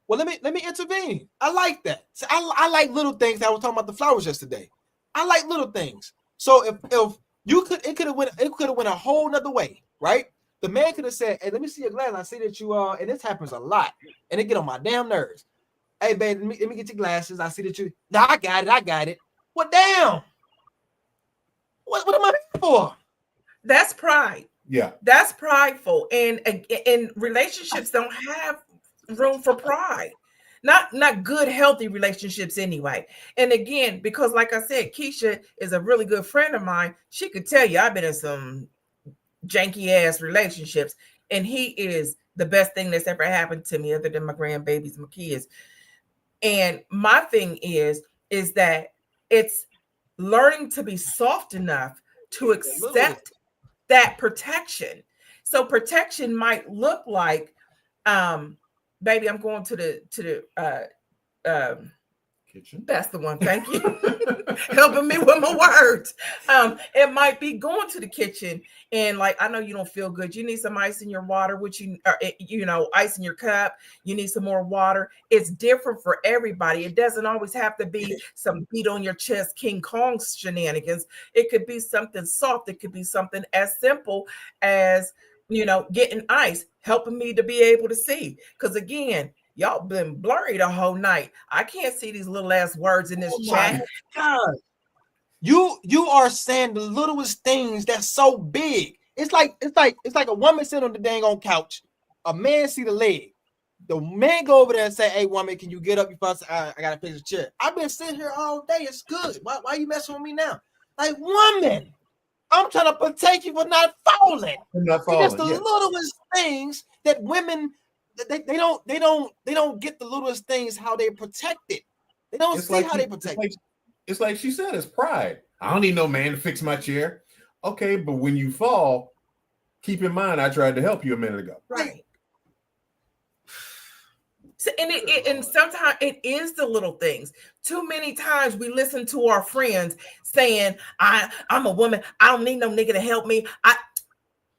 Well, let me intervene. I like that. So I like little things. I was talking about the flowers yesterday. I like little things. So if it could have went a whole nother way, right? The man could have said, "Hey, let me see your glasses. I see that you and this happens a lot, and it get on my damn nerves. Hey, babe, let me get your glasses. I see that you. Nah, I got it. Well, damn. What am I here for? That's pride. Yeah, that's prideful, and relationships don't have room for pride. Not good, healthy relationships anyway. And again, because like I said, Keisha is a really good friend of mine. She could tell you I've been in some janky ass relationships, and he is the best thing that's ever happened to me other than my grandbabies, my kids. And my thing is that it's learning to be soft enough to accept that protection. So protection might look like, baby, I'm going to the kitchen. That's the one. Thank you. Helping me with my words. It might be going to the kitchen and like, I know you don't feel good. You need some ice in your water, which ice in your cup. You need some more water. It's different for everybody. It doesn't always have to be some beat on your chest, King Kong shenanigans. It could be something soft. It could be something as simple as, getting ice, helping me to be able to see. Because again, y'all been blurry the whole night. I can't see these little ass words in this chat. God, you are saying the littlest things that's so big. It's like a woman sitting on the dang on couch. A man see the leg. The man go over there and say, "Hey, woman, can you get up?" I gotta fix the chair. I've been sitting here all day. It's good. Why are you messing with me now? Like, woman, I'm trying to protect you from not falling. That's the littlest things that women. They don't get the littlest things how they protect it. They don't see how they protect it. It's like she said, it's pride. I don't need no man to fix my chair. Okay, but when you fall, keep in mind I tried to help you a minute ago. Right. So, and sometimes it is the little things. Too many times we listen to our friends saying, I'm a woman, I don't need no nigga to help me.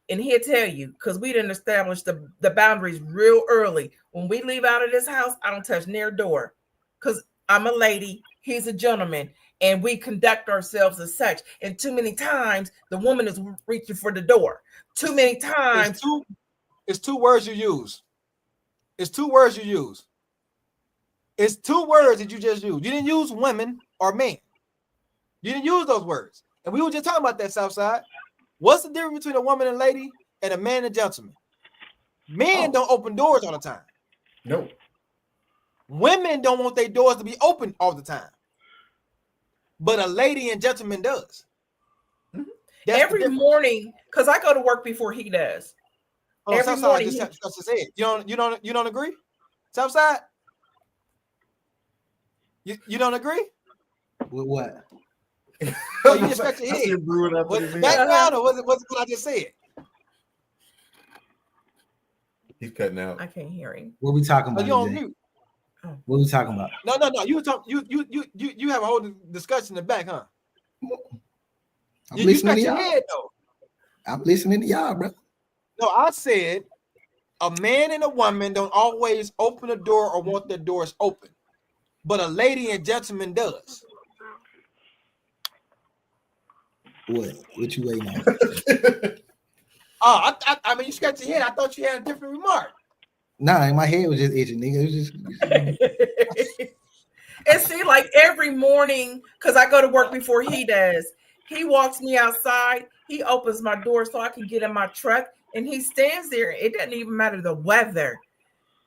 And he'll tell you, because we didn't establish the boundaries real early. When we leave out of this house, I don't touch near door. Because I'm a lady, he's a gentleman, and we conduct ourselves as such. And too many times the woman is reaching for the door. Too many times. It's two words you use. It's two words you use. It's two words that you just used. You didn't use women or men. You didn't use those words. And we were just talking about that, Southside. What's the difference between a woman and lady and a man and gentleman? Men don't open doors all the time. No. Women don't want their doors to be open all the time. But a lady and gentleman does. Every morning, because I go to work before he does. Oh, every morning, just said. You don't agree? Southside? You don't agree? With what? So you just scratch your head. Was it background or was it what I just said? He's cutting out. I can't hear him. What are we talking about? You on mute. What are we talking about? No. You have a whole discussion in the back, huh? I'm listening to y'all. Head, though. I'm listening to y'all, bro. No, I said a man and a woman don't always open a door or want their doors open, but a lady and gentleman does. What you waiting on? I mean, you scratch your head. I thought you had a different remark. Nah, my head was just itching, nigga. It was just. And see, like every morning, because I go to work before he does, he walks me outside. He opens my door so I can get in my truck, and he stands there. It doesn't even matter the weather.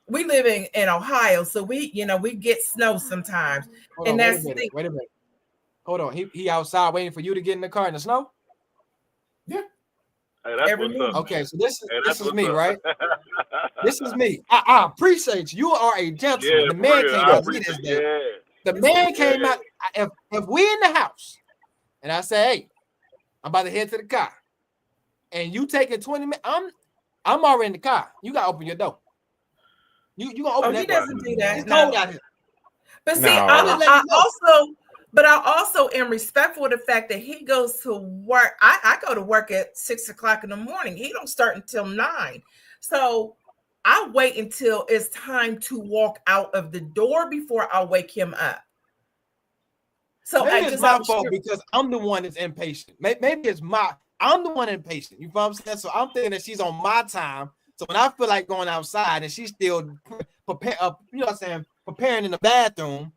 We live in Ohio, so we get snow sometimes. Wait a minute. Hold on. He outside waiting for you to get in the car in the snow? Yeah. Hey, that's what's up. Okay, so this is me, right? This is me. I appreciate you. You are a gentleman. Yeah, the man came out. The man came out. If we in the house and I say, hey, I'm about to head to the car, and you take it 20 minutes, I'm already in the car. You gotta open your door. You gonna open that door. He doesn't do that. It's cold out here. But see, I also am respectful of the fact that he goes to work. I go to work at 6:00 in the morning. He don't start until 9. So I wait until it's time to walk out of the door before I wake him up. So maybe it's my fault because I'm the one that's impatient. Maybe I'm the one impatient. You know what I'm saying? So I'm thinking that she's on my time. So when I feel like going outside and she's still preparing in the bathroom,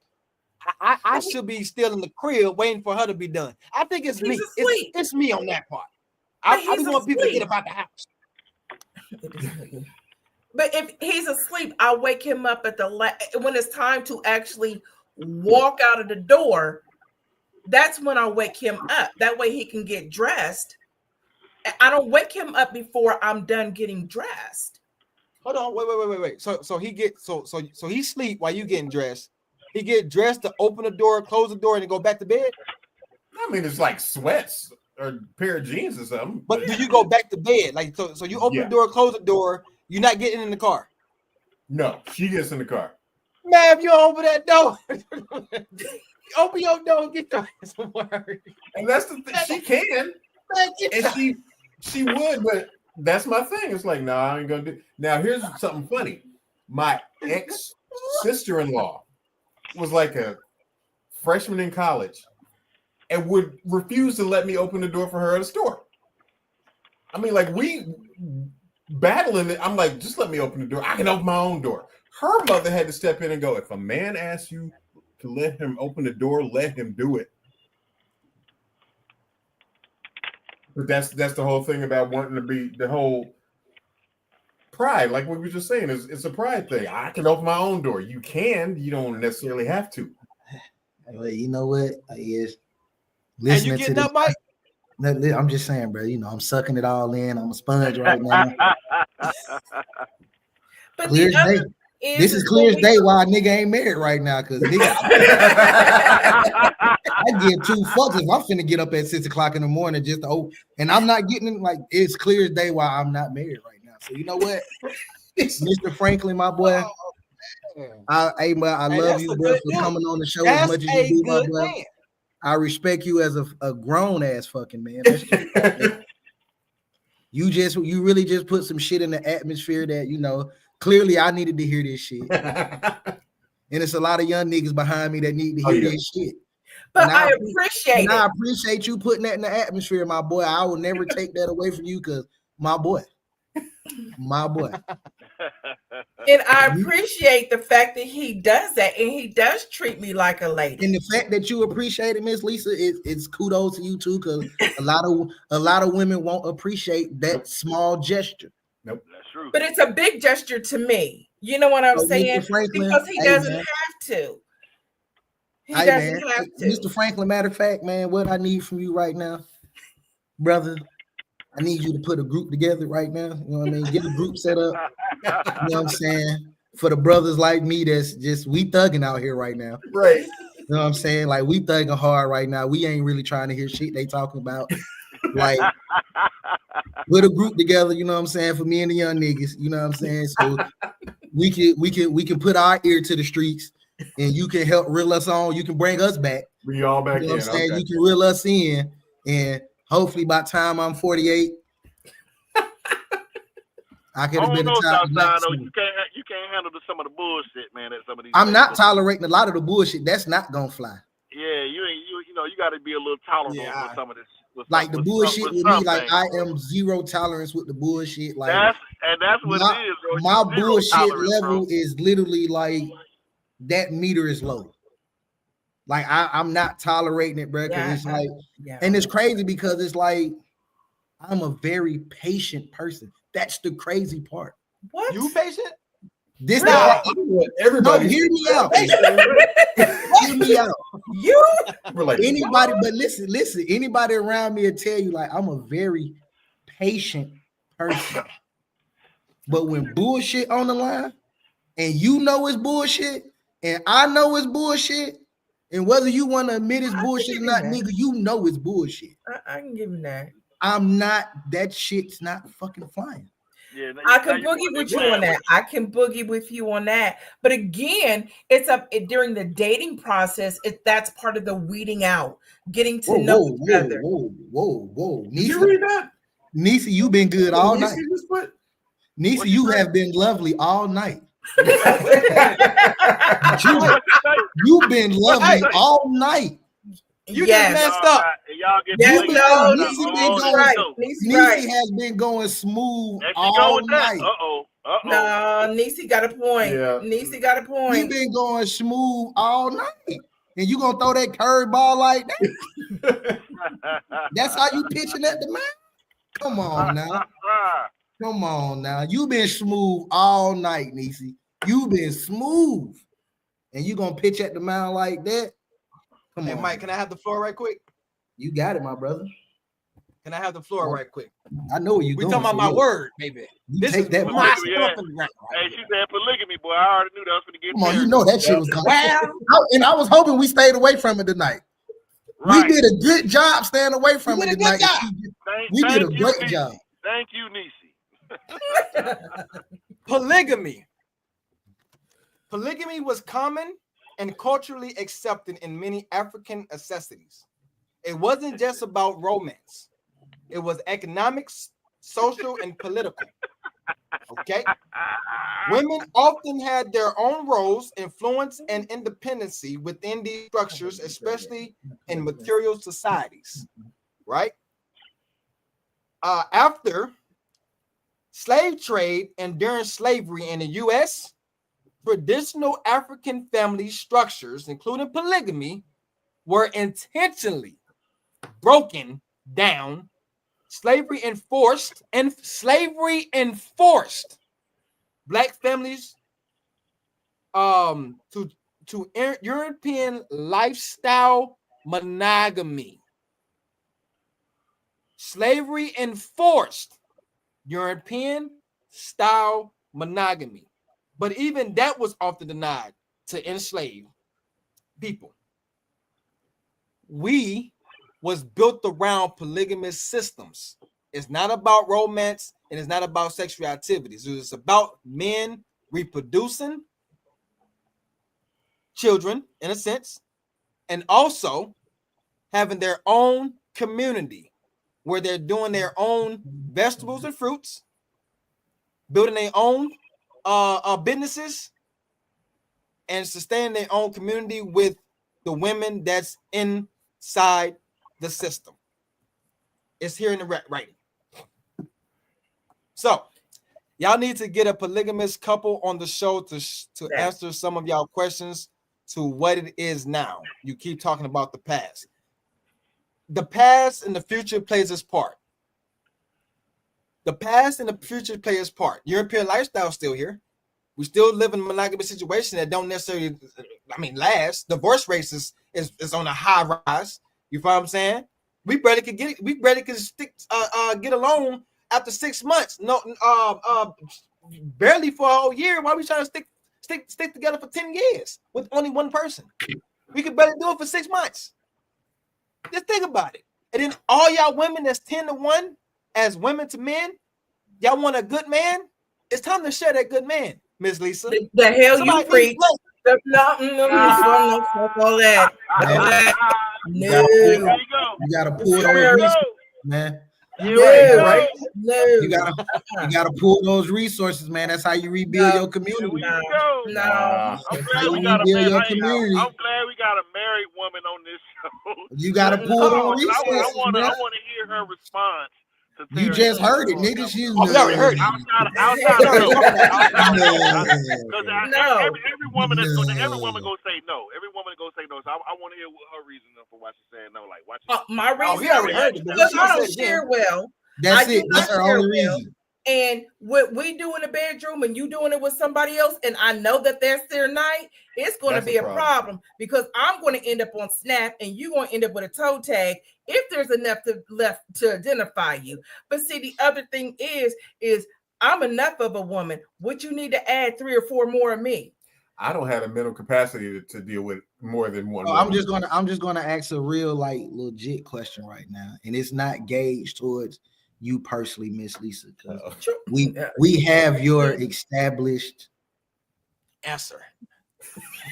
I should be still in the crib waiting for her to be done. I think it's me. It's me on that part. I just want people to get about the house. But if he's asleep, I'll wake him up when it's time to actually walk out of the door. That's when I'll wake him up. That way he can get dressed. I don't wake him up before I'm done getting dressed. Hold on, wait. So he sleep while you getting dressed. He get dressed to open the door, close the door, and then go back to bed. I mean, it's like sweats or a pair of jeans or something. But do you go back to bed? Like so you open the door, close the door. You're not getting in the car. No, she gets in the car. Man, if you open that door, open your door and get your ass to work. And that's the thing. She can, and she would, but that's my thing. It's like, no, I ain't gonna do. Now, here's something funny. My ex sister-in-law was like a freshman in college and would refuse to let me open the door for her at a store. I mean, like we battling it. I'm like, just let me open the door. I can open my own door. Her mother had to step in and go, if a man asks you to let him open the door, let him do it. But that's the whole thing about wanting to be the whole pride. Like what we were just saying, it's a pride thing. I can open my own door. You can. You don't necessarily have to. Well, you know what? Is listening you getting up, Mike? I'm just saying, bro. You know, I'm sucking it all in. I'm a sponge right now. But This is clear as day why a nigga ain't married right now, because nigga, I give 2 fucks if I'm finna get up at 6 o'clock in the morning just to and I'm not getting like it's clear as day why I'm not married right now. So you know what, Mr. Franklin, my boy, I love you, bro, for coming on the show as much as you do, my boy. Man. I respect you as a grown ass fucking man. That's just, you really just put some shit in the atmosphere that, you know, clearly I needed to hear this shit. And it's a lot of young niggas behind me that need to hear this shit. But I appreciate it. I appreciate you putting that in the atmosphere, my boy. I will never take that away from you, because my boy. And I appreciate the fact that he does that, and he does treat me like a lady. And the fact that you appreciate it, Miss Lisa, it's kudos to you too, because a lot of women won't appreciate that small gesture. Nope, that's true. But it's a big gesture to me. You know what I'm saying? Franklin, because he doesn't have to. He doesn't have to. Mr. Franklin, matter of fact, man, what I need from you right now, brother, I need you to put a group together right now. You know what I mean? Get a group set up. You know what I'm saying? For the brothers like me, that's just, we thugging out here right now. Right. You know what I'm saying? Like, we thugging hard right now. We ain't really trying to hear shit they talking about. Like, put a group together, you know what I'm saying, for me and the young niggas, you know what I'm saying? So we can put our ear to the streets, and you can help reel us on. You can bring us back. We all back, you know in. What I'm saying? Okay. You can reel us in, and hopefully by the time I'm 48, I could have been a top. You can't handle some of the bullshit, man. That some of these. I'm not tolerating a lot of the bullshit. That's not gonna fly. Yeah, you know, you got to be a little tolerant with some of this. Like the bullshit with me, like I am zero tolerance with the bullshit. Like that's what it is, bro. My bullshit level is literally like that meter is low. Like I'm not tolerating it, bro. Because it's like, and it's crazy because it's like I'm a very patient person. That's the crazy part. What? You patient? This everybody. No, hear me out. Hear me out. You like, anybody, but listen. Anybody around me will tell you like I'm a very patient person. But when bullshit on the line, and you know it's bullshit, and I know it's bullshit, and whether you want to admit it's bullshit or not, nigga, you know it's bullshit. I can give him that. I'm not. That shit's not fucking flying. Yeah, I can boogie with you on that. I can boogie with you on that. But again, it's during the dating process. That's part of the weeding out, getting to know each other. Whoa. Did you read that? Nisa, you've been good all night. Nisa, you have been lovely all night. You've been lovely all night. You just messed up. Nisi has been going smooth all night. No, Nisi got a point. Yeah. Nisi got a point. You've been going smooth all night. And you gonna throw that curveball like that? That's how you pitching at the man? Come on now. Come on now. You've been smooth all night, Nisi. You've been smooth. And you gonna pitch at the mound like that? Come on, Mike, can I have the floor right quick? You got it, my brother. Can I have the floor right quick? I know you. We talking about my word, baby. This is that my stumping ground. Hey, she said polygamy, boy. I already knew that was gonna get. Come on, you know that shit was coming. And I was hoping we stayed away from it tonight. Right. We did a good job staying away from it tonight. We did a great job. Thank you, Nisi. Polygamy. Polygamy was common and culturally accepted in many African societies. It wasn't just about romance. It was economics, social, and political. Okay? Women often had their own roles, influence, and independency within these structures, especially in material societies. Right? After slave trade and during slavery in the U.S., traditional African family structures, including polygamy, were intentionally broken down. Slavery enforced Black families to European lifestyle monogamy. Slavery enforced European style monogamy. But even that was often denied to enslave people. We was built around polygamous systems. It's not about romance and it's not about sexual activities. It's about men reproducing children, in a sense, and also having their own community where they're doing their own vegetables and fruits, building their own businesses, and sustaining their own community with the women that's inside the system. It's here in the writing. So y'all need to get a polygamous couple on the show to answer some of y'all questions to what it is now. You keep talking about the past. The past and the future plays its part. The past and the future play its part. European lifestyle is still here. We still live in a monogamous situation that don't necessarily, last. Divorce rates is on a high rise. You follow what I'm saying? We barely could get along after 6 months. No, barely for a whole year. Why are we trying to stick together for 10 years with only one person? We could barely do it for 6 months. Just think about it. And then all y'all women that's 10-1 as women to men, y'all want a good man? It's time to share that good man, Miss Lisa. The hell you preach. No, fuck all that. No. You gotta pull those resources, man. Right? No. You gotta pull those resources, man. That's how you rebuild your community. No. I'm glad we got a married woman on this show. You gotta pull those resources. I want to hear her response. You just heard it, niggas. You already heard it. Outside of every woman gonna say no. Every woman gonna say no. So I want to hear her reason for why she's saying no. Like, why my reason? We already heard it. Because I don't share well. That's it. That's her only reason. And what we do in the bedroom and you doing it with somebody else, and I know that that's their night, it's going to be a problem because I'm going to end up on Snap and you're going to end up with a toe tag if there's enough left to identify you. But see, the other thing is I'm enough of a woman. Would you need to add 3 or 4 more of me? I don't have the mental capacity to deal with more than one. I'm just gonna ask a real legit question right now, and it's not gauged towards you personally, Miss Lisa. We have your established answer.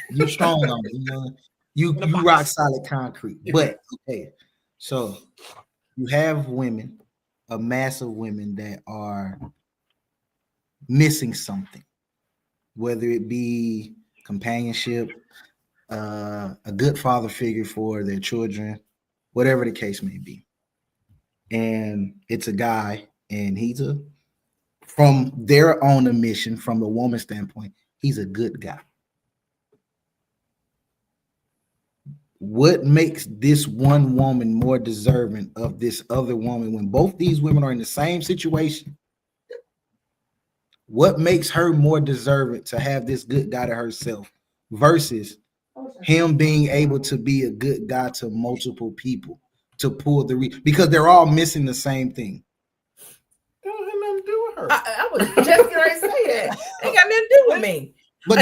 You strong on it, you know. You rock solid concrete. But okay, so you have women, a mass of women that are missing something, whether it be companionship, a good father figure for their children, whatever the case may be. And it's a guy, and he's from their own admission, from the woman's standpoint, he's a good guy. What makes this one woman more deserving of this other woman when both these women are in the same situation? What makes her more deserving to have this good guy to herself versus him being able to be a good guy to multiple people to pull because they're all missing the same thing? It don't have nothing to do with her. I was just going to say that. It ain't got nothing to do with me. But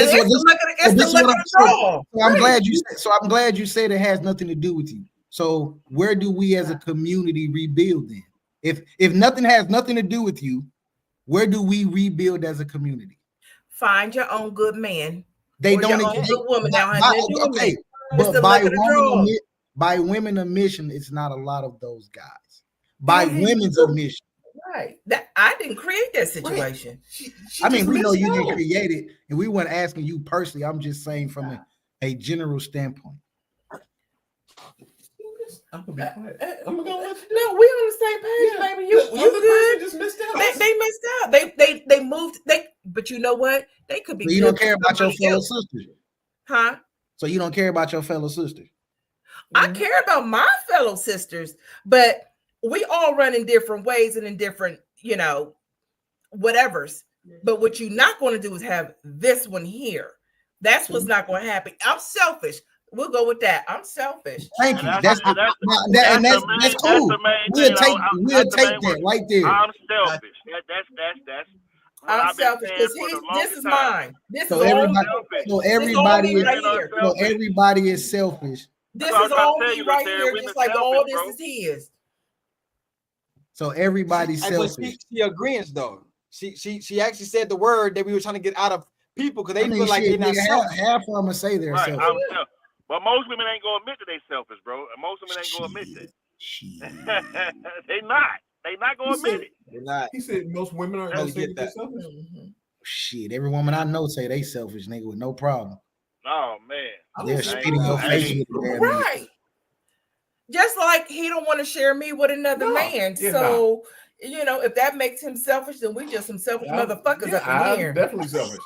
I'm glad you said it has nothing to do with you. So where do we as a community rebuild then? If nothing has nothing to do with you, where do we rebuild as a community? Find your own good man. They don't exist. Woman. Okay, but by women admission, it's not a lot of those guys. By women's admission. Right. That I didn't create that situation. We know you didn't create it, and we weren't asking you personally. I'm just saying from a general standpoint. I'm gonna be quiet. I'm gonna go with you. No, we on the same page, baby. You good? Just missed out. They missed out. They moved. But you know what? They could be. So you don't care about your fellow sisters, huh? So you don't care about your fellow sisters. I care about my fellow sisters, but we all run in different ways and in different, whatevers. But what you're not going to do is have this one here. That's what's not going to happen. I'm selfish. We'll go with that. I'm selfish. Thank you. That's cool. We'll take that right there. I'm selfish. I'm selfish because this is mine. This is all everybody is selfish. This is all me right here, just like all this is his. So everybody's selfish. She agrees though. She actually said the word that we were trying to get out of people because they feel like they're not selfish. Half of them say they're selfish. But most women ain't gonna admit that they selfish, bro. Most women ain't gonna admit that. They not gonna admit it. They're not. He said most women aren't gonna get that. Shit, every woman I know say they selfish, nigga, with no problem. Oh man, they're spitting your face with right. Just like he don't want to share me with another man. So you know, if that makes him selfish, then we just some selfish motherfuckers up in here. Definitely selfish.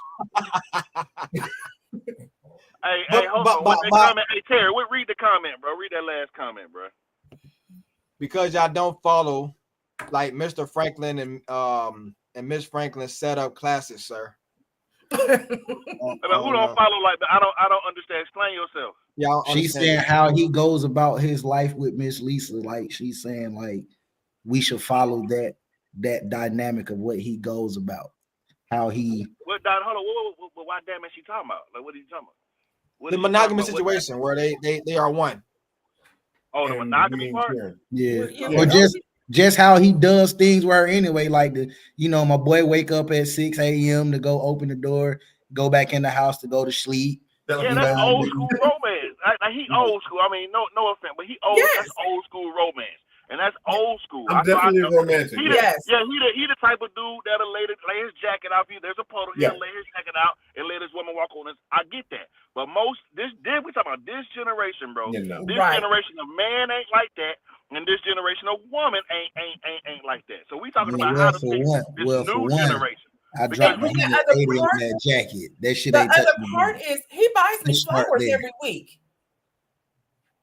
Hey, hold on. Comment. Hey, Terry, read the comment, bro. Read that last comment, bro. Because y'all don't follow like Mr. Franklin and Miss Franklin set up classes, sir. Who don't follow like that? I don't understand. Explain yourself. Yeah, she's saying how he goes about his life with Miss Lisa. Like she's saying, like we should follow that dynamic of what he goes about. How he. Hold on. Why damn is she talking about? Like, what are you talking about? The monogamous situation where they are one. Oh, the monogamy part. Yeah, or just how he does things with her anyway. Like my boy wake up at 6 a.m. to go open the door, go back in the house to go to sleep. Yeah, that's old school romance. He old school. I mean, no offense, but that's old school romance. And that's old school. I'm definitely romantic. He the type of dude that'll lay his jacket out. There's a puddle. He'll lay his jacket out and let his woman walk on it. I get that. But we talking about this generation, bro. This generation of man ain't like that, and this generation of woman ain't like that. So we talking about how to fix this new generation. I dropped $180 on that jacket. That shit ain't touching me. The other part is he buys me flowers every week.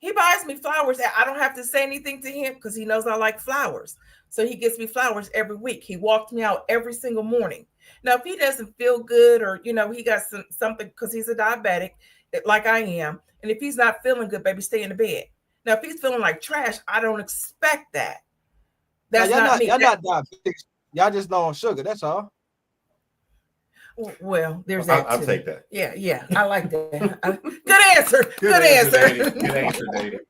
He buys me flowers and I don't have to say anything to him because he knows I like flowers. So he gets me flowers every week. He walks me out every single morning. Now, if he doesn't feel good or, he got something because he's a diabetic like I am. And if he's not feeling good, baby, stay in the bed. Now, if he's feeling like trash, I don't expect that. That's not me. Y'all not diabetics. Y'all just low on sugar. That's all. Well, there's that. I'll take that. Yeah, I like that. Good answer. Good answer. Good answer, David.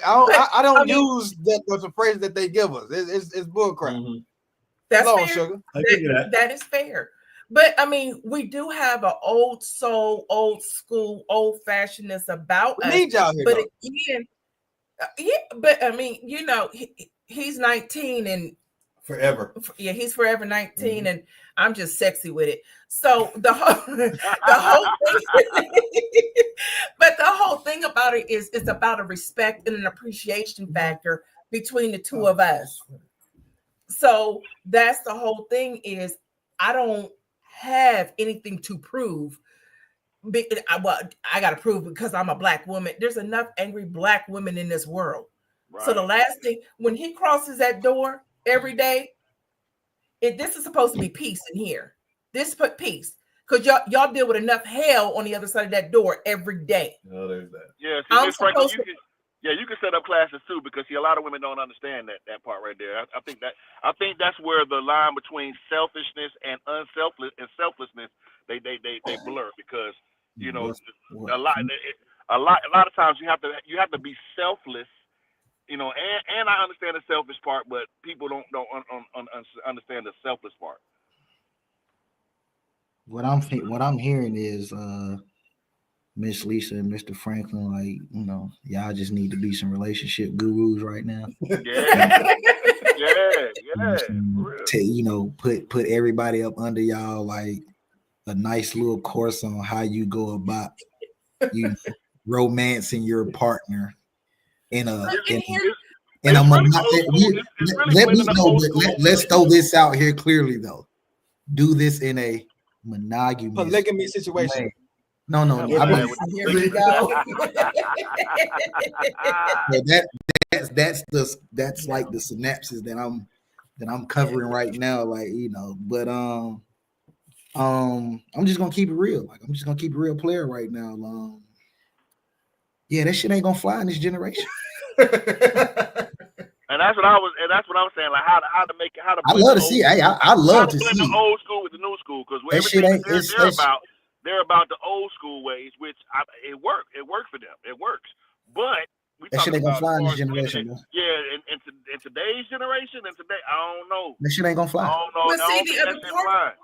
I don't use the phrase that they give us. It's bullcrap. Mm-hmm. That's low fair. Sugar. That is fair. But I mean, we do have an old soul, old school, old fashionedness about us. Need y'all here, but again, but I mean, he's 19 and forever. Yeah, he's forever 19, and I'm just sexy with it. So the whole thing, but the whole thing about it is it's about a respect and an appreciation factor between the two of us. So that's the whole thing is I don't have anything to prove. I got to prove because I'm a Black woman. There's enough angry Black women in this world. Right. So the last thing, when he crosses that door every day, this is supposed to be peace in here. This put peace because y'all deal with enough hell on the other side of that door every day. Oh, there's that. Yeah, you can set up classes too because a lot of women don't understand that part right there. I think that's where the line between selfishness and selflessness they blur because a lot of times you have to be selfless. And I understand the selfish part, but people don't understand the selfless part. What I'm hearing is Miss Lisa and Mr. Franklin, like, y'all just need to be some relationship gurus right now. Yeah. To put everybody up under y'all like a nice little course on how you go about romancing your partner. Let's throw this out here clearly though. Do this in a monogamous polygamy situation. No. Here we go. That's like the synapses that I'm covering right now. But I'm just gonna keep it real. Like I'm just gonna keep a real player right now. Yeah, that shit ain't gonna fly in this generation. And that's what I was saying. Like how to make it. How to. I love to see. Hey, I love to blend see the old school with the new school because that shit ain't. They're about the old school ways, which it worked. It worked for them. It works. But that shit ain't gonna fly in this generation, bro. Yeah, in today's generation, and today, I don't know. That shit ain't gonna fly. I don't know. But see, the other part,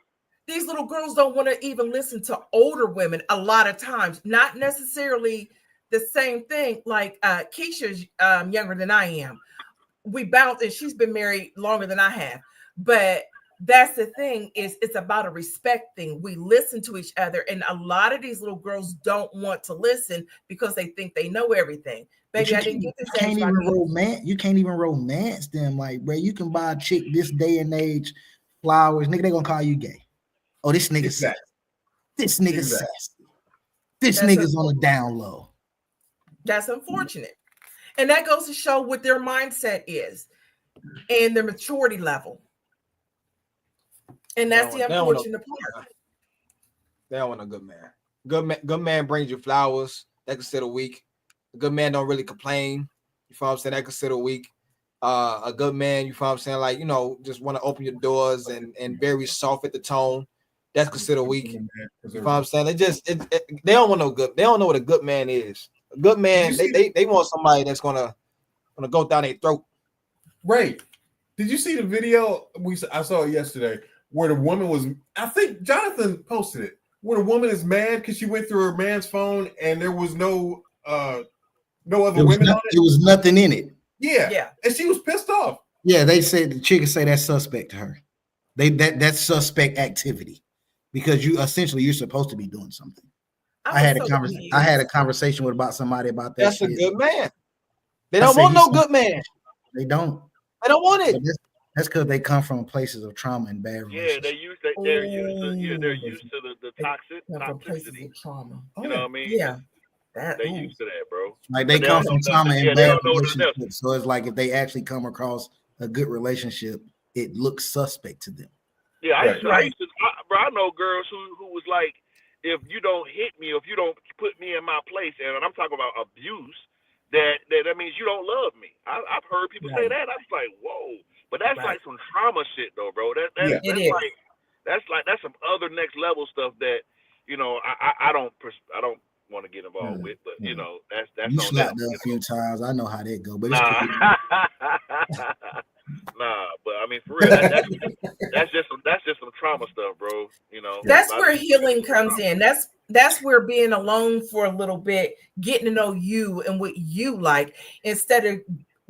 these little girls don't want to even listen to older women a lot of times. Not necessarily the same thing. Like Keisha's younger than I am. We bounce, and she's been married longer than I have. But that's the thing, is it's about a respect thing. We listen to each other, and a lot of these little girls don't want to listen because they think they know everything. Baby, I didn't get this. You can't even romance them. Like, bro, you can buy a chick this day and age flowers. Nigga, they gonna call you gay. Oh, this nigga sassy. This nigga sassy. This nigga's on the down low. That's unfortunate. And that goes to show what their mindset is and their maturity level. And that's the unfortunate part. They don't want a good man. Good man brings you flowers. They consider weak. A good man don't really complain. You feel what I'm saying? They consider weak. A good man, you feel what I'm saying? Like, just want to open your doors and very soft at the tone. That's considered weak. You feel what I'm saying? They don't want no good. They don't know what a good man is. A good man, they want somebody that's gonna go down their throat. Right. Did you see the video? I saw it yesterday where the woman was. I think Jonathan posted it. Where the woman is mad because she went through her man's phone and there was no other women on it. There was nothing in it. Yeah. And she was pissed off. Yeah, they said the chicken say that's suspect to her. That's suspect activity because you're supposed to be doing something. I had a conversation with somebody about that. That's shit. A good man. They don't want no good man. They don't. They don't want it. That's because they come from places of trauma and bad relationships. Yeah, they're used to the toxicity. Trauma. You know what I mean? Yeah. They're used to that, bro. Like they come from trauma and bad relationships. So it's like if they actually come across a good relationship, it looks suspect to them. Yeah, I know girls who was like, if you don't hit me, if you don't put me in my place, and I'm talking about abuse, that means you don't love me. I've heard people say that. I was like, whoa, but that's like some trauma shit, though, bro. That's some other next level stuff that I don't want to get involved with, but that's you slapped her a few times. I know how that go, but nah, but I mean, for real, that's just some trauma stuff, bro. That's where healing comes in. That's where being alone for a little bit, getting to know you and what you like, instead of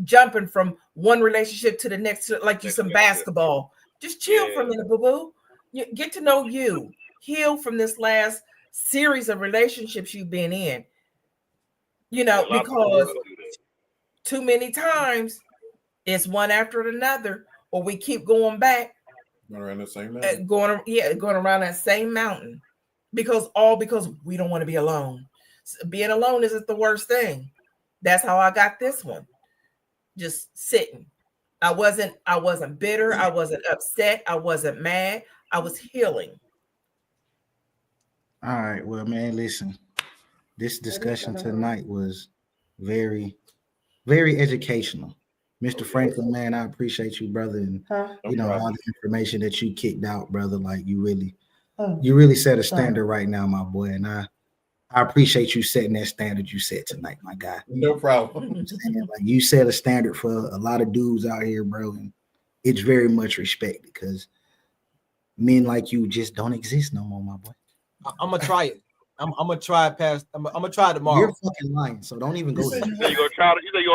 jumping from one relationship to the next, like you some basketball. Just chill for a minute, boo-boo. You get to know you. Heal from this last series of relationships you've been in. Because too many times it's one after another, or we keep going back. Going around the same mountain. Going around that same mountain. Because we don't want to be alone. Being alone isn't the worst thing. That's how I got this one. Just sitting. I wasn't bitter. I wasn't upset. I wasn't mad. I was healing. All right. Well, man, listen. This discussion tonight was very, very educational. Mr. Franklin, man, I appreciate you, brother, and all the information that you kicked out, brother. Like you really set a standard right now, my boy, and I appreciate you setting that standard you set tonight, my guy. No problem. Like you set a standard for a lot of dudes out here, bro, and it's very much respect because men like you just don't exist no more, my boy. I'm gonna try it. I'm gonna try it past. I'm gonna try it tomorrow. You're fucking lying, so don't even go there. You say you're gonna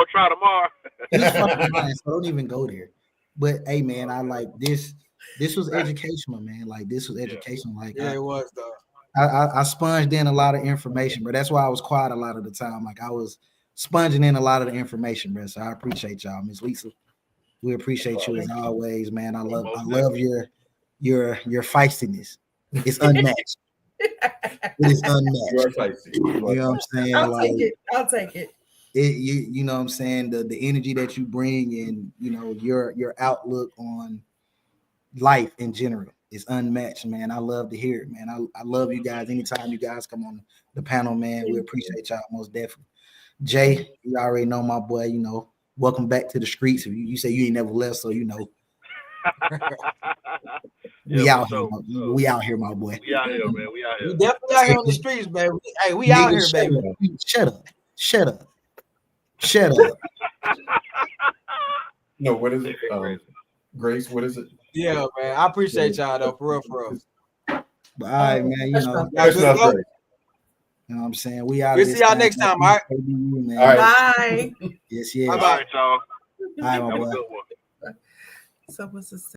try tomorrow. He's fucking lying, so don't even go there. But hey, man, I like this. This was educational, man. Like this was educational. Like it was though. I sponged in a lot of information, but that's why I was quiet a lot of the time. Like I was sponging in a lot of the information, bro. So I appreciate y'all, Miss Lisa. We appreciate you as always, man. I love your feistiness. It's unmatched. It is unmatched. You know what I'm saying? I'll take it. You know what I'm saying? The energy that you bring and your outlook on life in general is unmatched, man. I love to hear it, man. I love you guys. Anytime you guys come on the panel, man, we appreciate y'all most definitely. Jay, you already know my boy, welcome back to the streets. You say you ain't never left, so you know. We out here, we out here, my boy. We out here, man. We out here. We definitely out here on the streets, man. We out here, baby. Shut up. No, what is it? Grace, what is it? Yeah, man. I appreciate y'all though, for real. But all right, man. You know, That's not great. You know what I'm saying? We out. We'll see y'all next time, all right? All right. Bye. Yes. All right, y'all. All right, my boy. So what's this?